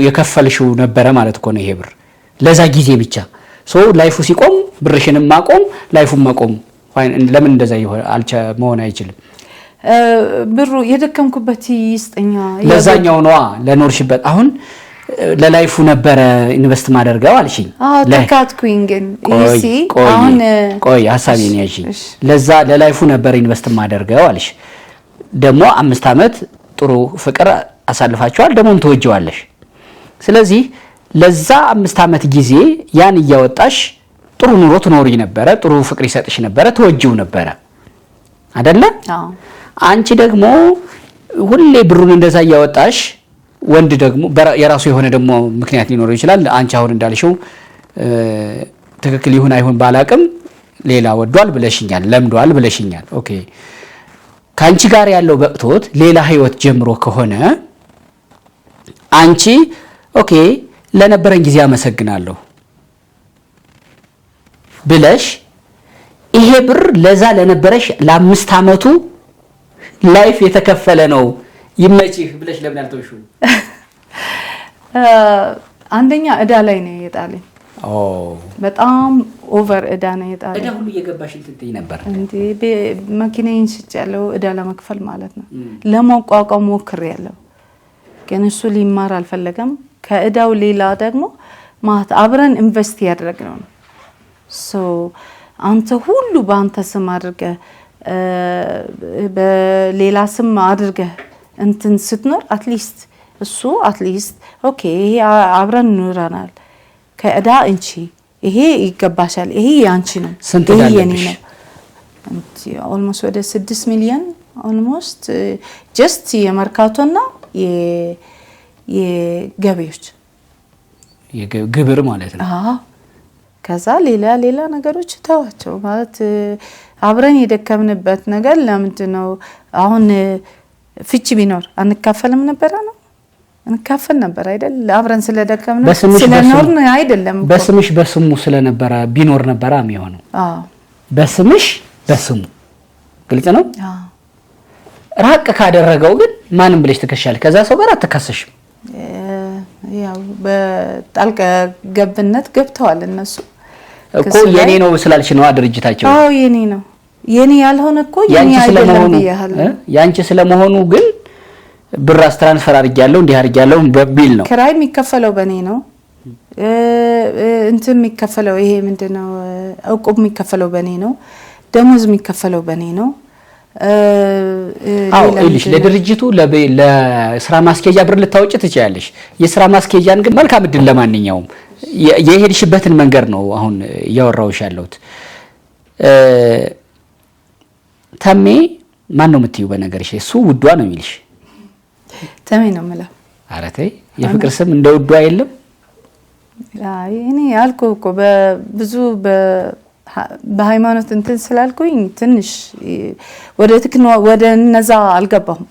የከፈልሽው ነበር ማለት እኮ ነው ይሄ ብር ለዛ ጊዜ ብቻ ሶ ላይፉ ሲቆም ብርሽንም ማቆም ላይፉም ማቆም ለምን እንደዛ መሆን አይችልም ብሩ የደከምኩበት ይስጠኛ ለዛኛው ነው ለኖርሽበት አሁን ለላይፉ ነበር ኢንቨስት ማደርገው አልሽኝ ተካትኩኝ ግን ይሲ አሁን
ቆይ ሐሳቤ ነው ያጂ ለዛ ለላይፉ ነበር ኢንቨስት ማደርገው አልሽ ደግሞ 5 አመት ጥሩ ፍቅር አሳልፋችኋል፣ ደሞም ተወጀዋለሽ። ስለዚህ ለዛ 5 ዓመት ጊዜ ያን እያወጣሽ ጥሩ ኑሮ ትኖሪ ነበረ፣ ጥሩ ፍቅር ይሰጥሽ ነበረ፣ ተወጂው ነበረ አይደለ? አንቺ ደግሞ ሁሌ ብሩን እንደዛ እያወጣሽ ወንድ ደግሞ የራሱ የሆነ ደግሞ ምክንያት ሊኖረው ይችላል። አንቺ አሁን እንዳልሽው ትክክል ይሁን አይሁን ባላቅም ሌላ ወዷል ብለሽኛል፣ ለምዷል ብለሽኛል። ኦኬ ካንቺ ጋር ያለው በቅቶት ሌላ ህይወት ጀምሮ ከሆነ አንቺ ኦኬ ለነበረን ጊዜ አመሰግናለሁ ብለሽ ይሄ ብር ለዛ ለነበረሽ ለ5 ዓመቱ ላይፍ የተከፈለ ነው ይመጪህ ብለሽ ለምን አልተውሽው?
አንደኛ እዳ ላይ ነው የጣለኝ። በጣም ኦቨር እዳ ነው የጣለኝ።
እዳ ሁሉ እየገባሽ እንትይ ነበር
እንዴ? መኪናዬን ሽጫለሁ እዳ ለመክፈል ማለት ነው። ለማቋቋም ሞክሬያለሁ፣ ግን እሱ ሊማር አልፈለገም። ከእዳው ሌላ ደግሞ ማለት አብረን ኢንቨስት ያደረግነው ነው። አንተ ሁሉ በአንተ ስም አድርገህ በሌላ ስም አድርገህ እንትን ስትኖር አትሊስት እሱ አትሊስት ኦኬ ይሄ አብረን ኑረናል፣ ከእዳ እንቺ ይሄ ይገባሻል፣ ይሄ ያንቺ ነው፣ ይሄ የኔ ነው። ኦልሞስት ወደ 6 ሚሊዮን ኦልሞስት ጀስት የመርካቶና የገቢዎች
ግብር ማለት ነው።
ከዛ ሌላ ነገሮች ተዋቸው ማለት አብረን የደከምንበት ነገር ለምንድነው? አሁን ፍቺ ቢኖር አንካፈልም ነበር ነው? እንካፈል ነበር አይደል? አብረን ስለደከምን ስለኖርን አይደለም።
በስምሽ በስሙ ስለነበረ ቢኖር ነበር የሚሆነው። በስምሽ በስሙ ግልጽ ነው። ራቅ ካደረገው ግን ማንም ብለሽ ትከሻለሽ፣ ከዛ ሰው ጋር አትከሰሽም።
ያው በጣልቃ ገብነት ገብተዋል እነሱ
እኮ የኔ ነው ስላልሽ ነው ድርጅታቸው።
የኔ ነው የኔ ያልሆነ እኮ የኔ አይደለም ይያል
ያንቺ ስለመሆኑ ግን ብራስ ትራንስፈር አድርጊያለሁ እንዲህ አድርጊያለሁ በቢል ነው።
ክራይ የሚከፈለው በኔ ነው። እንትን የሚከፈለው ይሄ ምንድነው እቁብ የሚከፈለው በኔ ነው። ደሞዝ የሚከፈለው በኔ ነው።
እልሽ ለድርጅቱ ለስራ ማስኬጃ ብር ልታወጪ ትችያለሽ። የስራ ማስኬጃን ግን መልካም እድል ለማንኛውም የሄድሽበትን መንገድ ነው አሁን ያወራውሽ ያለሁት። ተሜ ማን ነው የምትዩ? በነገርሽ እሱ ውዷ ነው የሚልሽ።
ተሜ ነው የምለው።
ኧረ ተይ የፍቅር ስም እንደ ውዷ የለም።
አይ እኔ ያልኩህ እኮ በብዙ በሃይማኖት እንትን ስላልኩኝ ትንሽ ወደ እነዛ አልገባሁም።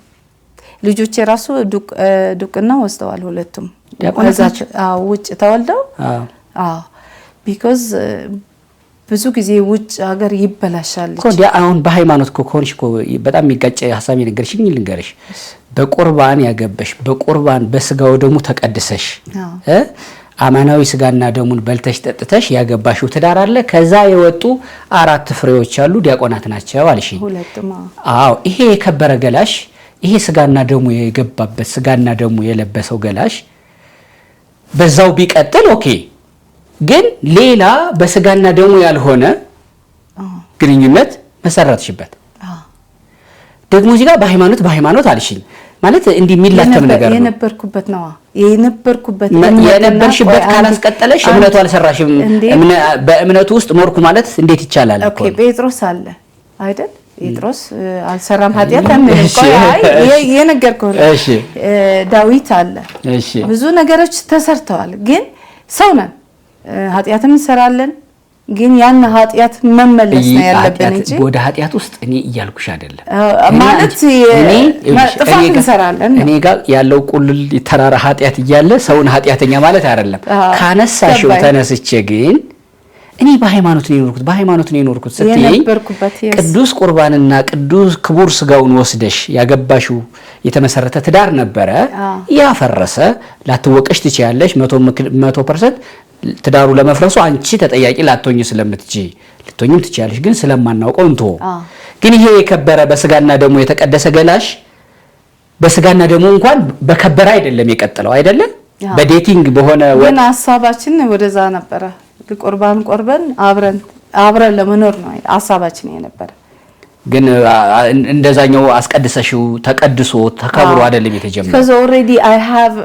ልጆቼ ራሱ ዱቅና ወስደዋል ሁለቱም ውጭ ተወልደው። ቢኮዝ ብዙ ጊዜ ውጭ ሀገር ይበላሻል
እኮ አሁን በሃይማኖት ኮንሽ እኮ በጣም የሚጋጭ ሐሳብ ይነገርሽኝ ልንገርሽ። በቁርባን ያገበሽ በቁርባን በስጋው ደሙ ተቀድሰሽ አማናዊ ስጋና ደሙን በልተሽ ጠጥተሽ ያገባሽው ትዳር አለ። ከዛ የወጡ 4 ፍሬዎች አሉ፣ ዲያቆናት ናቸው አልሽኝ።
ሁለቱም
ይሄ የከበረ ገላሽ ይሄ ስጋና ደሙ የገባበት ስጋና ደሙ የለበሰው ገላሽ በዛው ቢቀጥል ኦኬ። ግን ሌላ በስጋና ደሙ ያልሆነ ግንኙነት መሰረትሽበት ደግሞ እዚህ ጋር በሃይማኖት አልሽኝ ማለት እንዲህ የሚላተም ነገር ነው። የነበርሽበት ካላስቀጠለሽ እምነቱ አልሰራሽም። በእምነቱ ውስጥ ኖርኩ ማለት እንዴት ይቻላል?
ኦኬ ጴጥሮስ አለ አይደል? ጴጥሮስ አልሰራም ኃጢአት የነገርኩህ።
እሺ
ዳዊት አለ።
እሺ
ብዙ ነገሮች ተሰርተዋል። ግን ሰው ነን፣ ኃጢአትም እንሰራለን። ግን ያን ኃጢአት መመለስ ነው ያለብን እንጂ
ወደ ኃጢአት ውስጥ እኔ እያልኩሽ አይደለም
ማለት ጥፋት እንሰራለን።
እኔ ጋር ያለው ቁልል ተራራ ኃጢአት እያለ ሰውን ኃጢአተኛ ማለት አይደለም። ካነሳሽው ተነስቼ ግን እኔ በሃይማኖት ነው የኖርኩት ስትይ ቅዱስ ቁርባንና ቅዱስ ክቡር ስጋውን ወስደሽ ያገባሽው የተመሰረተ ትዳር ነበረ። ያፈረሰ ላትወቀሽ ትችያለሽ 100% ትዳሩ ለመፍረሱ አንቺ ተጠያቂ ላትሆኚ ስለምትጂ ልትሆኚም ትችያለሽ። ግን ስለማናውቀው እንቶ ግን ይሄ የከበረ በስጋና ደሙ የተቀደሰ ገላሽ በስጋና ደሙ እንኳን በከበረ አይደለም የቀጠለው አይደለም። በዴቲንግ በሆነ
ግን ሐሳባችን ወደዛ ነበረ። ቁርባን ቆርበን አብረን ለመኖር ነው ሐሳባችን የነበረ።
ግን እንደዛኛው አስቀድሰሽው ተቀድሶ ተከብሮ አይደለም የተጀመረው
because already I have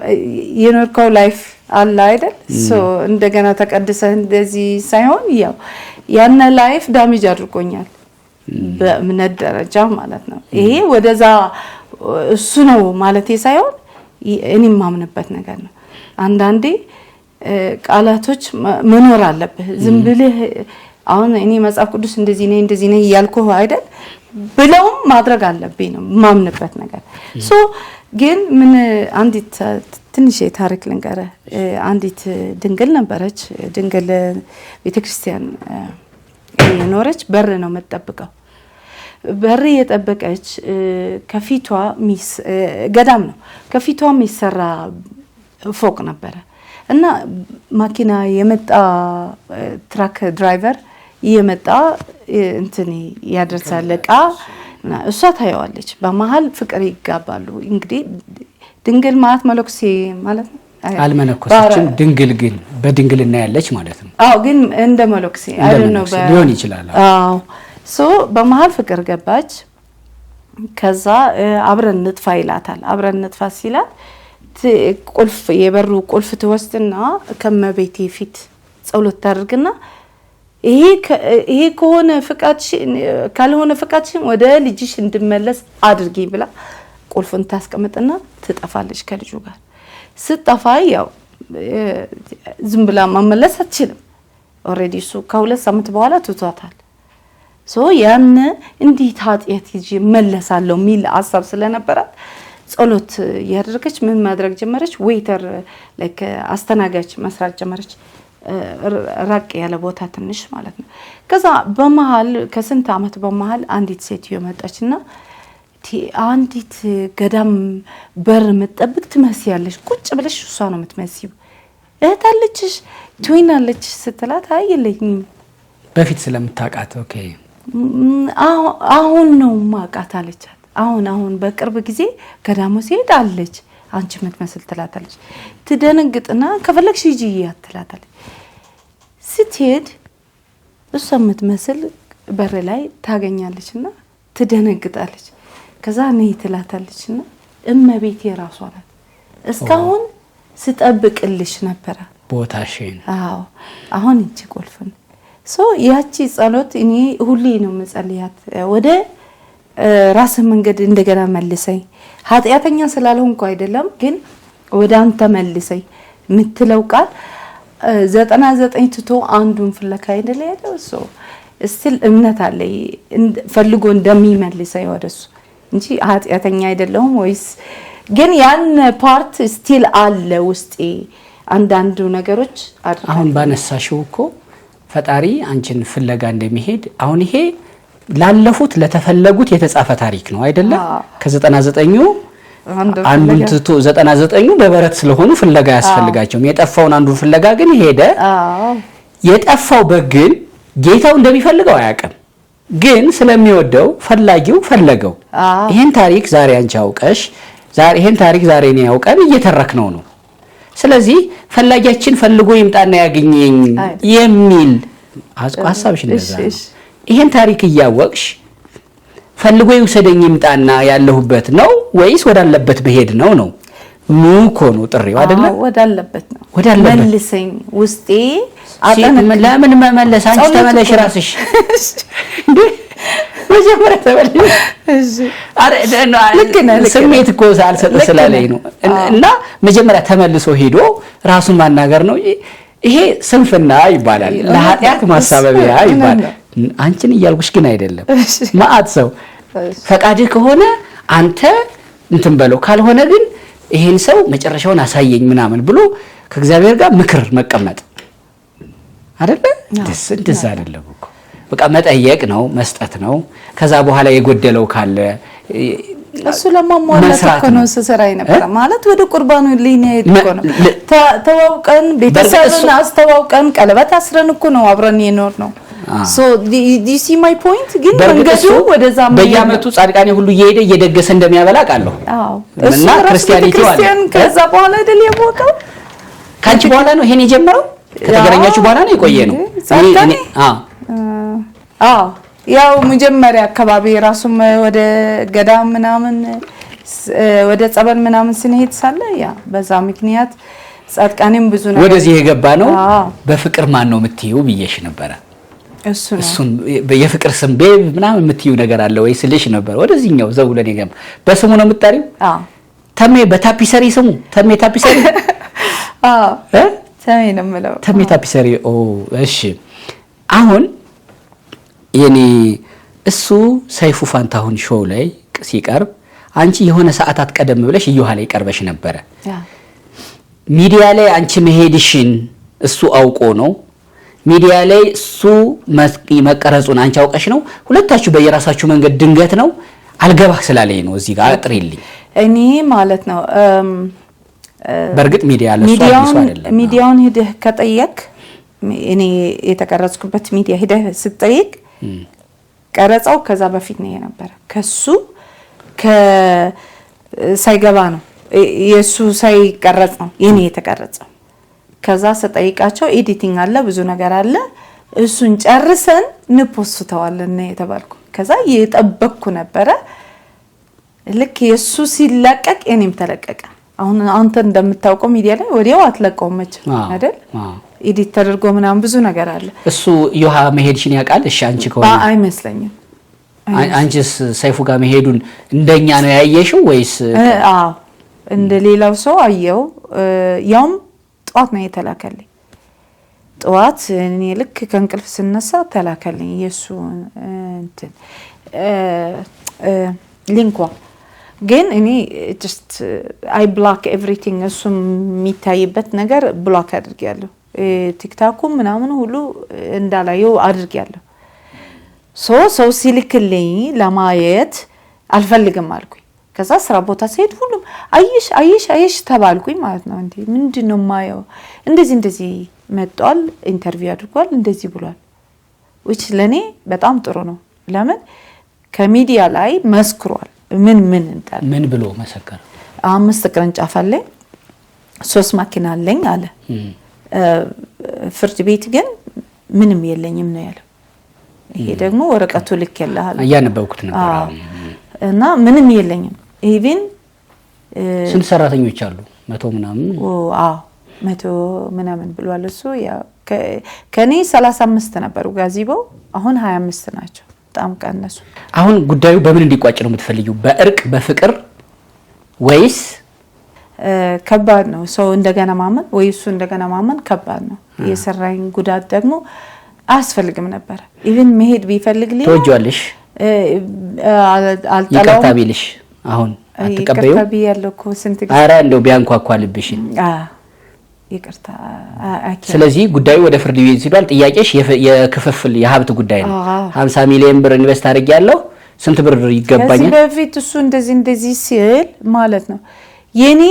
የኖርከው ላይፍ አለ አይደል ሶ እንደገና ተቀድሰ እንደዚህ ሳይሆን ያው ያነ ላይፍ ዳሜጅ አድርጎኛል በእምነት ደረጃ ማለት ነው ይሄ ወደዛ እሱ ነው ማለት ሳይሆን እኔም ማምንበት ነገር ነው አንዳንዴ ቃላቶች መኖር አለበት ዝም ብለህ አሁን እኔ መጽሐፍ ቅዱስ እንደዚህ ነኝ ያልኩህ አይደል ብለው ማድረግ አለብኝ ነው ማምንበት ነገር ሶ ግን ምን አንዲት ትንሽ ታሪክ ልንገረ አንዲት ድንግል ነበረች ድንግል ቤተክርስቲያን የኖረች በር ነው መጠብቀው በር የጠበቀች ከፊቷ ሚስ ገዳም ነው ከፊቷ ሚሰራ ፎቅ ነበር እና ማኪና የመጣ ትራክ ድራይቨር የመጣ እንትን ያደርሳል ዕቃ እሷ ታየዋለች በመሃል ፍቅር ይጋባሉ እንግዲህ ድንግል ማለት መለክሴ ማለት ነው
አልመነኮሰችም ድንግል ግን በድንግልና ያለች ማለት ነው
አዎ ግን እንደ መለክሴ አይደለም
ሊሆን ይችላል
አዎ ሶ በመሃል ፍቅር ገባች ከዛ አብረን ንጥፋ ይላታል አብረን ንጥፋ ሲላት ቁልፍ የበሩ ቁልፍ ትወስድና ከመቤቴ ፊት ጸሎት ታደርግና ይሄ ከሆነ ፍቃድሽ ካልሆነ ፍቃድሽ ወደ ልጅሽ እንድመለስ አድርጊ ብላ ቁልፉን ታስቀምጥና ትጠፋለች ከልጁ ጋር ስትጠፋ ያው ዝም ብላ መመለስ አትችልም ኦሬዲ ሱ ከሁለት ሳምንት በኋላ ትቷታል ሶ ያን እንዴት ኃጢአት ይዤ መለሳለሁ ሚል ሐሳብ ስለነበራት ጸሎት ያደረገች ምን ማድረግ ጀመረች ዌይተር ላይክ አስተናጋጅ መስራት ጀመረች ራቅ ያለ ቦታ ትንሽ ማለት ነው ከዛ በመሃል ከስንት አመት በመሃል አንዲት ሴት ይመጣችና አንዲት ገዳም በር መጠብቅ ትመስያለሽ ቁጭ ብለሽ እሷ ነው የምትመስይው እታለችሽ ትዊናለች ስትላት አይለኝም
በፊት ስለምታቃት ኦኬ
አሁን ነው ማቃት አለቻት አሁን በቅርብ ጊዜ ገዳሙ ሲሄድ አለች አንቺ የምትመስል ትላታለች ትደነግጥና ከፈለግሽ ሂጂ ትላታለች ስትሄድ እሷ የምትመስል በር ላይ ታገኛለችና ትደነግጣለች ከዛ ነይ ትላታለችና እመቤቴ ራሷ ናት እስካሁን ስጠብቅልሽ ነበር
ቦታሽን
አዎ አሁን እንጂ ቁልፍን ሶ ያቺ ጸሎት እኔ ሁሌ ነው መጸልያት ወደ ራስ መንገድ እንደገና መልሰይ ኃጢያተኛ ስላልሆንኩ አይደለም ግን ወደ አንተ መልሰይ ምትለው ቃል 99 ትቶ አንዱን ፍለካ አይደለ ያለው ሶ እስቲል እምነት አለኝ ፈልጎ እንደሚመልሰይ ወደሱ እንጂ ኃጢያተኛ አይደለም ወይስ ግን ያን ፓርት ስቲል አለ ውስጤ አንዳንዱ ነገሮች
አሁን ባነሳሽው እኮ ፈጣሪ አንቺን ፍለጋ እንደሚሄድ አሁን ይሄ ላለፉት ለተፈለጉት የተጻፈ ታሪክ ነው አይደለ ከ99ኙ አንዱን ትቶ 99ኙ በበረት ስለሆኑ ፍለጋ ያስፈልጋቸው የጠፋውን አንዱን ፍለጋ ግን ሄደ የጠፋው በግን ጌታው እንደሚፈልገው አያውቅም ግን ስለሚወደው ፈላጊው ፈለገው ይሄን ታሪክ ዛሬ አንቺ አውቀሽ ይሄን ታሪክ ዛሬ ነው ያውቀን እየተረክነው ነው ስለዚህ ፈላጊያችን ፈልጎ ይምጣና ያገኘኝ የሚል ሐሳብሽ እንደዛ ይሄን ታሪክ ያወቅሽ ፈልጎ ይውሰደኝ ይምጣና ያለሁበት ነው ወይስ ወዳለበት በሄድ ነው ኑኮ ነው ጥሪው አይደለ
ወዳለበት ነው መልሰኝ ውስጤ
ለምን መመለስ አንቺ ተመለሽ ራስሽ እንዴ መጀመሪያ ተመለሽ እሺ ስሜት እኮ ሳልሰጥ ስላለኝ ነው እና መጀመሪያ ተመልሶ ሄዶ ራሱን ማናገር ነው ይሄ ስንፍና ይባላል ለኃጢአት ማሳበቢያ ይባላል አንቺን ይያልኩሽ ግን አይደለም ማአት ሰው ፈቃድህ ከሆነ አንተ እንትን በለው ካልሆነ ግን ይሄን ሰው መጨረሻውን አሳየኝ ምናምን ብሎ ከእግዚአብሔር ጋር ምክር መቀመጥ አይደለ ደስ አይደለም እኮ በቃ መጠየቅ ነው መስጠት ነው ከዛ በኋላ የጎደለው ካለ
እሱ ለማሟላት እኮ ነው ሰሰራይ ነበር ማለት ወደ ቁርባኑ ሊኔት እኮ ነው ተዋውቀን ቤተሰብን አስተዋውቀን ቀለበት አስረን እኮ ነው አብረን የኖር ነው so do you see my point ግን መንገዱ ወደዛ
በየአመቱ ጻድቃኔ ሁሉ እየሄደ እየደገሰ እንደሚያበላ ቃለሁ እና ክርስቲያን
ከዛ በኋላ አይደል የሞተው
ካንቺ በኋላ ነው ይሄን የጀመረው ከተገናኛችሁ በኋላ ነው የቆየ ነው
ያው መጀመሪያ አካባቢ ራሱም ወደ ገዳም ምናምን ወደ ጸበል ምናምን ስንሄድ ሳለ ያ በዛ ምክንያት ጻድቃኔም ብዙ ነገር
ወደዚህ የገባ ነው። በፍቅር ማን ነው የምትይው ብዬሽ ነበር። እሱን የፍቅር ስም ቤብ ምናምን የምትይው ነገር አለ ወይ ስልሽ ነበር። ወደዚህኛው ዘውለን ይገም በስሙ ነው የምትጠሪው? ተሜ በታፒሰሪ ስሙ ተሜ ታፒሰሪ
ተሜ ነው የምለው።
ተሜ ታፒሰሪ እሺ። አሁን የኔ እሱ ሰይፉ ፋንታሁን ሾው ላይ ሲቀርብ አንቺ የሆነ ሰዓታት ቀደም ብለሽ እዩሃ ላይ ቀርበሽ ነበር። ሚዲያ ላይ አንቺ መሄድሽን እሱ አውቆ ነው? ሚዲያ ላይ እሱ መቀረጹን አንቺ አውቀሽ ነው? ሁለታችሁ በየራሳችሁ መንገድ ድንገት ነው? አልገባህ ስላለኝ ነው እዚህ ጋር አጥሪልኝ።
እኔ ማለት ነው
በርግጥ ሚዲያ ለሱ አዲስ አይደለም።
ሚዲያውን ሄደህ ከጠየቅ እኔ የተቀረጽኩበት ሚዲያ ሄደህ ስትጠይቅ ቀረጻው ከዛ በፊት ነው የነበረ። ከሱ ሳይገባ ነው የሱ ሳይቀረጽ ነው የኔ የተቀረጸው። ከዛ ስጠይቃቸው ኤዲቲንግ አለ ብዙ ነገር አለ እሱን ጨርሰን እንፖስተዋለን የተባልኩ። ከዛ እየጠበቅኩ ነበረ። ልክ የሱ ሲለቀቅ እኔም ተለቀቀ። አሁን አንተ እንደምታውቀው ሚዲያ ላይ ወዲያው አትለቀውም አይደል? ኤዲት ተደርጎ ምናምን ብዙ ነገር አለ። እሱ
ዮሃ መሄድሽን ያውቃል? እሺ አንቺ ከሆነ
አይመስለኝም።
አንቺስ ሰይፉ ጋር መሄዱን እንደኛ ነው ያየሽው ወይስ?
አዎ እንደ ሌላው ሰው አየው። ያውም ጧት ነው የተላከልኝ። ጧት እኔ ልክ ከእንቅልፍ ስነሳ ተላከልኝ የሱ እንትን ሊንኳ። ግን እኔ just I block everything እሱ የሚታይበት ነገር ብሎክ አድርጌያለሁ። ቲክታኩ ምናምን ሁሉ እንዳላየው አድርጌያለሁ። ሰው ሲልክልኝ ለማየት አልፈልግም አልኩኝ። ከዛ ስራ ቦታ ሲሄድ ሁሉም አይሽ ተባልኩኝ ማለት ነው። እንዴ ምንድነው ማየው? እንደዚህ መጥቷል፣ ኢንተርቪው አድርጓል፣ እንደዚህ ብሏል። which ለኔ በጣም ጥሩ ነው። ለምን ከሚዲያ ላይ መስክሯል። ምን እንታል
ምን ብሎ መሰከረ?
5 ቅርንጫፍ አለኝ፣ 3 ማኪና አለኝ አለ። ፍርድ ቤት ግን ምንም የለኝም ነው ያለው። ይሄ ደግሞ ወረቀቱ ልክ ያለሃል
ያነበብኩት ነበር
እና ምንም የለኝም። ኢቭን
ስንት ሰራተኞች አሉ? 100 ምናምን
100 ምናምን ብሏል እሱ። ያ ከኔ 35 ነበሩ ጋዚቦው፣ አሁን 25 ናቸው። በጣም ቀነሱ።
አሁን ጉዳዩ በምን እንዲቋጭ ነው የምትፈልጊው? በእርቅ በፍቅር ወይስ?
ከባድ ነው ሰው እንደገና ማመን ወይ እሱ እንደገና ማመን ከባድ ነው። የሰራኝ ጉዳት ደግሞ አያስፈልግም ነበር። ኢቭን መሄድ ቢፈልግልኝ
ተወጇልሽ
አልጠላው
ይቅርታ ቢልሽ አሁን አትቀበዩ?
ይቅርታ ቢያለው እኮ ስንት ጊዜ
ኧረ እንደው ቢያንኳኳ ልብሽ
ይቅርታ።
ስለዚህ ጉዳዩ ወደ ፍርድ ቤት ሲባል ጥያቄሽ የክፍፍል የሀብት ጉዳይ ነው። 50 ሚሊዮን ብር ኢንቨስት አድርጌያለሁ ስንት ብር ይገባኛል?
ከዚህ በፊት እሱ እንደዚህ ሲል ማለት ነው የኔ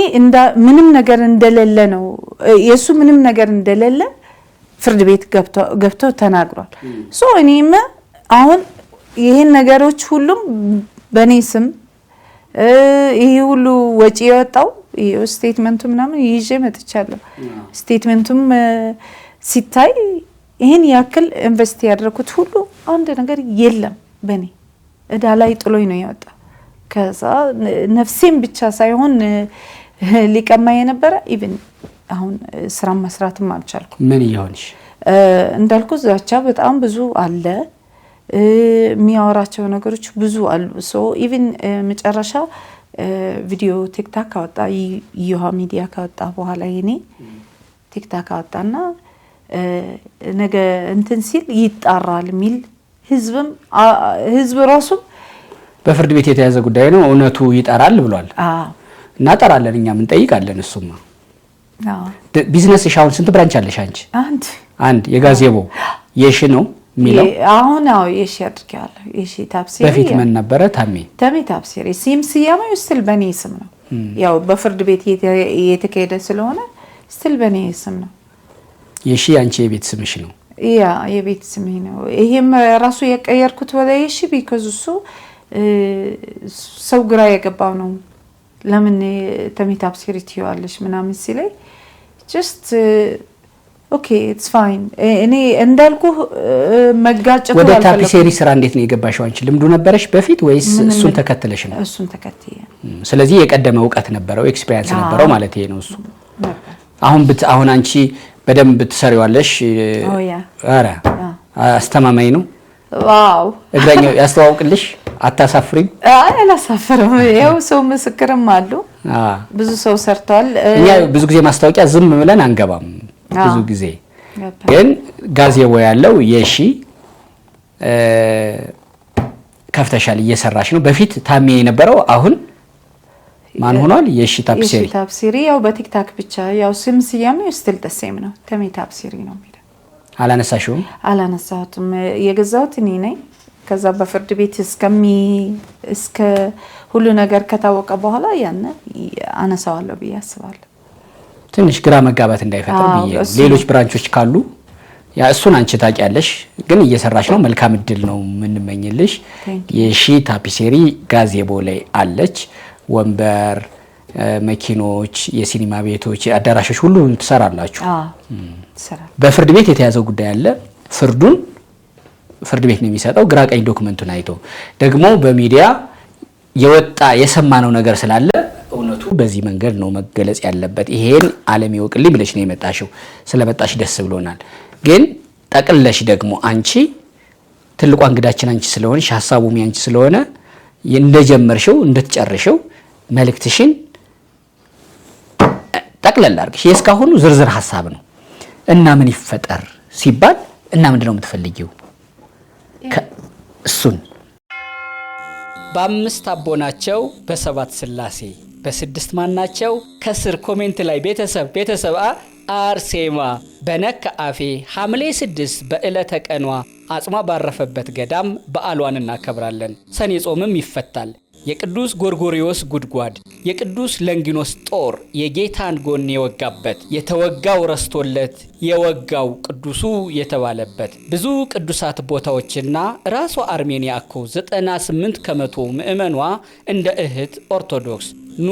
ምንም ነገር እንደሌለ ነው የሱ ምንም ነገር እንደሌለ ፍርድ ቤት ገብቶ ተናግሯል። እኔም አሁን ይሄን ነገሮች ሁሉም በኔ ስም ይሄ ሁሉ ወጪ የወጣው ስቴትመንቱ ምናምን ይዤ መጥቻለሁ። ስቴትመንቱም ሲታይ ይሄን ያክል ኢንቨስት ያደረኩት ሁሉ አንድ ነገር የለም በኔ እዳ ላይ ጥሎኝ ነው ያወጣ። ከዛ ነፍሴን ብቻ ሳይሆን ሊቀማ የነበረ ኢቭን አሁን ስራ መስራትም አልቻልኩም።
ምን ይሆንሽ
እንዳልኩ ዛቻ በጣም ብዙ አለ፣ የሚያወራቸው ነገሮች ብዙ አሉ። ኢቭን መጨረሻ ቪዲዮ ቲክታክ አወጣ። ይሃ ሚዲያ ካወጣ በኋላ የኔ ቲክታክ አወጣና ነገ እንትን ሲል ይጣራል ሚል ህዝብ ራሱ
በፍርድ ቤት የተያዘ ጉዳይ ነው እውነቱ ይጣራል ብሏል። እናጠራለን እኛም እንጠይቃለን። እሱማ ቢዝነስሽ አሁን ስንት ብራንች አለሽ አንቺ? አንድ የጋዜቦ የሺ ነው ሚለው
አሁን የሺ አድርጌያለሁ። የሺ ታፕሲሪ
በፊት ምን ነበረ? ታሜ
ታፕሲሪ ሲያማው ስቲል በኔ ስም ነው። ያው በፍርድ ቤት የተካሄደ ስለሆነ ስቲል በኔ ስም ነው።
የሺ አንቺ የቤት ስምሽ ነው?
ያ የቤት ስሜ ነው። ይሄም ራሱ የቀየርኩት ወደ የሺ ቢኮዝ እሱ ሰው ግራ የገባው ነው። ለምን ተሜ ታፕሲሪ ትይዋለሽ ምናምን ሲለኝ ጀስት ኦኬ ኢትስ ፋይን እኔ እንዳልኩ መጋጨቱ
ወደ ታፒሴሪ ስራ እንዴት ነው የገባሽው አንቺ ልምዱ ነበረሽ በፊት ወይስ እሱን ተከተለሽ ነው
እሱን ተከትዬ
ስለዚህ የቀደመ ዕውቀት ነበረው ኤክስፒሪየንስ ነበረው ማለት ይሄ ነው እሱ አሁን አንቺ በደንብ ትሰሪዋለሽ አረ አስተማማኝ ነው
ዋው
እግረኛው ያስተዋውቅልሽ አታሳፍሪም
አላሳፍርም ያው ሰው ምስክርም አሉ ብዙ ሰው ሰርቷል
እኛ ብዙ ጊዜ ማስታወቂያ ዝም ብለን አንገባም ብዙ ጊዜ ግን ጋዜቦ ያለው የሺ ከፍተሻል እየሰራሽ ነው በፊት ታሚ የነበረው አሁን ማን ሆኗል የሺ ታፒሴሪ
ያው በቲክታክ ብቻ ያው ስም ሲያመው ስቲል ደሴም ነው ተሚ ታፒሴሪ ነው የሚለው አላነሳሁትም የገዛሁት እኔ ነኝ ከዛ በፍርድ ቤት እስከ ሁሉ ነገር ከታወቀ በኋላ ያን አነሳዋለሁ ብያስባለሁ
ትንሽ ግራ መጋባት እንዳይፈጠር ብዬ ሌሎች ብራንቾች ካሉ ያ እሱን አንቺ ታቂያለሽ ግን እየሰራሽ ነው መልካም እድል ነው ምንመኝልሽ የሺ ታፒሴሪ ጋዜቦ ላይ አለች ወንበር መኪኖች የሲኒማ ቤቶች አዳራሾች ሁሉ ትሰራላችሁ በፍርድ ቤት የተያዘው ጉዳይ አለ ፍርድ ቤት ነው የሚሰጠው ግራ ቀኝ ዶክመንቱን አይቶ ደግሞ በሚዲያ የወጣ የሰማነው ነገር ስላለ እውነቱ በዚህ መንገድ ነው መገለጽ ያለበት ይሄን ዓለም ይወቅልኝ ብለሽ ነው የመጣሽው ስለመጣሽ ደስ ብሎናል ግን ጠቅለሽ ደግሞ አንቺ ትልቁ እንግዳችን አንቺ ስለሆነሽ ሐሳቡም ያንቺ ስለሆነ እንደጀመርሽው እንድትጨርሽው መልእክትሽን ጠቅለል አድርገሽ የስካሁኑ ዝርዝር ሐሳብ ነው እና ምን ይፈጠር ሲባል እና ምንድነው የምትፈልጊው እሱን በአምስት አቦናቸው በሰባት ስላሴ በስድስት ማናቸው ከስር ኮሜንት ላይ ቤተሰብ አርሴማ በነካ አፌ ሐምሌ 6 በዕለተ ቀኗ አጽሟ ባረፈበት ገዳም በዓሏን እናከብራለን ሰኔ ጾምም ይፈታል የቅዱስ ጎርጎሪዮስ ጉድጓድ የቅዱስ ለንጊኖስ ጦር የጌታን ጎን የወጋበት የተወጋው ረስቶለት የወጋው ቅዱሱ የተባለበት ብዙ ቅዱሳት ቦታዎችና ራሷ አርሜኒያ እኮ 98% ምእመኗ እንደ እህት ኦርቶዶክስ ኑ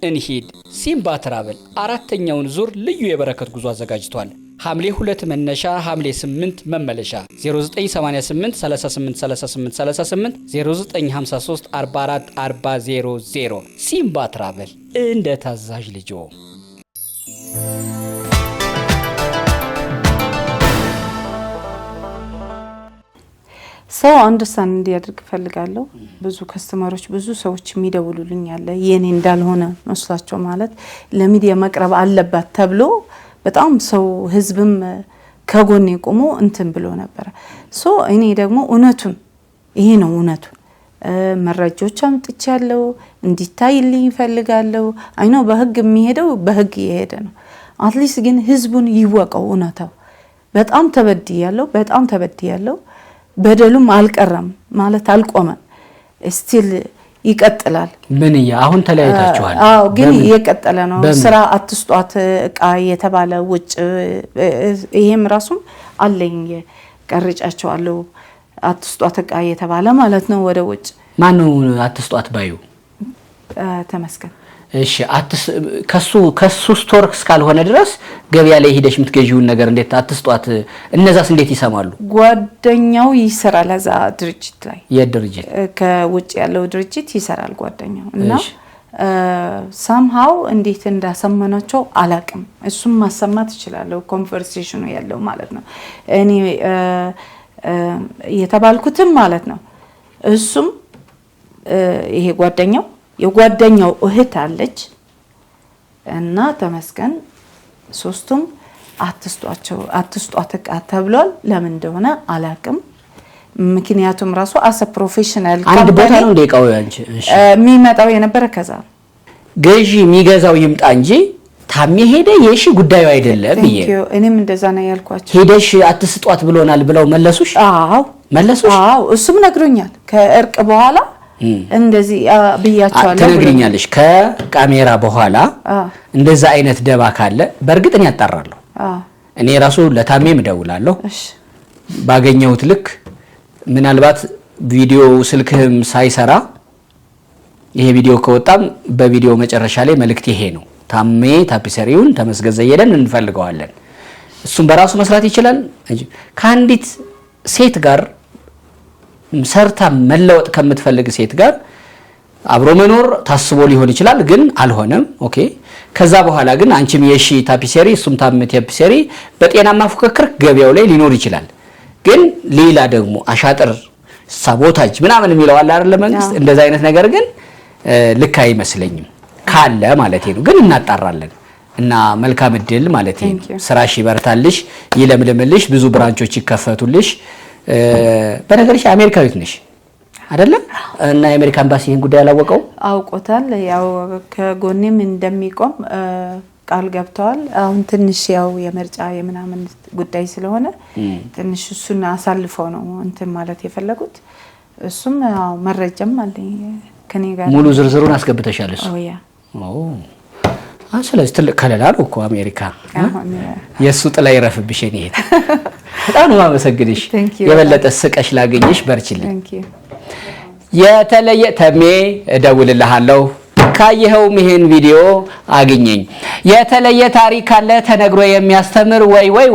እንሂድ ሲምባ ትራቨል አራተኛውን ዙር ልዩ የበረከት ጉዞ አዘጋጅቷል ሐምሌ 2 መነሻ ሐምሌ 8 መመለሻ 0988 38 38 38 0953 44 400 ሲምባ ትራቨል እንደ ታዛዥ ልጆ
ሰው አንደርስታንድ እንዲያደርግ ፈልጋለሁ ብዙ ከስተመሮች ብዙ ሰዎች የሚደውሉልኝ ያለ የኔ እንዳልሆነ መስላቸው ማለት ለሚዲያ መቅረብ አለባት ተብሎ በጣም ሰው ህዝብም ከጎኔ ቆሞ እንትን ብሎ ነበር እኔ ደግሞ እውነቱን ይሄ ነው እውነቱ መረጃዎች አምጥቻለሁ እንዲታይልኝ ፈልጋለሁ አይኖ በህግ የሚሄደው በህግ ይሄደ ነው አትሊስት ግን ህዝቡን ይወቀው እውነታው በጣም ተበድያለሁ በደሉም አልቀረም ማለት አልቆመም ስቲል ይቀጥላል
ምን አሁን ተለያይታችኋል
ግን እየቀጠለ ነው ስራ አትስጧት እቃ የተባለ ውጭ ይሄም ራሱም አለኝ ቀርጫቸዋለሁ አትስጧት እቃ የተባለ ማለት ነው ወደ ውጭ
ማን ነው አትስጧት ባዩ
ተመስገን
እሺ ከሱ ስቶር እስካልሆነ ድረስ ገበያ ላይ ሄደሽ የምትገዢውን ነገር እንዴት አትስጧት እነዛስ እንዴት ይሰማሉ
ጓደኛው ይሰራል አዛ ድርጅት ላይ
የድርጅት
ከውጭ ያለው ድርጅት ይሰራል ጓደኛው እና somehow እንዴት እንዳሰማናቸው አላቅም እሱም ማሰማት ይችላል ኮንቨርሴሽኑ ያለው ማለት ነው እኔ የተባልኩትም ማለት ነው እሱም ይሄ የጓደኛው እህት አለች እና ተመስገን ሶስቱም አትስጧት እቃ ተብሏል ለምን እንደሆነ አላቅም ምክንያቱም ራሱ አሰ ፕሮፌሽናል
አንድ ቦታ ነው እንደቃው ያንቺ
የሚመጣው የነበረ ከዛ
ገዢ የሚገዛው ይምጣ እንጂ ታሚ ሄደ የሺ ጉዳዩ አይደለም ይሄ
እኔም እንደዛ ነው ያልኳቸው
ሄደሽ አትስጧት ብሎናል ብለው መለሱሽ አዎ
እሱም ነግሮኛል ከእርቅ በኋላ እንደዚህ ብያቸዋለሁ
ተነግሪኛለሽ ከካሜራ በኋላ እንደዛ አይነት ደባ ካለ በርግጥ እኔ ያጣራለሁ እኔ ራሱ ለታሜም ደውላለሁ ባገኘሁት ልክ ምናልባት ቪዲዮ ስልክህም ሳይሰራ ይሄ ቪዲዮ ከወጣም በቪዲዮ መጨረሻ ላይ መልእክት ይሄ ነው ታሜ ታፒሰሪውን ተመስገን ዘየደን እንፈልገዋለን እሱም በራሱ መስራት ይችላል እንጂ ከአንዲት ሴት ጋር ሰርታ መለወጥ ከምትፈልግ ሴት ጋር አብሮ መኖር ታስቦ ሊሆን ይችላል ግን አልሆነም ኦኬ ከዛ በኋላ ግን አንቺም የሺ ታፒሴሪ እሱም ታፒሴሪ በጤናማ ፉክክር ገበያው ላይ ሊኖር ይችላል ግን ሌላ ደግሞ አሻጥር ሳቦታጅ ምናምን የሚለው አለ አይደል መንግስት እንደዛ አይነት ነገር ግን ልክ አይመስለኝም ካለ ማለት ነው ግን እናጣራለን እና መልካም እድል ማለት ነው ስራሽ ይበርታልሽ ይለምልምልሽ ብዙ ብራንቾች ይከፈቱልሽ በነገርሽ አሜሪካዊት ነሽ አይደለም እና የአሜሪካ ኤምባሲ ይሄን ጉዳይ አላወቀው
አውቆታል ያው ከጎኔም እንደሚቆም ቃል ገብተዋል አሁን ትንሽ ያው የምርጫ የምናምን ጉዳይ ስለሆነ ትንሽ እሱን አሳልፈው ነው እንትን ማለት የፈለጉት እሱም ያው መረጃም አለኝ ከኔ ጋር
ሙሉ ዝርዝሩን አስገብተሻል እሱ ስለዚህ ትልቅ ከለላ ነው እኮ አሜሪካ የሱ ጥላ ይረፍብሽ እኔ በጣም ነው ማመሰግንሽ የበለጠ ስቀሽ ላገኝሽ በርችልኝ የተለየ ተሜ እደውልልሃለሁ ካየኸውም ይሄን ቪዲዮ አግኘኝ የተለየ ታሪክ አለ ተነግሮ የሚያስተምር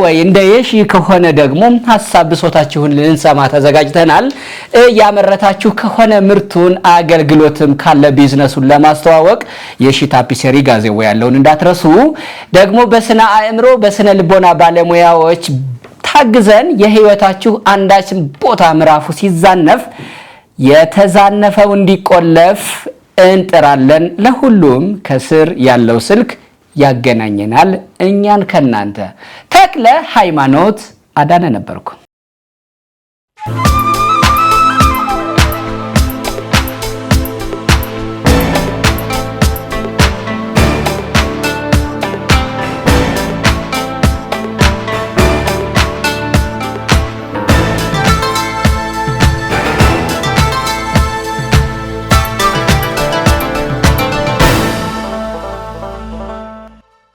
ወይ እንደ የሺ ከሆነ ደግሞ ሐሳብ ብሶታችሁን ልንሰማ ተዘጋጅተናል ያመረታችሁ ከሆነ ምርቱን አገልግሎትም ካለ ቢዝነሱን ለማስተዋወቅ የሺ ታፒሴሪ ጋዜው ያለውን እንዳትረሱ ደግሞ በስነ አእምሮ በስነ ልቦና ባለሙያዎች ታግዘን የህይወታችሁ አንዳች ቦታ ምራፉ ሲዛነፍ የተዛነፈው እንዲቆለፍ እንጥራለን ለሁሉም ከስር ያለው ስልክ ያገናኘናል እኛን ከናንተ ተክለ ሃይማኖት አዳነ ነበርኩ